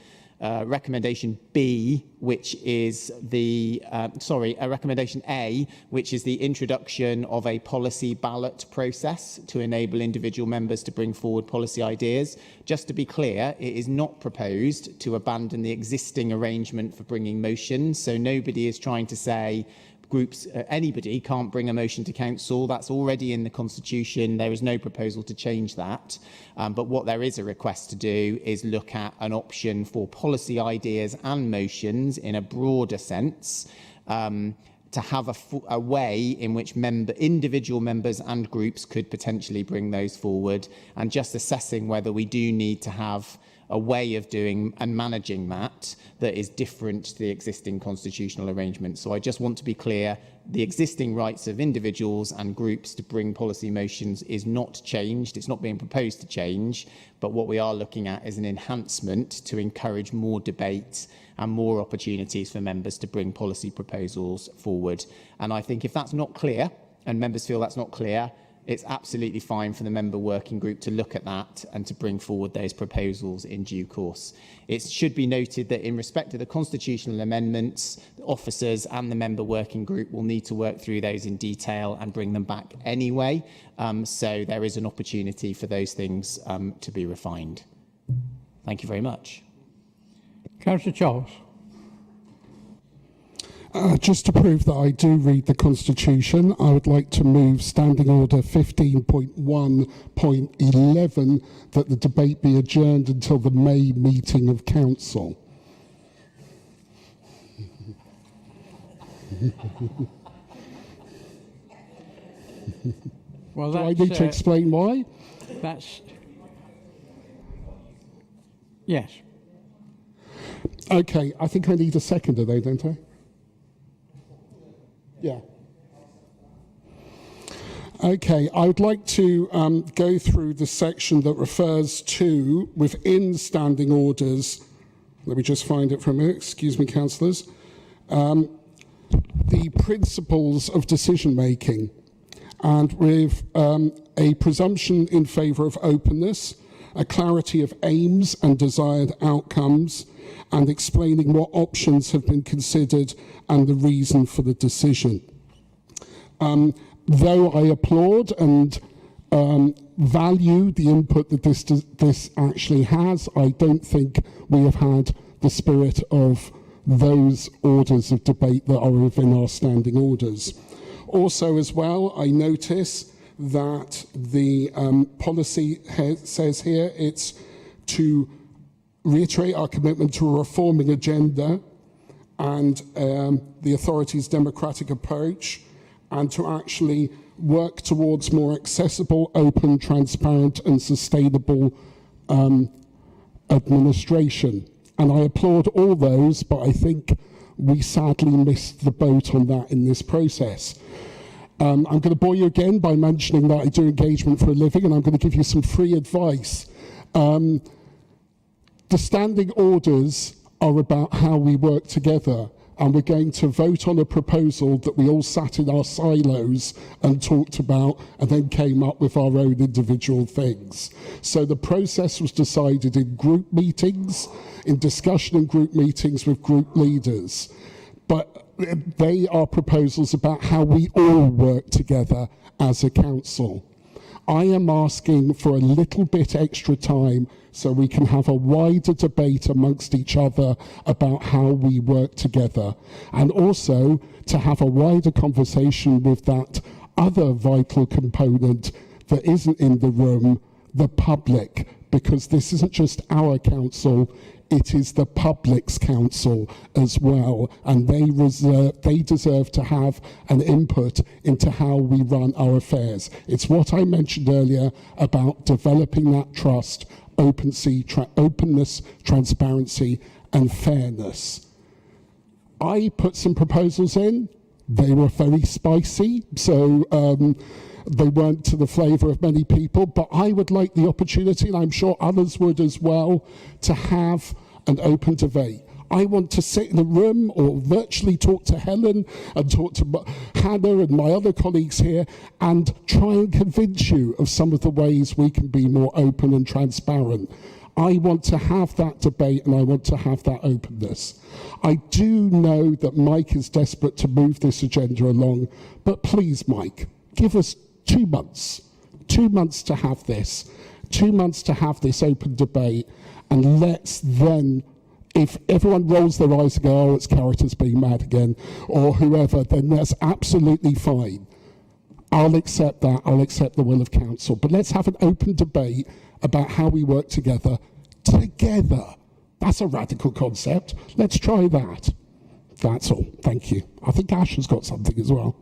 recommendation B, which is the, recommendation A, which is the introduction of a policy ballot process to enable individual members to bring forward policy ideas. Just to be clear, it is not proposed to abandon the existing arrangement for bringing motions. So nobody is trying to say groups, anybody can't bring a motion to council. That's already in the constitution. There is no proposal to change that. But what there is a request to do is look at an option for policy ideas and motions in a broader sense, to have a way in which individual members and groups could potentially bring those forward, and just assessing whether we do need to have a way of doing and managing that is different to the existing constitutional arrangement. So I just want to be clear, the existing rights of individuals and groups to bring policy motions is not changed. It's not being proposed to change, but what we are looking at is an enhancement to encourage more debate and more opportunities for members to bring policy proposals forward. And I think if that's not clear, and members feel that's not clear, it's absolutely fine for the member working group to look at that and to bring forward those proposals in due course. It should be noted that in respect to the constitutional amendments, the officers and the member working group will need to work through those in detail and bring them back anyway. So there is an opportunity for those things to be refined. Thank you very much. Councillor Charles. Just to prove that I do read the Constitution, I would like to move Standing Order 15.1.11 that the debate be adjourned until the May meeting of Council. Well, do I need to explain why? That's... Yes. Okay, I think I need a seconder though, don't I? Yeah. Okay, I would like to go through the section that refers to, within standing orders, let me just find it for a minute, excuse me, councillors, the principles of decision making, and with a presumption in favour of openness, a clarity of aims and desired outcomes, and explaining what options have been considered and the reason for the decision. Though I applaud and value the input that this actually has, I don't think we have had the spirit of those orders of debate that are within our standing orders. Also as well, I notice that the policy says here it's to reiterate our commitment to a reforming agenda and the authority's democratic approach, and to actually work towards more accessible, open, transparent and sustainable administration. And I applaud all those, but I think we sadly missed the boat on that in this process. I'm going to bore you again by mentioning that I do engagement for a living, and I'm going to give you some free advice. The standing orders are about how we work together, and we're going to vote on a proposal that we all sat in our silos and talked about and then came up with our own individual things. So the process was decided in group meetings, in discussion in group meetings with group leaders. But they are proposals about how we all work together as a council. I am asking for a little bit extra time so we can have a wider debate amongst each other about how we work together, and also to have a wider conversation with that other vital component that isn't in the room, the public, because this isn't just our council, it is the public's council as well, and they deserve to have an input into how we run our affairs. It's what I mentioned earlier about developing that trust, openness, transparency and fairness. I put some proposals in. They were very spicy, so they weren't to the flavour of many people, but I would like the opportunity, and I'm sure others would as well, to have an open debate. I want to sit in a room or virtually talk to Helen and talk to Hannah and my other colleagues here and try and convince you of some of the ways we can be more open and transparent. I want to have that debate and I want to have that openness. I do know that Mike is desperate to move this agenda along, but please, Mike, give us 2 months. 2 months to have this. 2 months to have this open debate, and let's then, if everyone rolls their eyes and go, oh, it's characters being mad again, or whoever, then that's absolutely fine. I'll accept that. I'll accept the will of council. But let's have an open debate about how we work together. Together. That's a radical concept. Let's try that. That's all. Thank you. I think Ash has got something as well.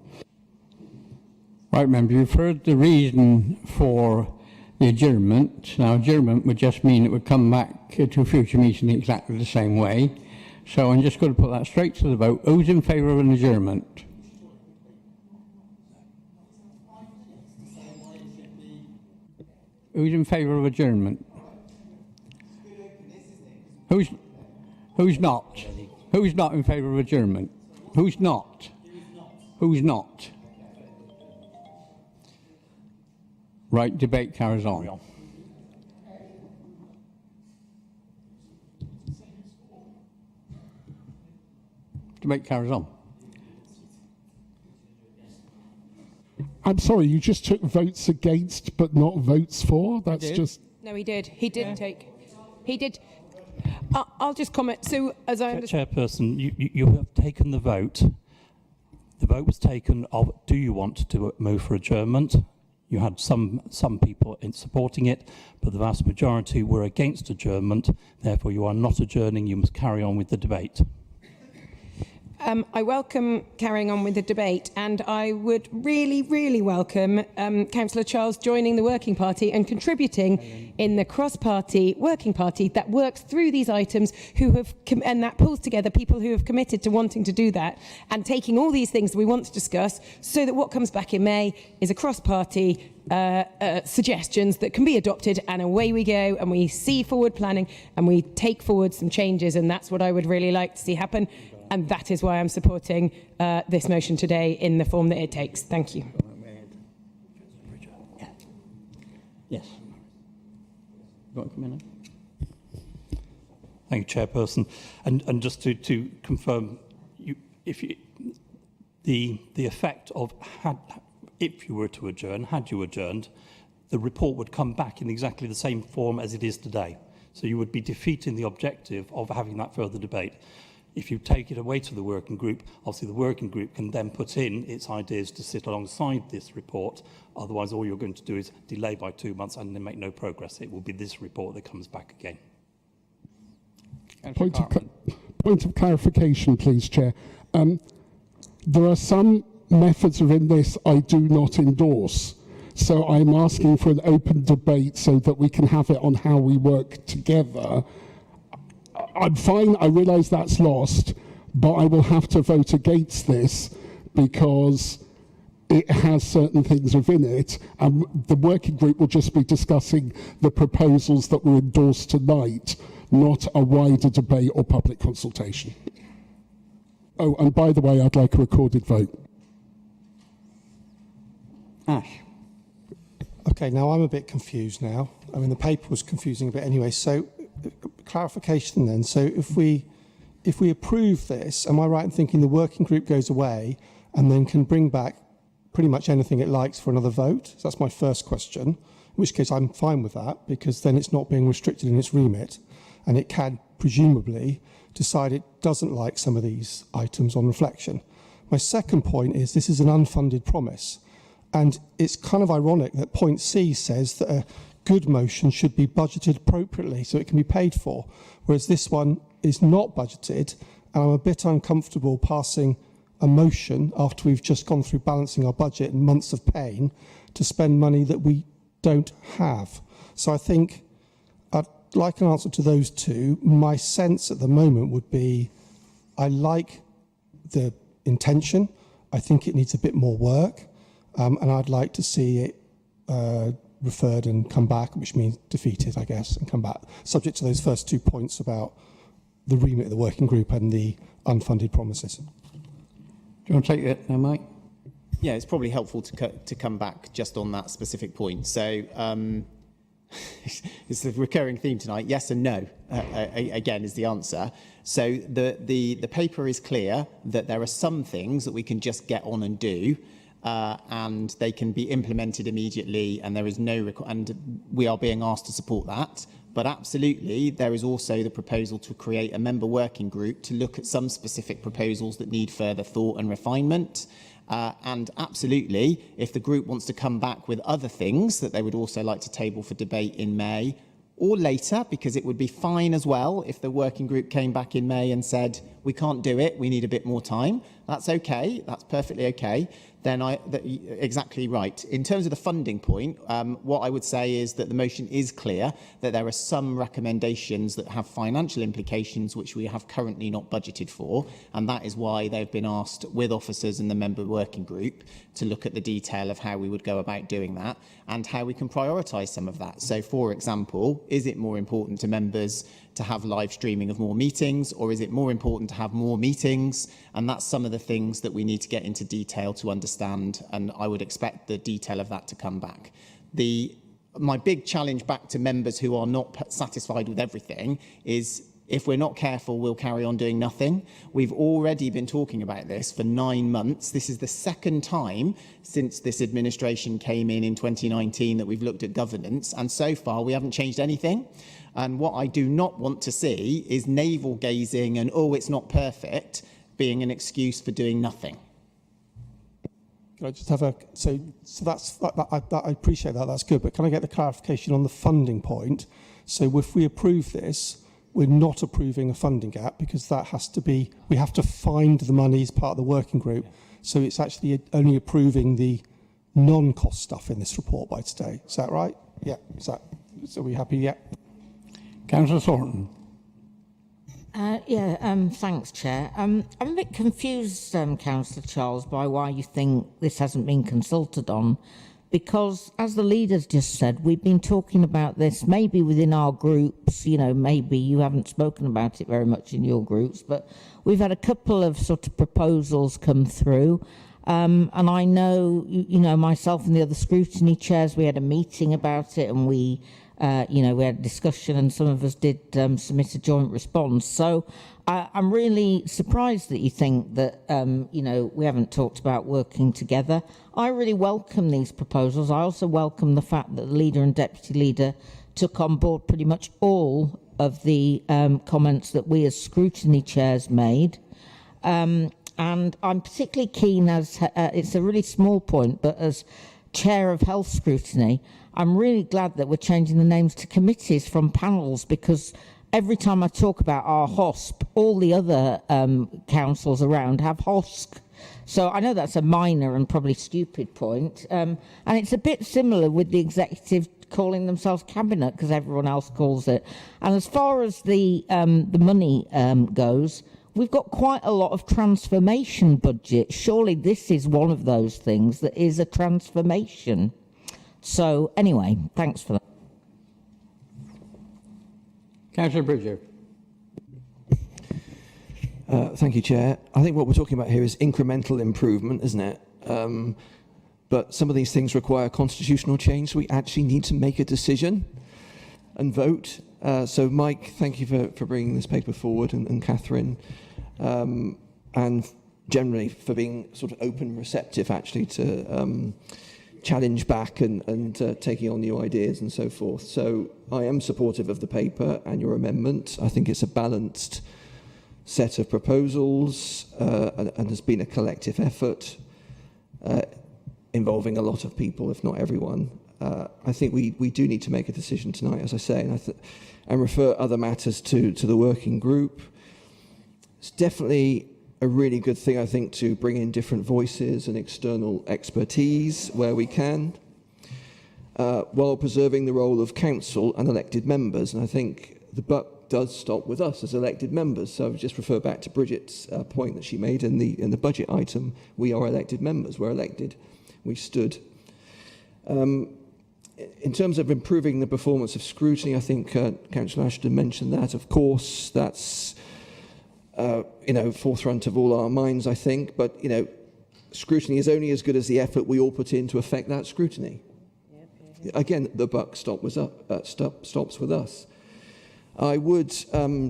Right, member, you've heard the reason for the adjournment. Now, adjournment would just mean it would come back to a future meeting exactly the same way. So I'm just going to put that straight to the vote. Who's in favour of an adjournment? Who's in favour of adjournment? Who's not? Who's not in favour of adjournment? Who's not? Who's not? Right, debate carries on. Debate carries on. I'm sorry, you just took votes against but not votes for? That's just... No, he did. He did take... He did... I'll just comment. So, as I understand... Chairperson, you have taken the vote. The vote was taken of, do you want to move for adjournment? You had some people in supporting it, but the vast majority were against adjournment. Therefore, you are not adjourning. You must carry on with the debate. I welcome carrying on with the debate, and I would really, really welcome Councillor Charles joining the working party and contributing in the cross-party working party that works through these items, and that pulls together people who have committed to wanting to do that, and taking all these things that we want to discuss, so that what comes back in May is a cross-party suggestions that can be adopted, and away we go, and we see forward planning, and we take forward some changes, and that's what I would really like to see happen. And that is why I'm supporting this motion today in the form that it takes. Thank you. Yes. You want to come in now? Thank you, Chairperson. And just to confirm, the effect of if you were to adjourn, had you adjourned, the report would come back in exactly the same form as it is today. So you would be defeating the objective of having that further debate. If you take it away to the working group, obviously the working group can then put in its ideas to sit alongside this report. Otherwise, all you're going to do is delay by 2 months and then make no progress. It will be this report that comes back again. Point of clarification, please, Chair. There are some methods within this I do not endorse. So I'm asking for an open debate so that we can have it on how we work together. I'm fine, I realise that's lost, but I will have to vote against this because it has certain things within it, and the working group will just be discussing the proposals that were endorsed tonight, not a wider debate or public consultation. Oh, and by the way, I'd like a recorded vote. Ash. Okay, now I'm a bit confused now. I mean, the paper was confusing a bit anyway, so clarification then. So if we approve this, am I right in thinking the working group goes away and then can bring back pretty much anything it likes for another vote? So that's my first question, in which case I'm fine with that, because then it's not being restricted in its remit, and it can presumably decide it doesn't like some of these items on reflection. My second point is this is an unfunded promise, and it's kind of ironic that point C says that a good motion should be budgeted appropriately so it can be paid for, whereas this one is not budgeted, and I'm a bit uncomfortable passing a motion after we've just gone through balancing our budget and months of pain to spend money that we don't have. So I think I'd like an answer to those two. My sense at the moment would be I like the intention. I think it needs a bit more work, and I'd like to see it referred and come back, which means defeated, I guess, and come back, subject to those first 2 points about the remit of the working group and the unfunded promises. Do you want to take it now, Mike? Yeah, it's probably helpful to come back just on that specific point. So it's the recurring theme tonight. Yes and no, again, is the answer. So the paper is clear that there are some things that we can just get on and do, and they can be implemented immediately, and there is no and we are being asked to support that. But absolutely, there is also the proposal to create a member working group to look at some specific proposals that need further thought and refinement. And absolutely, if the group wants to come back with other things that they would also like to table for debate in May or later, because it would be fine as well if the working group came back in May and said, we can't do it, we need a bit more time. That's okay, that's perfectly okay. Then exactly right. In terms of the funding point, what I would say is that the motion is clear, that there are some recommendations that have financial implications which we have currently not budgeted for, and that is why they've been asked with officers in the member working group to look at the detail of how we would go about doing that and how we can prioritise some of that. So, for example, is it more important to members to have live streaming of more meetings, or is it more important to have more meetings? And that's some of the things that we need to get into detail to understand, and I would expect the detail of that to come back. My big challenge back to members who are not satisfied with everything is, if we're not careful, we'll carry on doing nothing. We've already been talking about this for 9 months. This is the second time since this administration came in 2019 that we've looked at governance, and so far we haven't changed anything. And what I do not want to see is navel-gazing and, oh, it's not perfect, being an excuse for doing nothing. Can I just have so that's I appreciate that, that's good, but can I get the clarification on the funding point? So if we approve this, we're not approving a funding gap, because that has to be, we have to find the money as part of the working group. So it's actually only approving the non-cost stuff in this report by today. Is that right? Yeah. So are we happy? Yeah. Councillor Thornton. Thanks, Chair. I'm a bit confused, Councillor Charles, by why you think this hasn't been consulted on, because, as the leader's just said, we've been talking about this maybe within our groups. You know, maybe you haven't spoken about it very much in your groups, but we've had a couple of sort of proposals come through. And I know, you know, myself and the other scrutiny chairs, we had a meeting about it, and we had a discussion, and some of us did submit a joint response. So I'm really surprised that you think that, we haven't talked about working together. I really welcome these proposals. I also welcome the fact that the leader and deputy leader took on board pretty much all of the comments that we as scrutiny chairs made. And I'm particularly keen, as it's a really small point, but as chair of health scrutiny, I'm really glad that we're changing the names to committees from panels, because every time I talk about our HOSP, all the other councils around have HOSC. So I know that's a minor and probably stupid point. And it's a bit similar with the executive calling themselves cabinet, because everyone else calls it. And as far as the money goes, we've got quite a lot of transformation budget. Surely this is one of those things that is a transformation. So anyway, thanks for that. Councillor Bridger. Thank you, Chair. I think what we're talking about here is incremental improvement, isn't it? But some of these things require constitutional change, so we actually need to make a decision and vote. So, Mike, thank you for bringing this paper forward, and Catherine, and generally for being sort of open and receptive, actually, to challenge back and taking on new ideas and so forth. So I am supportive of the paper and your amendment. I think it's a balanced set of proposals, and has been a collective effort involving a lot of people, if not everyone. I think we do need to make a decision tonight, as I say, and refer other matters to the working group. It's definitely a really good thing, I think, to bring in different voices and external expertise where we can, while preserving the role of council and elected members. And I think the buck does stop with us as elected members. So I would just refer back to Bridget's point that she made in the budget item. We are elected members. We're elected. We stood. In terms of improving the performance of scrutiny, I think Councillor Ashton mentioned that. Of course, that's forefront of all our minds, I think. But scrutiny is only as good as the effort we all put in to affect that scrutiny. again, the buck stops with us. I would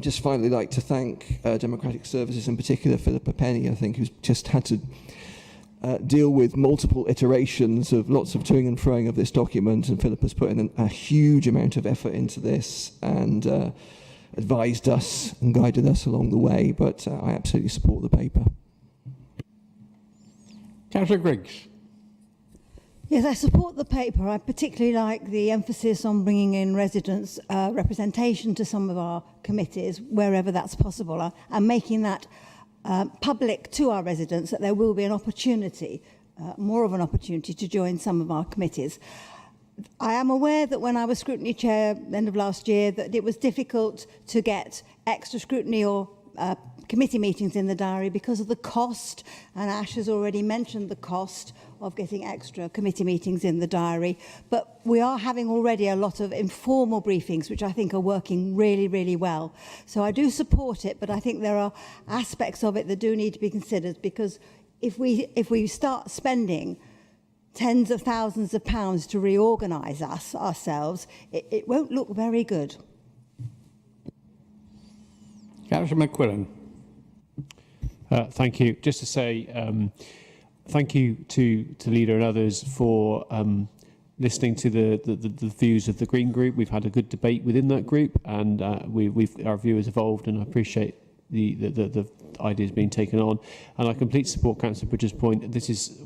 just finally like to thank Democratic Services, in particular Philippa Penny, I think, who's just had to deal with multiple iterations of lots of toing and froing of this document, and Philippa's put in a huge amount of effort into this and advised us and guided us along the way, but I absolutely support the paper. Councillor Griggs. Yes, I support the paper. I particularly like the emphasis on bringing in residents' representation to some of our committees, wherever that's possible, and making that public to our residents, that there will be an opportunity, more of an opportunity to join some of our committees. I am aware that when I was scrutiny chair at the end of last year, that it was difficult to get extra scrutiny or committee meetings in the diary because of the cost, and Ash has already mentioned the cost of getting extra committee meetings in the diary. But we are having already a lot of informal briefings, which I think are working really, really well. So I do support it, but I think there are aspects of it that do need to be considered, because if we start spending tens of thousands of pounds to reorganise ourselves, it won't look very good. Councillor McQuillan. Thank you. Just to say thank you to Leader and others for listening to the views of the Green Group. We've had a good debate within that group, and our view has evolved, and I appreciate the ideas being taken on. And I completely support Councillor Bridges' point.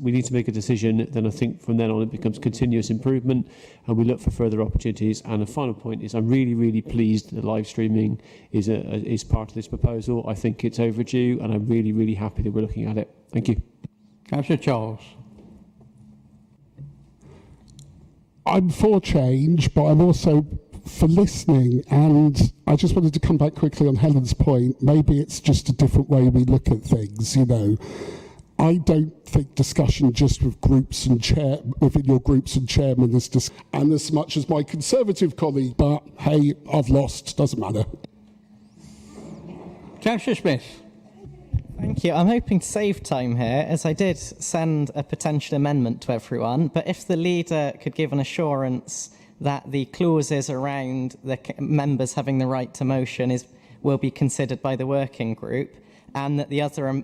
We need to make a decision, then I think from then on it becomes continuous improvement, and we look for further opportunities. And the final point is I'm really, really pleased that live streaming is part of this proposal. I think it's overdue, and I'm really, really happy that we're looking at it. Thank you. Councillor Charles. I'm for change, but I'm also for listening, and I just wanted to come back quickly on Helen's point. Maybe it's just a different way we look at things, you know. I don't think discussion just with groups and within your groups and chairman is and as much as my Conservative colleague, but hey, I've lost, doesn't matter. Councillor Smith. Thank you. I'm hoping to save time here, as I did send a potential amendment to everyone, but if the leader could give an assurance that the clauses around the members having the right to motion will be considered by the working group, and that the other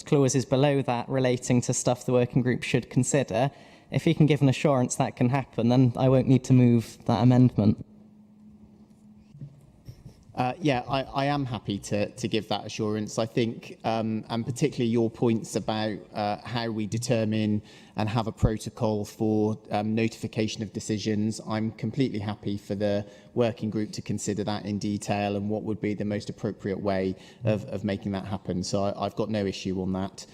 clauses below that relating to stuff the working group should consider, if he can give an assurance that can happen, then I won't need to move that amendment. Yeah, I am happy to give that assurance. I think, and particularly your points about how we determine and have a protocol for notification of decisions, I'm completely happy for the working group to consider that in detail and what would be the most appropriate way of making that happen. So I've got no issue on that.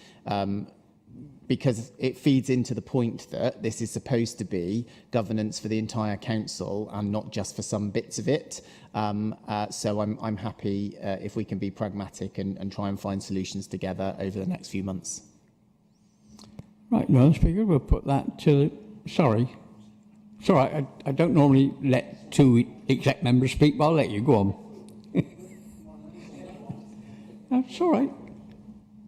Because it feeds into the point that this is supposed to be governance for the entire council and not just for some bits of it. So I'm happy if we can be pragmatic and try and find solutions together over the next few months. Right, Madam Speaker, we'll put that to sorry. It's all right, I don't normally let two exec members speak, but I'll let you go on. That's all right.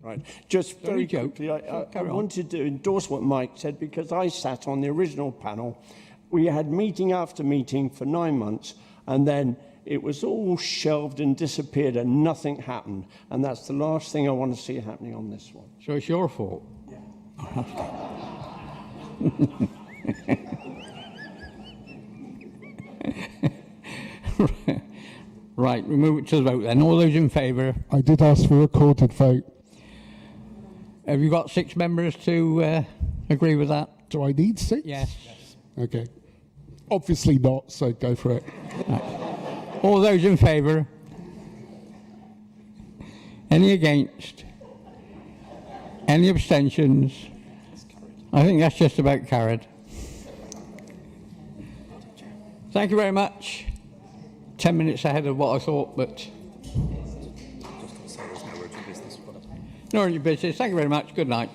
Right. Just very quickly, I wanted to endorse what Mike said, because I sat on the original panel. We had meeting after meeting for 9 months, and then it was all shelved and disappeared and nothing happened. And that's the last thing I want to see happening on this one. So it's your fault? Yeah. Right, we move it to the vote then. All those in favour? I did ask for a recorded vote. Have you got 6 members to agree with that? Do I need 6? Yes. Okay. Obviously not, so go for it. Right. All those in favour? Any against? Any abstentions? I think that's just about carried. Thank you very much. 10 minutes ahead of what I thought, but no urgent business. Thank you very much. Good night.